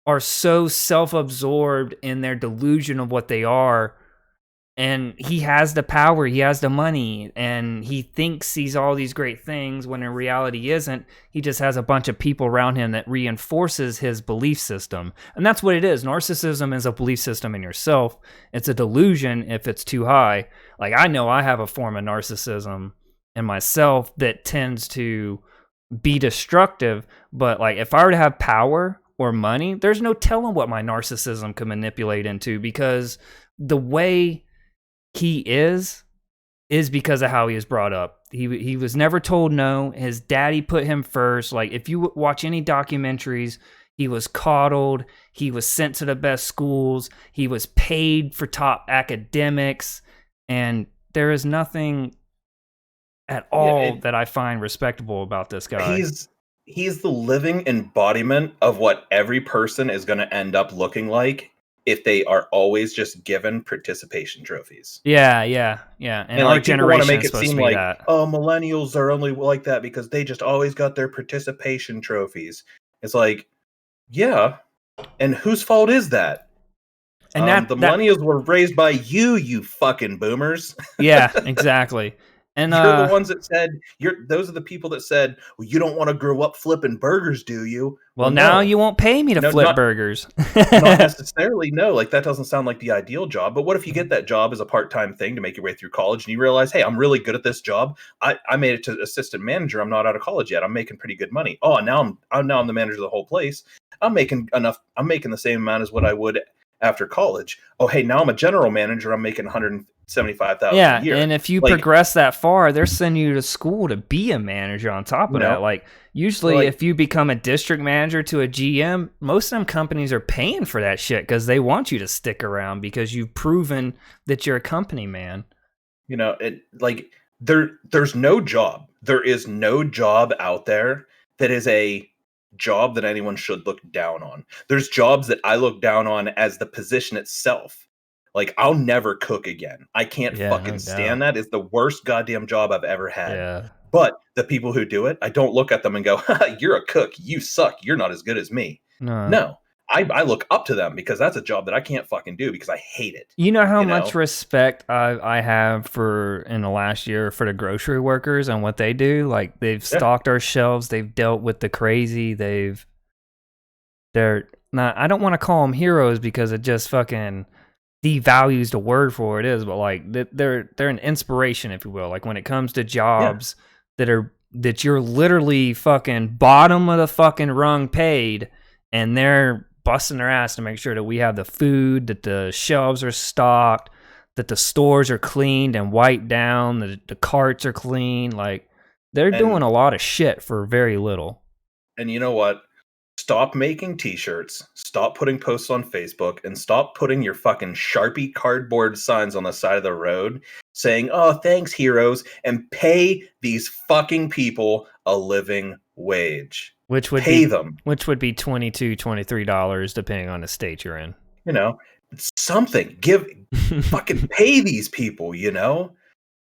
Speaker 1: are so self-absorbed in their delusion of what they are. And he has the power, he has the money, and he thinks he's all these great things when in reality he isn't. He just has a bunch of people around him that reinforces his belief system. And that's what it is. Narcissism is a belief system in yourself. It's a delusion if it's too high. Like, I know I have a form of narcissism in myself that tends to be destructive, but like if I were to have power or money, there's no telling what my narcissism could manipulate into, because the way he is because of how he was brought up. He was never told no. His daddy put him first. Like, if you watch any documentaries, he was coddled. He was sent to the best schools. He was paid for top academics. And there is nothing at all that I find respectable about this guy.
Speaker 2: He's the living embodiment of what every person is going to end up looking like if they are always just given participation trophies.
Speaker 1: Yeah. And our
Speaker 2: like,
Speaker 1: generation
Speaker 2: want to make
Speaker 1: is
Speaker 2: it seem like, oh, millennials are only like that because they just always got their participation trophies. It's like, yeah, and whose fault is that? And the millennials were raised by you fucking boomers.
Speaker 1: Yeah, exactly. And
Speaker 2: you're the ones that said those are the people that said, well, you don't want to grow up flipping burgers, do you?
Speaker 1: Well, now you won't pay me to flip burgers.
Speaker 2: Not necessarily, no. Like, that doesn't sound like the ideal job. But what if you get that job as a part-time thing to make your way through college, and you realize, hey, I'm really good at this job. I made it to assistant manager. I'm not out of college yet. I'm making pretty good money. Oh, now I'm the manager of the whole place. I'm making enough. I'm making the same amount as what I would after college. Oh, hey, now I'm a general manager. I'm making $75,000
Speaker 1: Yeah,
Speaker 2: a year.
Speaker 1: and if you
Speaker 2: Like,
Speaker 1: progress that far, they're sending you to school to be a manager on top of
Speaker 2: You know,
Speaker 1: that. Like, usually
Speaker 2: like-
Speaker 1: if you become a district manager to a GM, most of them companies are paying for that shit because they want you to stick around because you've proven that you're a company man.
Speaker 2: you know, there's no job. There is no job out there that is a job that anyone should look down on. There's jobs that I look down on as the position itself. Like, I'll never cook again. I can't
Speaker 1: Yeah,
Speaker 2: fucking
Speaker 1: no
Speaker 2: stand
Speaker 1: doubt.
Speaker 2: that. It's the worst goddamn job I've ever had.
Speaker 1: Yeah.
Speaker 2: But the people who do it, I don't look at them and go, "Haha, you're a cook. You suck. You're not as good as me." No. I look up to them because that's a job that I can't fucking do because I hate it.
Speaker 1: You know how
Speaker 2: you know?
Speaker 1: much respect I have for in the last year for the grocery workers and what they do. Like, they've stocked our shelves, they've dealt with the crazy, they're not. I don't want to call them heroes because it just fucking devalues the word for what it is. But like, they're an inspiration, if you will. Like, when it comes to jobs that you're literally fucking bottom of the fucking rung paid, and they're busting their ass to make sure that we have the food, that the shelves are stocked, that the stores are cleaned and wiped down, that the carts are clean. Like, they're doing a lot of shit for very little.
Speaker 2: And you know what? Stop making t-shirts, stop putting posts on Facebook, and stop putting your fucking Sharpie cardboard signs on the side of the road saying, "Oh, thanks, heroes," and pay these fucking people a living wage.
Speaker 1: Which would
Speaker 2: pay
Speaker 1: be
Speaker 2: them.
Speaker 1: Which would be $22, $23 depending on the state you're in.
Speaker 2: You know, something. Fucking pay these people, you know?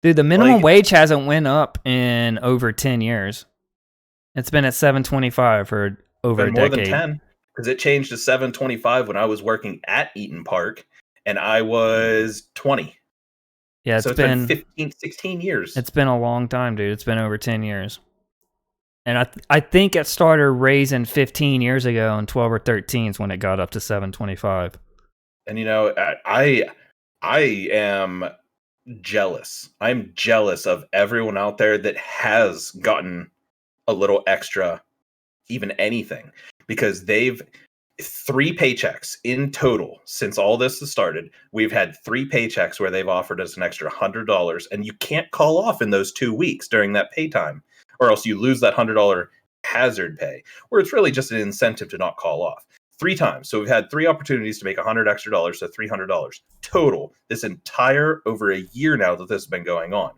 Speaker 1: Dude, the minimum wage hasn't went up in over 10 years. It's been at $7.25 for over a decade.
Speaker 2: More than 10, because it changed to $7.25 when I was working at Eaton Park, and I was 20.
Speaker 1: Yeah,
Speaker 2: it's been 15, 16 years.
Speaker 1: It's been a long time, dude. It's been over 10 years. And I think it started raising 15 years ago, and 12 or 13 is when it got up to $7.25.
Speaker 2: And you know, I am jealous. I'm jealous of everyone out there that has gotten a little extra, even anything, because they've 3 paychecks in total since all this has started. We've had 3 paychecks where they've offered us an extra $100, and you can't call off in those 2 weeks during that pay time, or else you lose that $100 hazard pay, where it's really just an incentive to not call off. 3 times. So we've had 3 opportunities to make $100 extra, so $300 total this entire over a year now that this has been going on.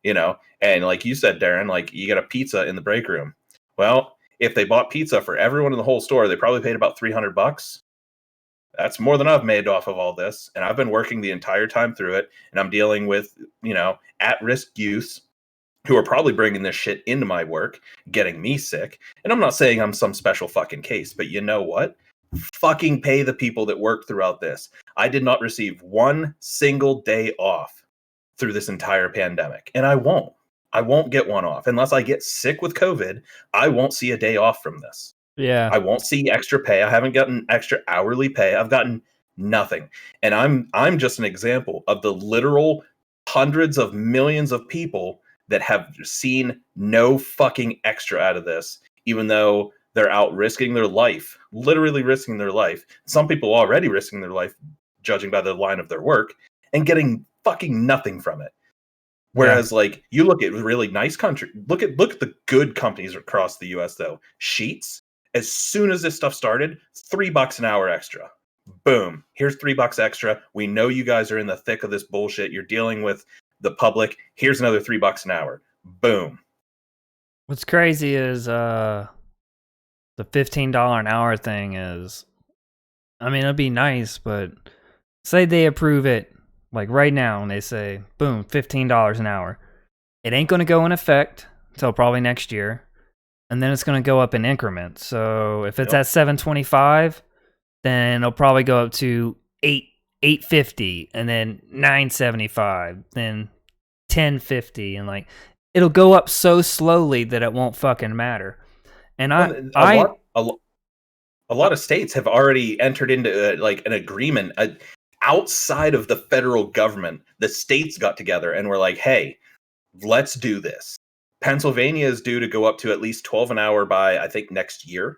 Speaker 2: You know, and like you said, Darren, like, you get a pizza in the break room. Well, if they bought pizza for everyone in the whole store, they probably paid about $300. That's more than I've made off of all this, and I've been working the entire time through it, and I'm dealing with, you know, at-risk youths who are probably bringing this shit into my work, getting me sick. And I'm not saying I'm some special fucking case, but you know what? Fucking pay the people that work throughout this. I did not receive one single day off through this entire pandemic, and I won't. I won't get one off unless I get sick with COVID. I won't see a day off from this.
Speaker 1: Yeah.
Speaker 2: I won't see extra pay. I haven't gotten extra hourly pay. I've gotten nothing. And I'm just an example of the literal hundreds of millions of people that have seen no fucking extra out of this, even though they're out risking their life, literally risking their life. Some people already risking their life, judging by the line of their work, and getting fucking nothing from it. Whereas, like, you look at really nice country, look at the good companies across the US though. Sheets, as soon as this stuff started, $3 an hour extra. Boom. Here's $3 extra. We know you guys are in the thick of this bullshit. You're dealing with the public. Here's another $3 an hour. Boom.
Speaker 1: What's crazy is the $15 an hour thing is, I mean, it'd be nice, but say they approve it like right now and they say, boom, $15 an hour. It ain't going to go in effect until probably next year. And then it's going to go up in increments. So if it's at $7.25, then it'll probably go up to $8.50, and then $9.75, then $10.50, and like, it'll go up so slowly that it won't fucking matter. And
Speaker 2: a lot of states have already entered into like an agreement outside of the federal government. The states got together and were like, "Hey, let's do this." Pennsylvania is due to go up to at least 12 an hour by, I think, next year.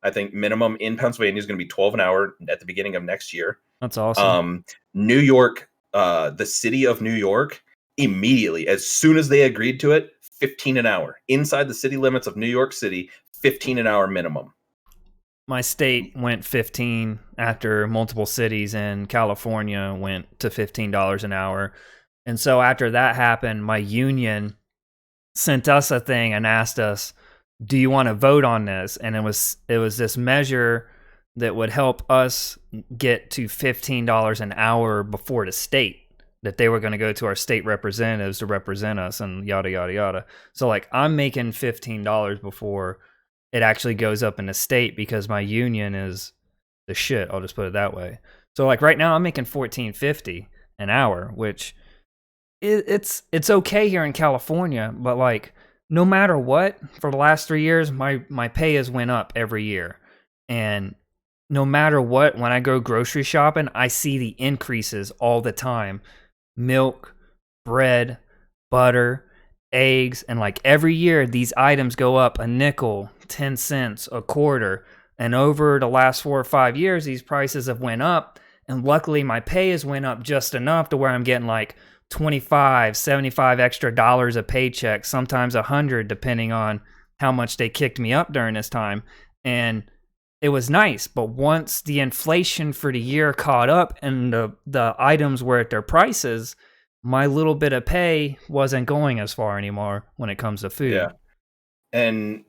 Speaker 2: I think minimum in Pennsylvania is going to be 12 an hour at the beginning of next year.
Speaker 1: That's awesome.
Speaker 2: New York the city of New York immediately, as soon as they agreed to it, 15 an hour inside the city limits of New York City, 15 an hour minimum.
Speaker 1: My state went 15 after multiple cities in California went to $15 an hour. And so after that happened, my union sent us a thing and asked us, do you want to vote on this? And it was this measure that would help us get to $15 an hour before the state, that they were going to go to our state representatives to represent us and yada, yada, yada. So like I'm making $15 before it actually goes up in the state because my union is the shit. I'll just put it that way. So like right now I'm making $14.50 an hour, which it's okay here in California, but like no matter what, for the last 3 years, my pay has went up every year. And no matter what, when I go grocery shopping, I see the increases all the time. Milk, bread, butter, eggs, and like every year these items go up a nickel, 10 cents, a quarter. And over the last 4 or 5 years, these prices have went up. And luckily my pay has went up just enough to where I'm getting like 25, 75 extra dollars a paycheck, sometimes 100, depending on how much they kicked me up during this time. And it was nice. But once the inflation for the year caught up and the items were at their prices, my little bit of pay wasn't going as far anymore when it comes to food.
Speaker 2: Yeah. And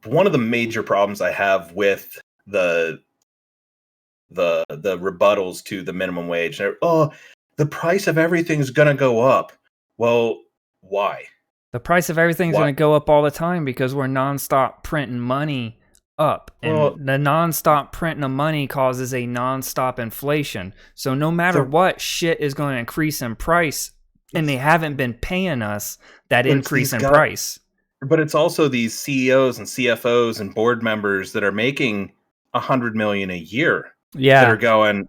Speaker 2: one of the major problems I have with the rebuttals to the minimum wage, the price of everything's going to go up. Well, why?
Speaker 1: The price of everything's going to go up all the time because we're nonstop printing money up. And the nonstop printing of money causes a nonstop inflation. So no matter what, shit is going to increase in price, and they haven't been paying us that increase in price.
Speaker 2: But it's also these CEOs and CFOs and board members that are making $100 million a year.
Speaker 1: Yeah,
Speaker 2: that are going,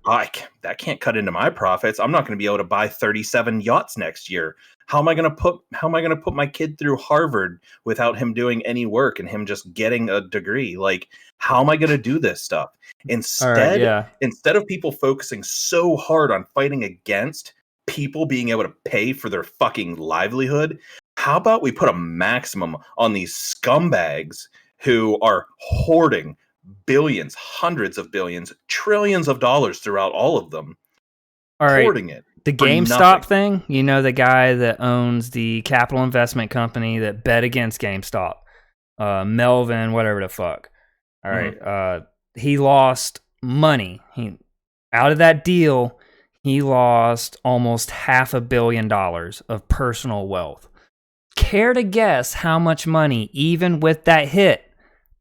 Speaker 2: that can't cut into my profits. I'm not going to be able to buy 37 yachts next year. How am I going to put my kid through Harvard without him doing any work and him just getting a degree? Like, how am I going to do this stuff? Instead of people focusing so hard on fighting against people being able to pay for their fucking livelihood, how about we put a maximum on these scumbags who are hoarding billions, hundreds of billions, trillions of dollars throughout all of them.
Speaker 1: All right.
Speaker 2: Hoarding it.
Speaker 1: The GameStop thing, you know, the guy that owns the capital investment company that bet against GameStop, Melvin, whatever the fuck. All right. He lost money. Out of that deal, he lost almost $500 million of personal wealth. Care to guess how much money, even with that hit,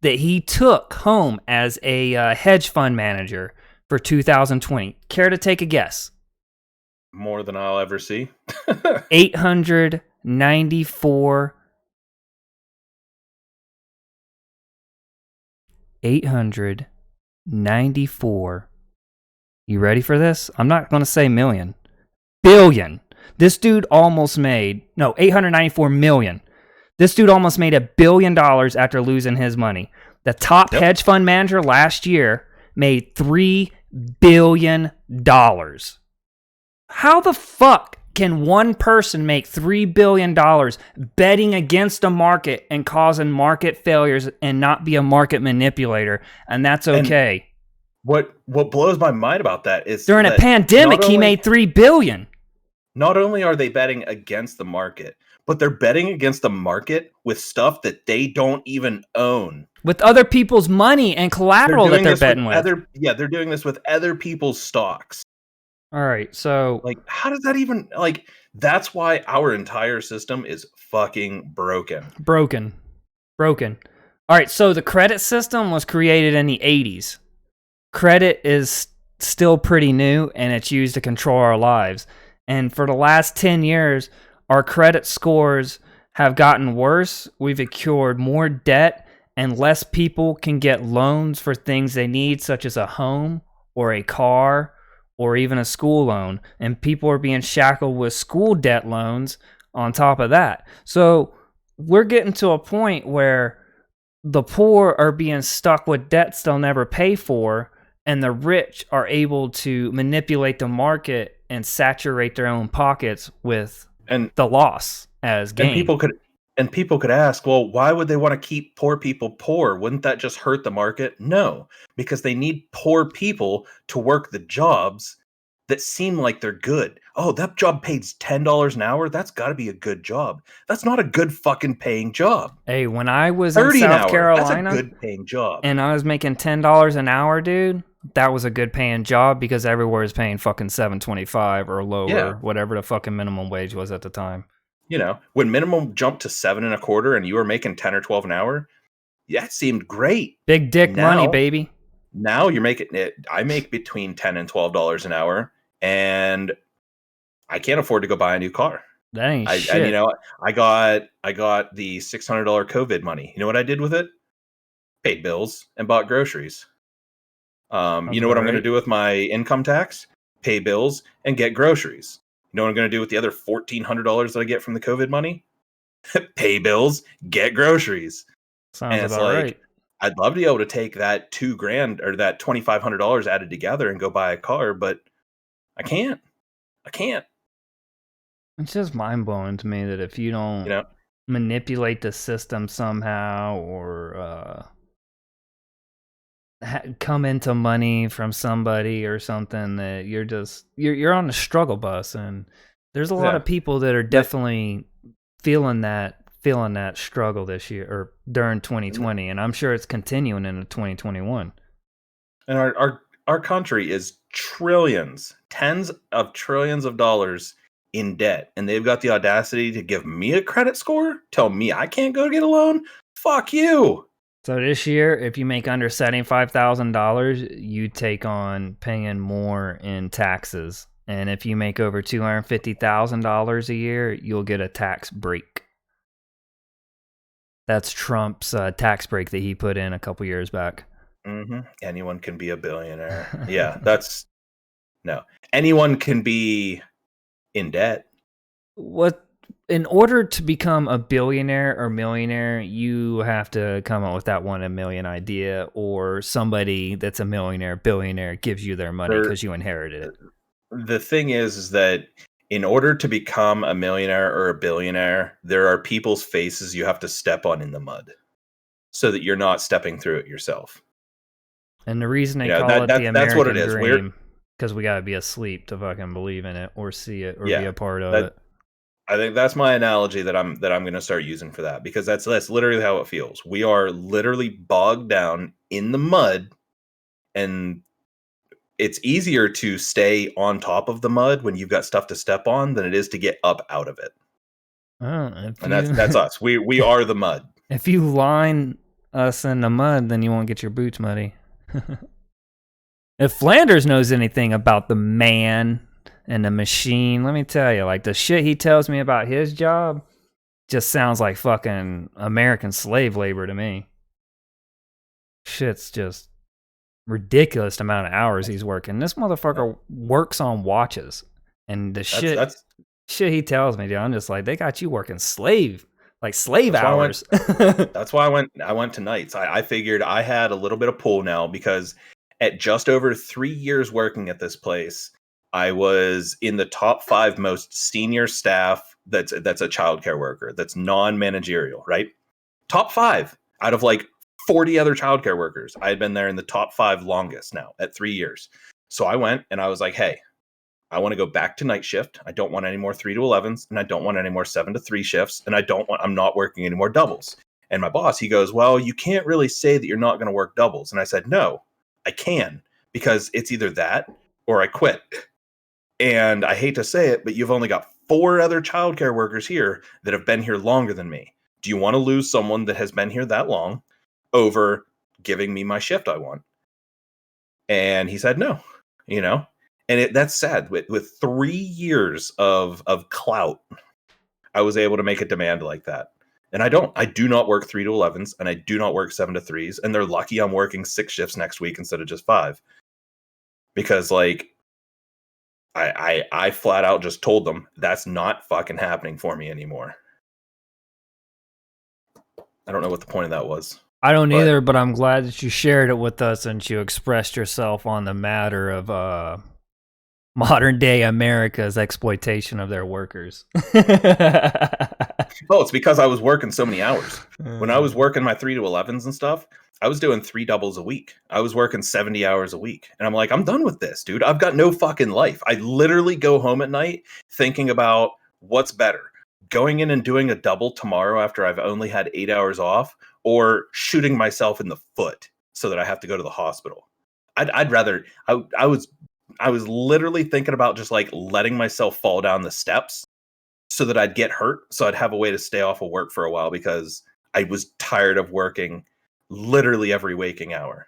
Speaker 1: that he took home as a hedge fund manager for 2020? Care to take a guess?
Speaker 2: More than I'll ever see.
Speaker 1: 894 You ready for this? I'm not going to say million. Billion. This dude almost made 894 million. This dude almost made $1 billion after losing his money. The top hedge fund manager last year made $3 billion. How the fuck can one person make $3 billion betting against a market and causing market failures and not be a market manipulator? And that's okay.
Speaker 2: And what blows my mind about that is
Speaker 1: during a pandemic, he made $3 billion.
Speaker 2: Not only are they betting against the market, but they're betting against the market with stuff that they don't even own.
Speaker 1: With other people's money and collateral that they're betting with.
Speaker 2: They're doing this with other people's stocks.
Speaker 1: All right, so...
Speaker 2: like, how does that even... like, that's why our entire system is fucking broken.
Speaker 1: Broken. All right, so the credit system was created in the 80s. Credit is still pretty new, and it's used to control our lives. And for the last 10 years... our credit scores have gotten worse. We've accrued more debt, and less people can get loans for things they need, such as a home or a car or even a school loan. And people are being shackled with school debt loans on top of that. So we're getting to a point where the poor are being stuck with debts they'll never pay for, and the rich are able to manipulate the market and saturate their own pockets with
Speaker 2: And
Speaker 1: the loss as gain.
Speaker 2: And people could ask, well, why would they want to keep poor people poor? Wouldn't that just hurt the market? No, because they need poor people to work the jobs that seem like they're good. Oh, that job pays $10 an hour. That's got to be a good job. That's not a good fucking paying job.
Speaker 1: Hey, when I was in
Speaker 2: 30 an
Speaker 1: South
Speaker 2: hour.
Speaker 1: Carolina,
Speaker 2: That's a good paying job.
Speaker 1: and I was making $10 an hour, dude, that was a good paying job because everywhere is paying fucking $7.25 or lower,
Speaker 2: Yeah.
Speaker 1: whatever the fucking minimum wage was at the time.
Speaker 2: You know, when minimum jumped to $7.25 and you were making 10 or 12 an hour, that seemed great.
Speaker 1: Big dick money, baby.
Speaker 2: Now you're making it. I make between $10 and $12 an hour, and I can't afford to go buy a new car.
Speaker 1: That ain't shit.
Speaker 2: And you know, I got the $600 COVID money. You know what I did with it? Paid bills and bought groceries. You know what I'm going to do with my income tax? Pay bills and get groceries. You know what I'm going to do with the other $1,400 that I get from the COVID money? Pay bills, get groceries.
Speaker 1: Sounds about right.
Speaker 2: I'd love to be able to take that $2,000 or that $2,500 added together and go buy a car, but I can't.
Speaker 1: It's just mind blowing to me that if you don't manipulate the system somehow or come into money from somebody or something, that you're on the struggle bus, and there's a lot of people that are definitely feeling that struggle this year or during 2020, and I'm sure it's continuing into 2021.
Speaker 2: And our country is trillions, tens of trillions of dollars in debt, and they've got the audacity to give me a credit score, tell me I can't go get a loan. Fuck you.
Speaker 1: So this year, if you make under $75,000, you take on paying more in taxes, and if you make over $250,000 a year, you'll get a tax break. That's Trump's tax break that he put in a couple years back.
Speaker 2: Mm-hmm. Anyone can be a billionaire. Yeah, anyone can be in debt.
Speaker 1: In order to become a billionaire or millionaire, you have to come up with that 1 in a million idea, or somebody that's a millionaire, billionaire gives you their money because you inherited it.
Speaker 2: The thing is that in order to become a millionaire or a billionaire, there are people's faces you have to step on in the mud so that you're not stepping through it yourself.
Speaker 1: And the reason they call it the American dream, because we got to be asleep to fucking believe in it or see it or be a part of it.
Speaker 2: I think that's my analogy that I'm going to start using for that, because that's literally how it feels. We are literally bogged down in the mud, and it's easier to stay on top of the mud when you've got stuff to step on than it is to get up out of it. That's us. We are the mud.
Speaker 1: If you line us in the mud, then you won't get your boots muddy. If Flanders knows anything about the man and the machine, let me tell you, like, the shit he tells me about his job just sounds like fucking American slave labor to me. Shit's just ridiculous amount of hours he's working. This motherfucker works on watches, and the shit he tells me, dude, I'm just like, they got you working slave hours.
Speaker 2: That's why I went to nights. I figured I had a little bit of pull now, because at just over 3 years working at this place, I was in the top 5 most senior staff that's a childcare worker, that's non-managerial, right? Top 5 out of like 40 other childcare workers. I had been there in the top 5 longest now at 3 years. So I went and I was like, hey, I want to go back to night shift. I don't want any more 3 to 11s, and I don't want any more 7 to 3 shifts, and I'm not working any more doubles. And my boss, he goes, well, you can't really say that you're not going to work doubles. And I said, no, I can, because it's either that or I quit. And I hate to say it, but you've only got 4 other childcare workers here that have been here longer than me. Do you want to lose someone that has been here that long over giving me my shift I want? And he said no, and that's sad. With 3 years of clout, I was able to make a demand like that. And I do not work 3 to 11s, and I do not work 7 to 3s. And they're lucky I'm working 6 shifts next week instead of just 5. Because like, I flat out just told them that's not fucking happening for me anymore. I don't know what the point of that was.
Speaker 1: I don't either, but I'm glad that you shared it with us and you expressed yourself on the matter of Modern day America's exploitation of their workers.
Speaker 2: Oh, it's because I was working so many hours. When I was working my 3 to 11s and stuff, I was doing 3 doubles a week. I was working 70 hours a week. And I'm like, I'm done with this, dude. I've got no fucking life. I literally go home at night thinking about what's better. Going in and doing a double tomorrow after I've only had 8 hours off, or shooting myself in the foot so that I have to go to the hospital. I'd rather, I was literally thinking about just like letting myself fall down the steps so that I'd get hurt, so I'd have a way to stay off of work for a while, because I was tired of working literally every waking hour.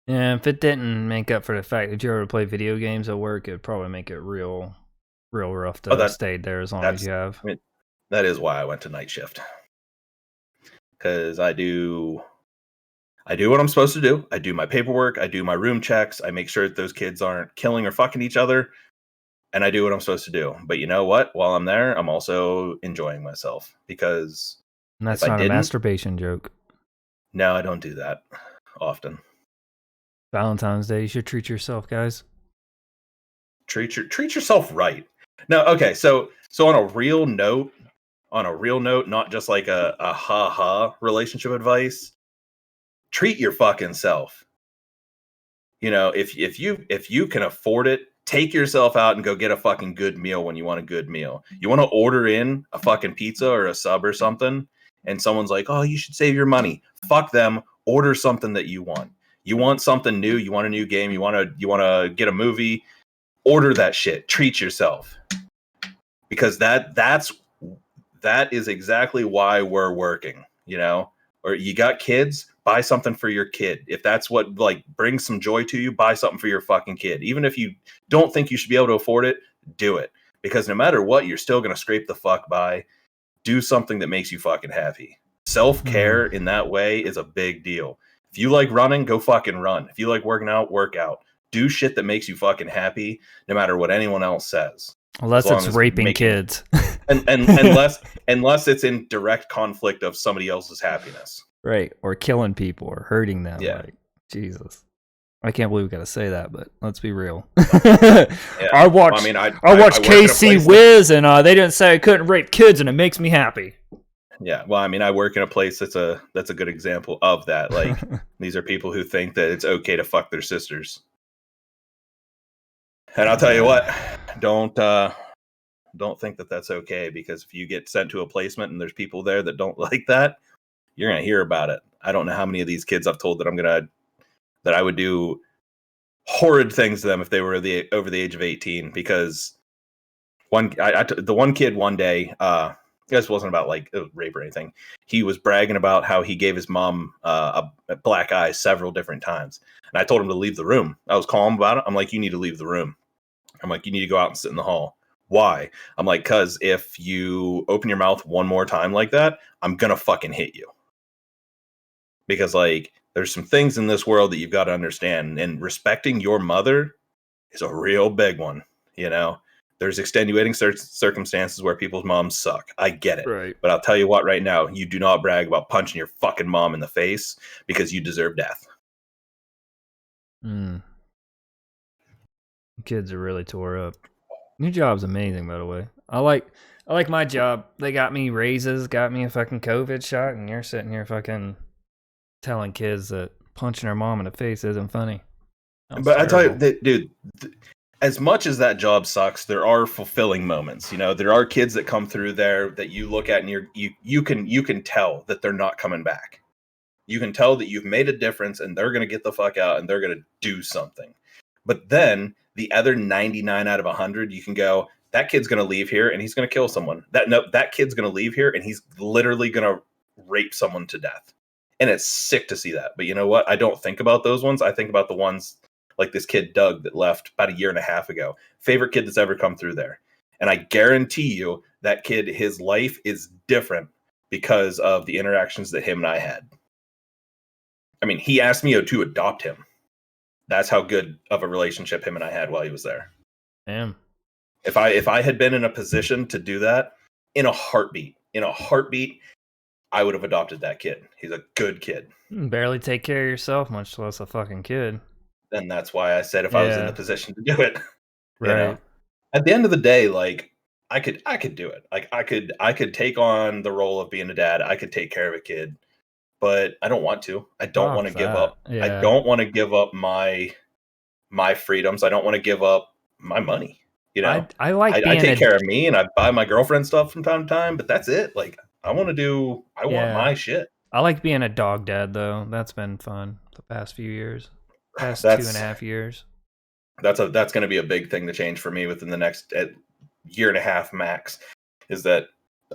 Speaker 1: Yeah, if it didn't make up for the fact that you ever play video games at work, it'd probably make it real rough to stay there as long as you have.
Speaker 2: I mean, that is why I went to night shift. Because I do what I'm supposed to do. I do my paperwork, I do my room checks, I make sure that those kids aren't killing or fucking each other, and I do what I'm supposed to do. But you know what? While I'm there, I'm also enjoying myself, because
Speaker 1: And that's not a masturbation joke.
Speaker 2: No, I don't do that often.
Speaker 1: Valentine's Day, you should treat yourself, guys.
Speaker 2: Treat yourself right. No, okay, so on a real note, not just like a ha relationship advice, treat your fucking self. You know, if you can afford it, take yourself out and go get a fucking good meal when you want a good meal. You want to order in a fucking pizza or a sub or something, and someone's like, "Oh, you should save your money." Fuck them. Order something that you want. You want something new, you want a new game, you want to get a movie, order that shit. Treat yourself. Because that is exactly why we're working, you know? Or you got kids, buy something for your kid. If that's what like brings some joy to you, buy something for your fucking kid. Even if you don't think you should be able to afford it, do it. Because no matter what, you're still going to scrape the fuck by. Do something that makes you fucking happy. Self-care in that way is a big deal. If you like running, go fucking run. If you like working out, work out. Do shit that makes you fucking happy, no matter what anyone else says.
Speaker 1: Unless it's raping kids.
Speaker 2: and unless it's in direct conflict of somebody else's happiness.
Speaker 1: Right. Or killing people or hurting them.
Speaker 2: Yeah.
Speaker 1: Like, Jesus. I can't believe we got to say that, but let's be real.
Speaker 2: Yeah.
Speaker 1: I watched KC Wiz, and they didn't say I couldn't rape kids, and it makes me happy.
Speaker 2: Yeah, well, I mean, I work in a place that's a good example of that. Like, these are people who think that it's okay to fuck their sisters. And I'll tell you what, don't think that that's okay, because if you get sent to a placement and there's people there that don't like that, you're gonna hear about it. I don't know how many of these kids I've told that I would do horrid things to them if they were over the age of 18. Because the one kid one day, this wasn't about like rape or anything. He was bragging about how he gave his mom a black eye several different times, and I told him to leave the room. I was calm about it. I'm like, you need to leave the room. I'm like, you need to go out and sit in the hall. Why? I'm like, because if you open your mouth one more time like that, I'm gonna fucking hit you. Because like, there's some things in this world that you've got to understand, and respecting your mother is a real big one. You know, there's extenuating circumstances where people's moms suck. I get it.
Speaker 1: Right.
Speaker 2: But I'll tell you what, right now, you do not brag about punching your fucking mom in the face, because you deserve death.
Speaker 1: Kids are really tore up. Your job's amazing, by the way. I like my job. They got me raises, got me a fucking COVID shot, and you're sitting here fucking telling kids that punching their mom in the face isn't funny.
Speaker 2: But I tell you, dude, as much as that job sucks, there are fulfilling moments. You know, there are kids that come through there that you look at and you can tell that they're not coming back. You can tell that you've made a difference, and they're going to get the fuck out and they're going to do something. But then the other 99 out of 100, you can go, that kid's going to leave here and he's going to kill someone. That kid's going to leave here and he's literally going to rape someone to death. And it's sick to see that. But you know what? I don't think about those ones. I think about the ones like this kid, Doug, that left about 1.5 years ago. Favorite kid that's ever come through there. And I guarantee you that kid, his life is different because of the interactions that him and I had. I mean, he asked me to adopt him. That's how good of a relationship him and I had while he was there.
Speaker 1: Damn.
Speaker 2: If I had been in a position to do that, in a heartbeat, I would have adopted that kid. He's a good kid.
Speaker 1: You can barely take care of yourself, much less a fucking kid.
Speaker 2: And that's why I said if I was in the position to do it, you know.
Speaker 1: Right.
Speaker 2: At the end of the day, like I could do it. Like I could take on the role of being a dad. I could take care of a kid, but I don't want to. I don't want to
Speaker 1: Fuck
Speaker 2: give
Speaker 1: that.
Speaker 2: up. I
Speaker 1: Yeah.
Speaker 2: don't want to give up my freedoms. I don't want to give up my money. You know,
Speaker 1: I like
Speaker 2: I
Speaker 1: being
Speaker 2: take care of me and I buy my girlfriend stuff from time to time, but that's it. Like I want my shit.
Speaker 1: I like being a dog dad though. That's been fun the past few years. Past
Speaker 2: That's
Speaker 1: 2.5 years.
Speaker 2: that's going to be a big thing to change for me within the next year and a half max. Is that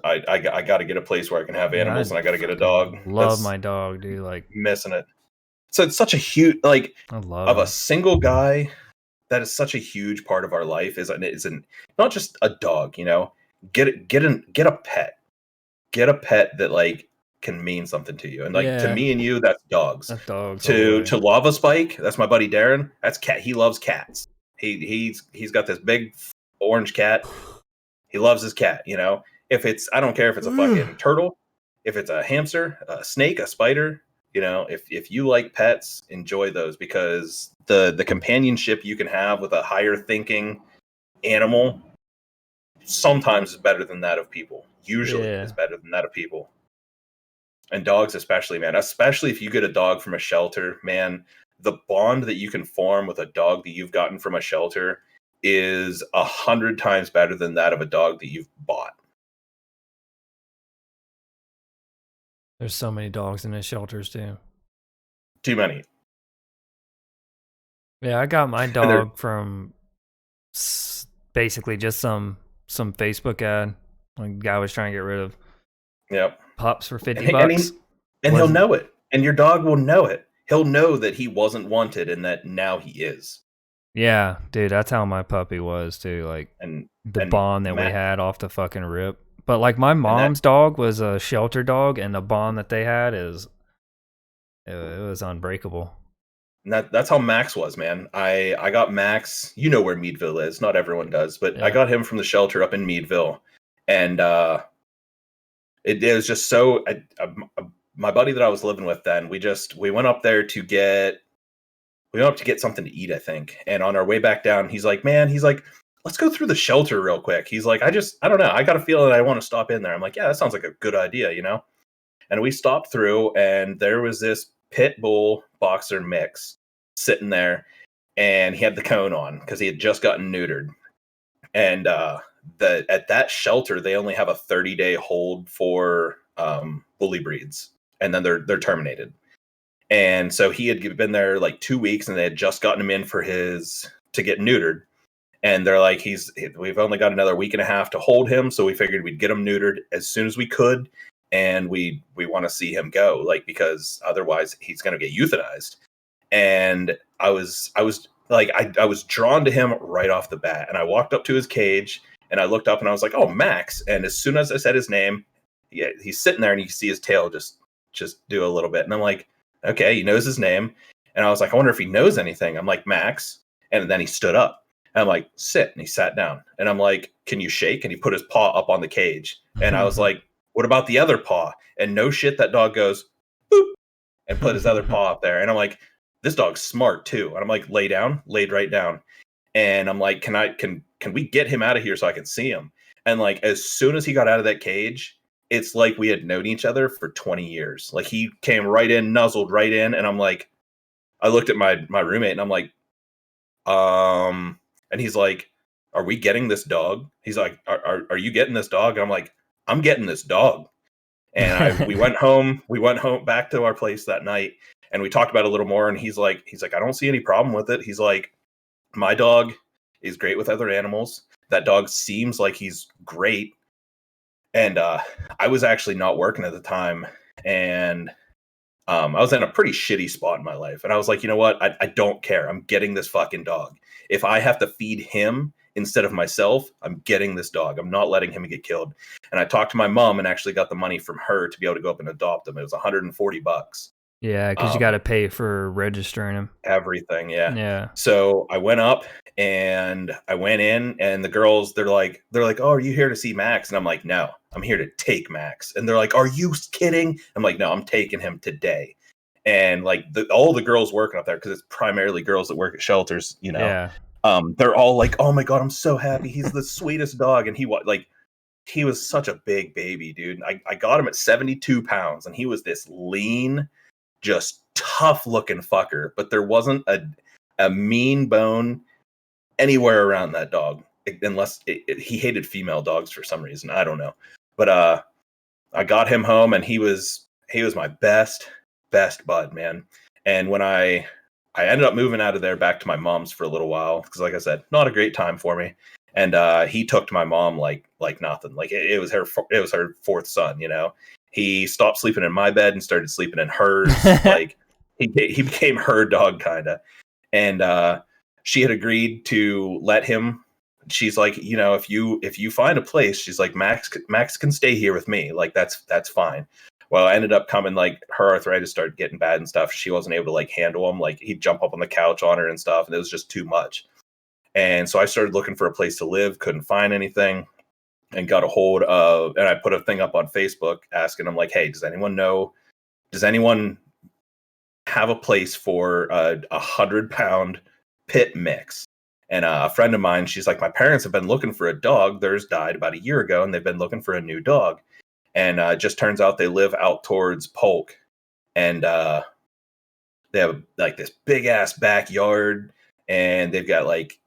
Speaker 2: I got to get a place where I can have animals and I got to get a dog.
Speaker 1: Love my dog, dude. Like
Speaker 2: missing it. So it's such a huge like
Speaker 1: I love
Speaker 2: of
Speaker 1: him.
Speaker 2: a single guy. That is such a huge part of our life. Is not just a dog. You know, get a pet. Get a pet that like can mean something to you. And like to me and you, that's dogs.
Speaker 1: That's dogs.
Speaker 2: To Lava Spike, that's my buddy Darren. That's cat. He loves cats. He's got this big orange cat. He loves his cat. You know, I don't care if it's a fucking turtle, if it's a hamster, a snake, a spider. You know, if you like pets, enjoy those because the companionship you can have with a higher thinking animal sometimes is better than that of people. Usually is better than that of people. And dogs especially, man. Especially if you get a dog from a shelter, man, the bond that you can form with a dog that you've gotten from a shelter is 100 times better than that of a dog that you've bought.
Speaker 1: There's so many dogs in the shelters too.
Speaker 2: Too many.
Speaker 1: Yeah, I got my dog from basically just some Facebook ad. Like guy was trying to get rid of pups for $50.
Speaker 2: And he'll know it. And your dog will know it. He'll know that he wasn't wanted and that now he is.
Speaker 1: Yeah, dude, that's how my puppy was too. Like the bond that we had off the fucking rip. But like my mom's dog was a shelter dog, and the bond that they had it was unbreakable.
Speaker 2: And that's how Max was, man. I got Max. You know where Meadville is. Not everyone does, but I got him from the shelter up in Meadville, and it was just so. My buddy that I was living with then, we went up there to get something to eat, I think. And on our way back down, he's like, let's go through the shelter real quick. He's like, I don't know. I got a feeling that I want to stop in there. I'm like, yeah, that sounds like a good idea, you know? And we stopped through and there was this pit bull boxer mix sitting there and he had the cone on because he had just gotten neutered. And at that shelter, they only have a 30-day hold for bully breeds and then they're terminated. And so he had been there like 2 weeks and they had just gotten him in to get neutered. And they're like, we've only got another week and a half to hold him. So we figured we'd get him neutered as soon as we could. And we want to see him go, like, because otherwise he's going to get euthanized. And I was like, I was drawn to him right off the bat. And I walked up to his cage and I looked up and I was like, oh, Max. And as soon as I said his name, he's sitting there and you can see his tail just do a little bit. And I'm like, okay, he knows his name. And I was like, I wonder if he knows anything. I'm like, Max. And then he stood up. And I'm like, sit. And he sat down. And I'm like, can you shake? And he put his paw up on the cage. And I was like, what about the other paw? And no shit, that dog goes, boop, and put his other paw up there. And I'm like, this dog's smart too. And I'm like, lay down, laid right down. And I'm like, can we get him out of here so I can see him? And like, as soon as he got out of that cage, it's like we had known each other for 20 years. Like he came right in, nuzzled right in. And I'm like, I looked at my roommate and I'm like, and he's like, are we getting this dog? He's like, are you getting this dog? And I'm like, I'm getting this dog. And we went home back to our place that night and we talked about it a little more. And he's like, I don't see any problem with it. He's like, my dog is great with other animals. That dog seems like he's great. And I was actually not working at the time. And I was in a pretty shitty spot in my life. And I was like, you know what? I don't care. I'm getting this fucking dog. If I have to feed him instead of myself, I'm getting this dog. I'm not letting him get killed. And I talked to my mom and actually got the money from her to be able to go up and adopt him. It was $140.
Speaker 1: Yeah, because you got to pay for registering him.
Speaker 2: Everything, yeah.
Speaker 1: Yeah.
Speaker 2: So I went up and I went in and the girls, they're like, oh, are you here to see Max? And I'm like, no, I'm here to take Max. And they're like, are you kidding? I'm like, no, I'm taking him today. and like all the girls working up there, because it's primarily girls that work at shelters, you know.
Speaker 1: Yeah.
Speaker 2: They're all like, "Oh my god, I'm so happy! He's the sweetest dog." And he was such a big baby, dude. I got him at 72 pounds, and he was this lean, just tough looking fucker. But there wasn't a mean bone anywhere around that dog, unless he hated female dogs for some reason. I don't know. But I got him home, and he was my best bud, man. And when I ended up moving out of there back to my mom's for a little while, because like I said, not a great time for me. And he took to my mom like nothing. Like it was her fourth son, you know. He stopped sleeping in my bed and started sleeping in hers. Like he became her dog, kind of. And she had agreed to let him. She's like, you know, if you find a place, she's like, Max can stay here with me. Like that's fine. Well, I ended up coming, like, her arthritis started getting bad and stuff. She wasn't able to like handle him. Like he'd jump up on the couch on her and stuff, and it was just too much. And so I started looking for a place to live, couldn't find anything, and got a hold of, and I put a thing up on Facebook asking them, like, hey, does anyone have a place for a 100-pound pit mix? And a friend of mine, she's like, my parents have been looking for a dog. Theirs died about a year ago, and they've been looking for a new dog. And it just turns out they live out towards Polk, and they have like this big ass backyard. And they've got like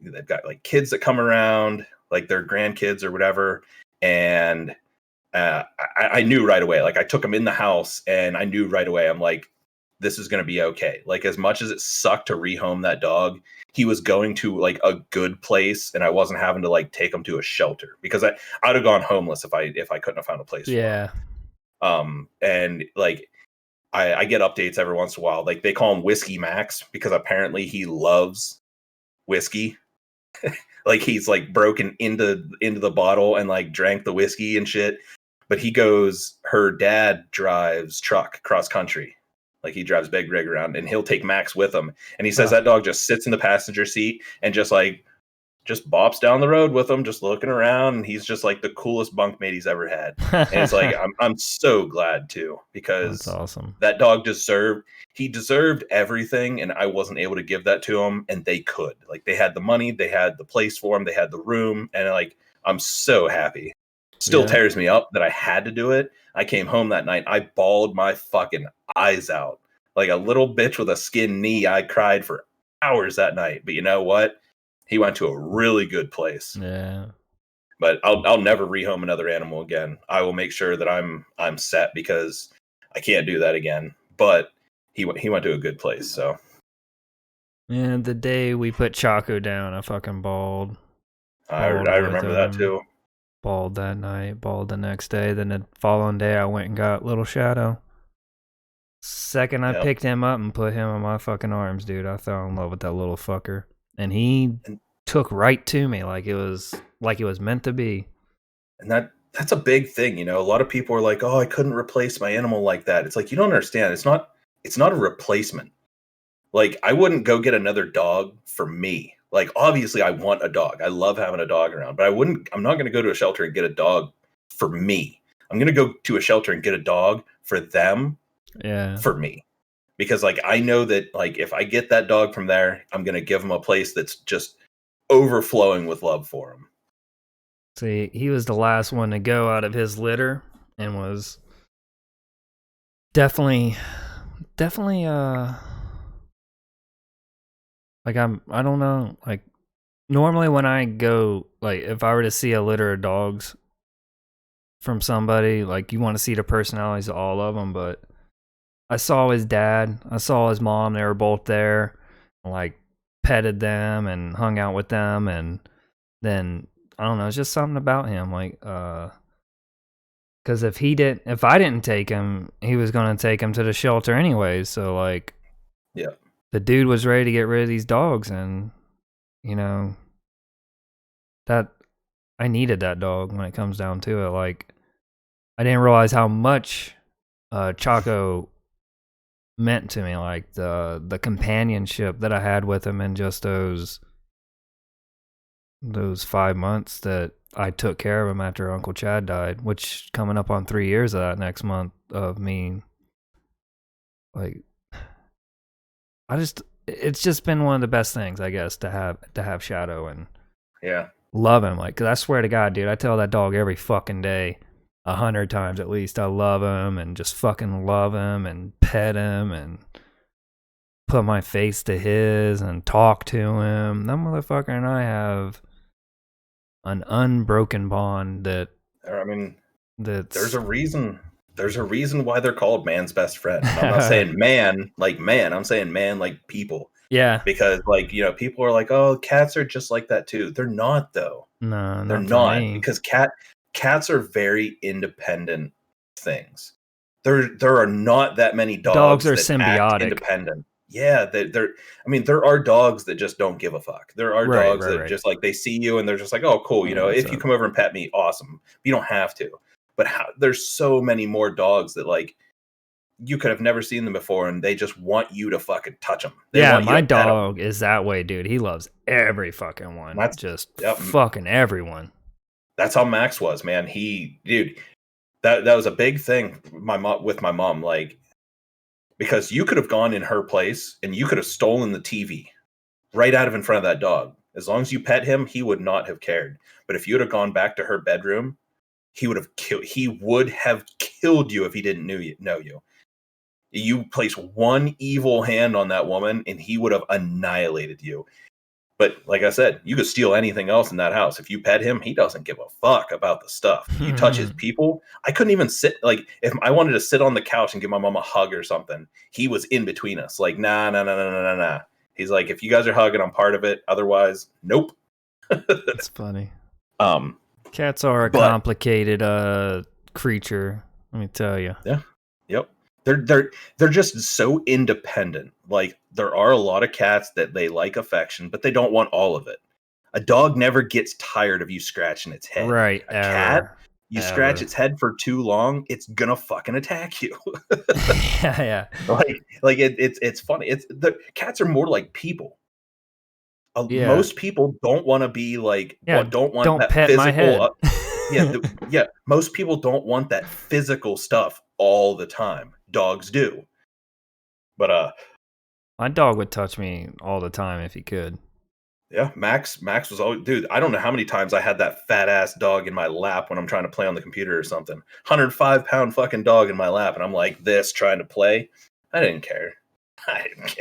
Speaker 2: kids that come around, like their grandkids or whatever. And I knew right away, like I took them in the house, and I knew right away, I'm like, this is going to be okay. Like as much as it sucked to rehome that dog, he was going to like a good place, and I wasn't having to like take him to a shelter, because I'd have gone homeless if I couldn't have found a place.
Speaker 1: Yeah.
Speaker 2: For him. And like, I get updates every once in a while. Like they call him Whiskey Max because apparently he loves whiskey. Like he's like broken into the bottle and like drank the whiskey and shit. But he goes, her dad drives truck cross country. Like he drives big rig around, and he'll take Max with him. And he says that dog just sits in the passenger seat and just bops down the road with him, just looking around. And he's just like the coolest bunkmate he's ever had. And it's like, I'm so glad too, because
Speaker 1: that's awesome.
Speaker 2: That dog deserved everything. And I wasn't able to give that to him. And they could, like, they had the money, they had the place for him, they had the room. And like, I'm so happy. Still tears me up that I had to do it. I came home that night, I bawled my fucking eyes out. Like a little bitch with a skin knee, I cried for hours that night. But you know what? He went to a really good place.
Speaker 1: Yeah.
Speaker 2: But I'll never rehome another animal again. I will make sure that I'm set, because I can't do that again. But he went to a good place. So.
Speaker 1: And the day we put Chaco down, I fucking bawled.
Speaker 2: I remember that too.
Speaker 1: Bawled that night, bawled the next day. Then the following day, I went and got Little Shadow. Second I picked him up and put him in my fucking arms, dude, I fell in love with that little fucker. And he took right to me like it was meant to be. And
Speaker 2: that's a big thing, you know. A lot of people are like, "Oh, I couldn't replace my animal like that." It's like, you don't understand. It's not a replacement. Like, I wouldn't go get another dog for me. Like, obviously I want a dog. I love having a dog around, but I'm not going to go to a shelter and get a dog for me. I'm going to go to a shelter and get a dog for them.
Speaker 1: Yeah.
Speaker 2: For me. Because like, I know that like, if I get that dog from there, I'm going to give him a place that's just overflowing with love for him.
Speaker 1: See, he was the last one to go out of his litter, and was definitely like, I don't know, like, normally when I go, like, if I were to see a litter of dogs from somebody, like, you want to see the personalities of all of them. But I saw his dad, I saw his mom, they were both there, like, petted them and hung out with them. And then, I don't know, it's just something about him, like, because if I didn't take him, he was going to take him to the shelter anyways. So, like,
Speaker 2: yeah,
Speaker 1: the dude was ready to get rid of these dogs. And, you know, that I needed that dog when it comes down to it. Like, I didn't realize how much Chaco meant to me, like the companionship that I had with him in just those 5 months that I took care of him after Uncle Chad died, which coming up on 3 years of that next month of me, like, it's just been one of the best things, I guess, to have Shadow and
Speaker 2: Yeah.
Speaker 1: love him. Like, 'cause I swear to God, dude, I tell that dog every fucking day, 100 times at least, I love him and just fucking love him and pet him and put my face to his and talk to him. That motherfucker and I have an unbroken bond that.
Speaker 2: I mean, there's a reason. There's a reason why they're called man's best friend. And I'm not saying man like man. I'm saying man like people.
Speaker 1: Yeah.
Speaker 2: Because like, you know, people are like, oh, cats are just like that too. They're not though.
Speaker 1: No,
Speaker 2: they're not because cats are very independent things. There are not that many dogs
Speaker 1: are
Speaker 2: that
Speaker 1: symbiotic.
Speaker 2: Act independent. Yeah, they're. I mean, there are dogs that just don't give a fuck. There are dogs that just like they see you and they're just like, oh, cool. You know, if you come over and pet me, awesome. You don't have to. But there's so many more dogs that like you could have never seen them before, and they just want you to fucking touch them.
Speaker 1: Yeah, my dog is that way, dude. He loves every fucking one.
Speaker 2: That's
Speaker 1: just fucking everyone.
Speaker 2: That's how Max was, man. Dude, that was a big thing. With my mom, like, because you could have gone in her place and you could have stolen the TV right out of in front of that dog. As long as you pet him, he would not have cared. But if you would have gone back to her bedroom, he would have killed you if he didn't know you. You place one evil hand on that woman and he would have annihilated you. But like I said, you could steal anything else in that house. If you pet him, he doesn't give a fuck about the stuff. You touch his people. I couldn't even sit. Like, if I wanted to sit on the couch and give my mom a hug or something, he was in between us. Like, nah. He's like, if you guys are hugging, I'm part of it. Otherwise, nope.
Speaker 1: That's funny. Cats are a complicated creature. Let me tell you.
Speaker 2: Yeah. Yep. They're just so independent. Like, there are a lot of cats that they like affection, but they don't want all of it. A dog never gets tired of you scratching its head.
Speaker 1: Right.
Speaker 2: A cat, you scratch its head for too long, it's gonna fucking attack you.
Speaker 1: Yeah.
Speaker 2: Like it's funny. The cats are more like people. Most people don't want to be like. Don't want that
Speaker 1: pet
Speaker 2: physical.
Speaker 1: My head.
Speaker 2: Yeah. Most people don't want that physical stuff all the time. Dogs do. But
Speaker 1: my dog would touch me all the time if he could.
Speaker 2: Yeah, Max was always, dude, I don't know how many times I had that fat ass dog in my lap when I'm trying to play on the computer or something. 105-pound fucking dog in my lap, and I'm like this trying to play. I didn't care.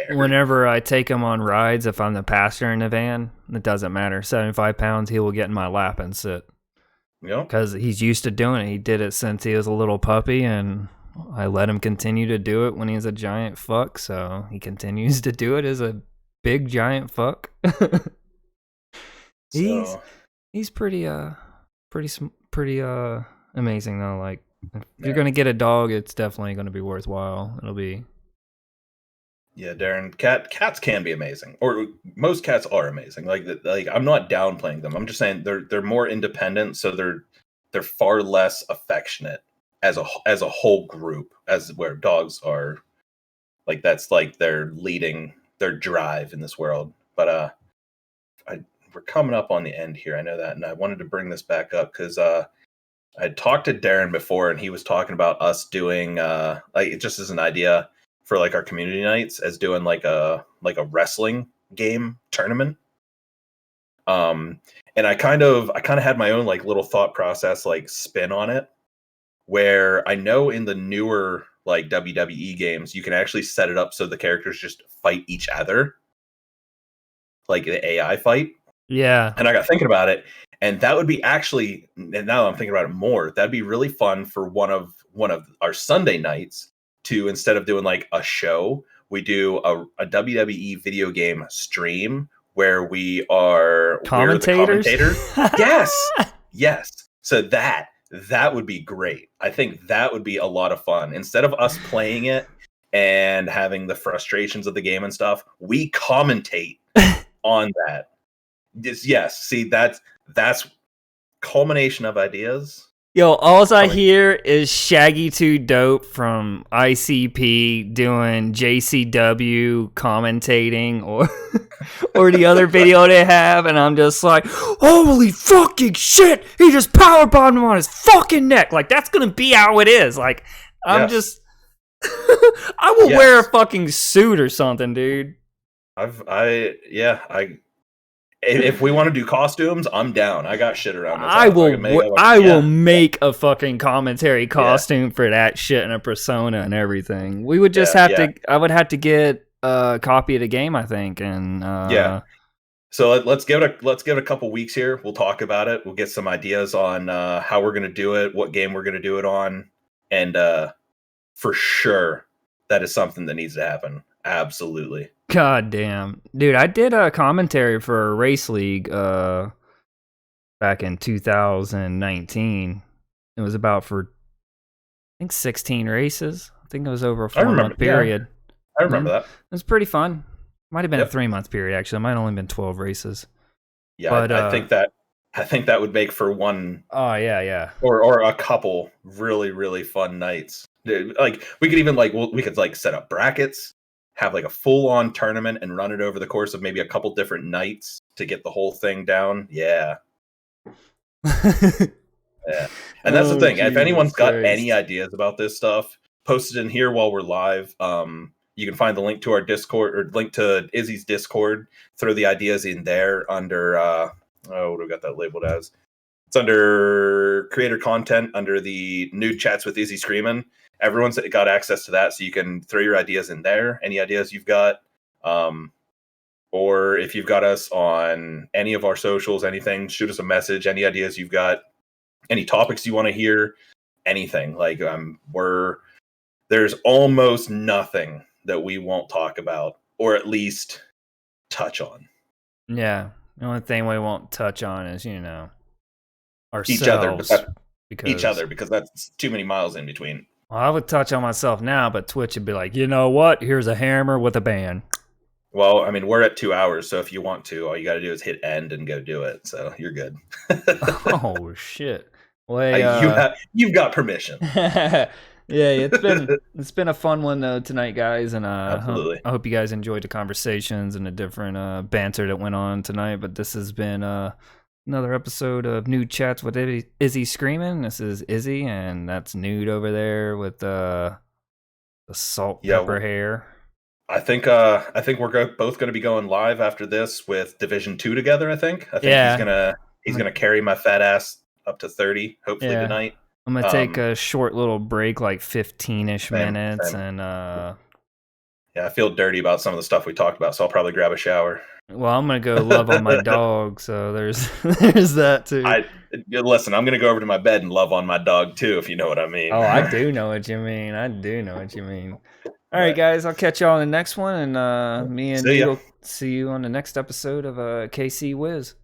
Speaker 1: Whenever I take him on rides, if I'm the passenger in the van, it doesn't matter. 75 pounds, he will get in my lap and sit.
Speaker 2: Yeah.
Speaker 1: Because he's used to doing it. He did it since he was a little puppy, and I let him continue to do it when he's a giant fuck, so he continues to do it as a big giant fuck. He's pretty amazing though. Like, if you're gonna get a dog, it's definitely gonna be worthwhile. It'll be.
Speaker 2: Yeah, Darren, cats can be amazing, or most cats are amazing. Like I'm not downplaying them. I'm just saying they're more independent, so they're far less affectionate as a whole group, as where dogs are. Like, that's like their drive in this world. But we're coming up on the end here. I know that, and I wanted to bring this back up because I talked to Darren before, and he was talking about us doing like, just as an idea for like our community nights, as doing like a wrestling game tournament. And I kind of had my own like little thought process, like spin on it, where I know in the newer like WWE games, you can actually set it up so the characters just fight each other, like the AI fight.
Speaker 1: Yeah.
Speaker 2: And I got thinking about it, and that would be actually, and now I'm thinking about it more, that'd be really fun for one of our Sunday nights to, instead of doing like a show, we do a WWE video game stream where we're the commentators. Yes. So that would be great. I think that would be a lot of fun. Instead of us playing it and having the frustrations of the game and stuff, we commentate on that. Yes. See, that's culmination of ideas.
Speaker 1: Yo, all I hear is Shaggy 2 Dope from ICP doing JCW commentating or the other video they have, and I'm just like, holy fucking shit, he just powerbombed him on his fucking neck. Like, that's gonna be how it is. Like, I'm just I will wear a fucking suit or something, dude.
Speaker 2: If we want to do costumes, I'm down. I got shit around.
Speaker 1: I will make a fucking commentary costume for that shit and a persona and everything. We would just have to. I would have to get a copy of the game, I think, and
Speaker 2: So let's give it a couple weeks here. We'll talk about it. We'll get some ideas on how we're gonna do it, what game we're gonna do it on, and for sure that is something that needs to happen. Absolutely.
Speaker 1: God damn. Dude, I did a commentary for a race league back in 2019. It was about I think 16 races. I think it was over a 4-month period.
Speaker 2: Yeah. I remember that.
Speaker 1: It was pretty fun. Might have been a 3-month period actually. It might have only been 12 races.
Speaker 2: Yeah, but I think that would make for one or a couple really, really fun nights. Like we could even set up brackets, have like a full-on tournament and run it over the course of maybe a couple different nights to get the whole thing down. Yeah. Yeah. And that's the thing. If anyone's got any ideas about this stuff, post it in here while we're live. You can find the link to our Discord or link to Izzy's Discord. Throw the ideas in there under what do we got that labeled as? It's under creator content under the Knewd Chats with IzzyScreamin. Everyone's got access to that, so you can throw your ideas in there. Any ideas you've got, or if you've got us on any of our socials, anything, shoot us a message. Any ideas you've got, any topics you want to hear, anything. Like there's almost nothing that we won't talk about, or at least touch on.
Speaker 1: Yeah, the only thing we won't touch on is ourselves.
Speaker 2: Each other, because that's too many miles in between.
Speaker 1: Well, I would touch on myself now, but Twitch would be like, you know what? Here's a hammer with a band.
Speaker 2: Well, I mean, we're at 2 hours, so if you want to, all you got to do is hit end and go do it. So you're good.
Speaker 1: Oh shit! Well,
Speaker 2: you've got permission.
Speaker 1: Yeah, it's been a fun one tonight, guys, and
Speaker 2: absolutely.
Speaker 1: I hope you guys enjoyed the conversations and the different banter that went on tonight. But this has been another episode of Knewd Chats with IzzyScreamin. This is Izzy, and that's Knewd over there with the salt pepper hair.
Speaker 2: I think we're both going to be going live after this with Division 2 together. I think he's gonna carry my fat ass up to 30 hopefully tonight.
Speaker 1: I'm gonna take a short little break, like 15-ish minutes, and
Speaker 2: I feel dirty about some of the stuff we talked about, so I'll probably grab a shower.
Speaker 1: Well, I'm gonna go love on my dog, so there's that too.
Speaker 2: Listen, I'm gonna go over to my bed and love on my dog too, if you know what I mean.
Speaker 1: Oh, I do know what you mean. All right, guys, I'll catch y'all in the next one, and me and Knewd will see you on the next episode of KC Wiz.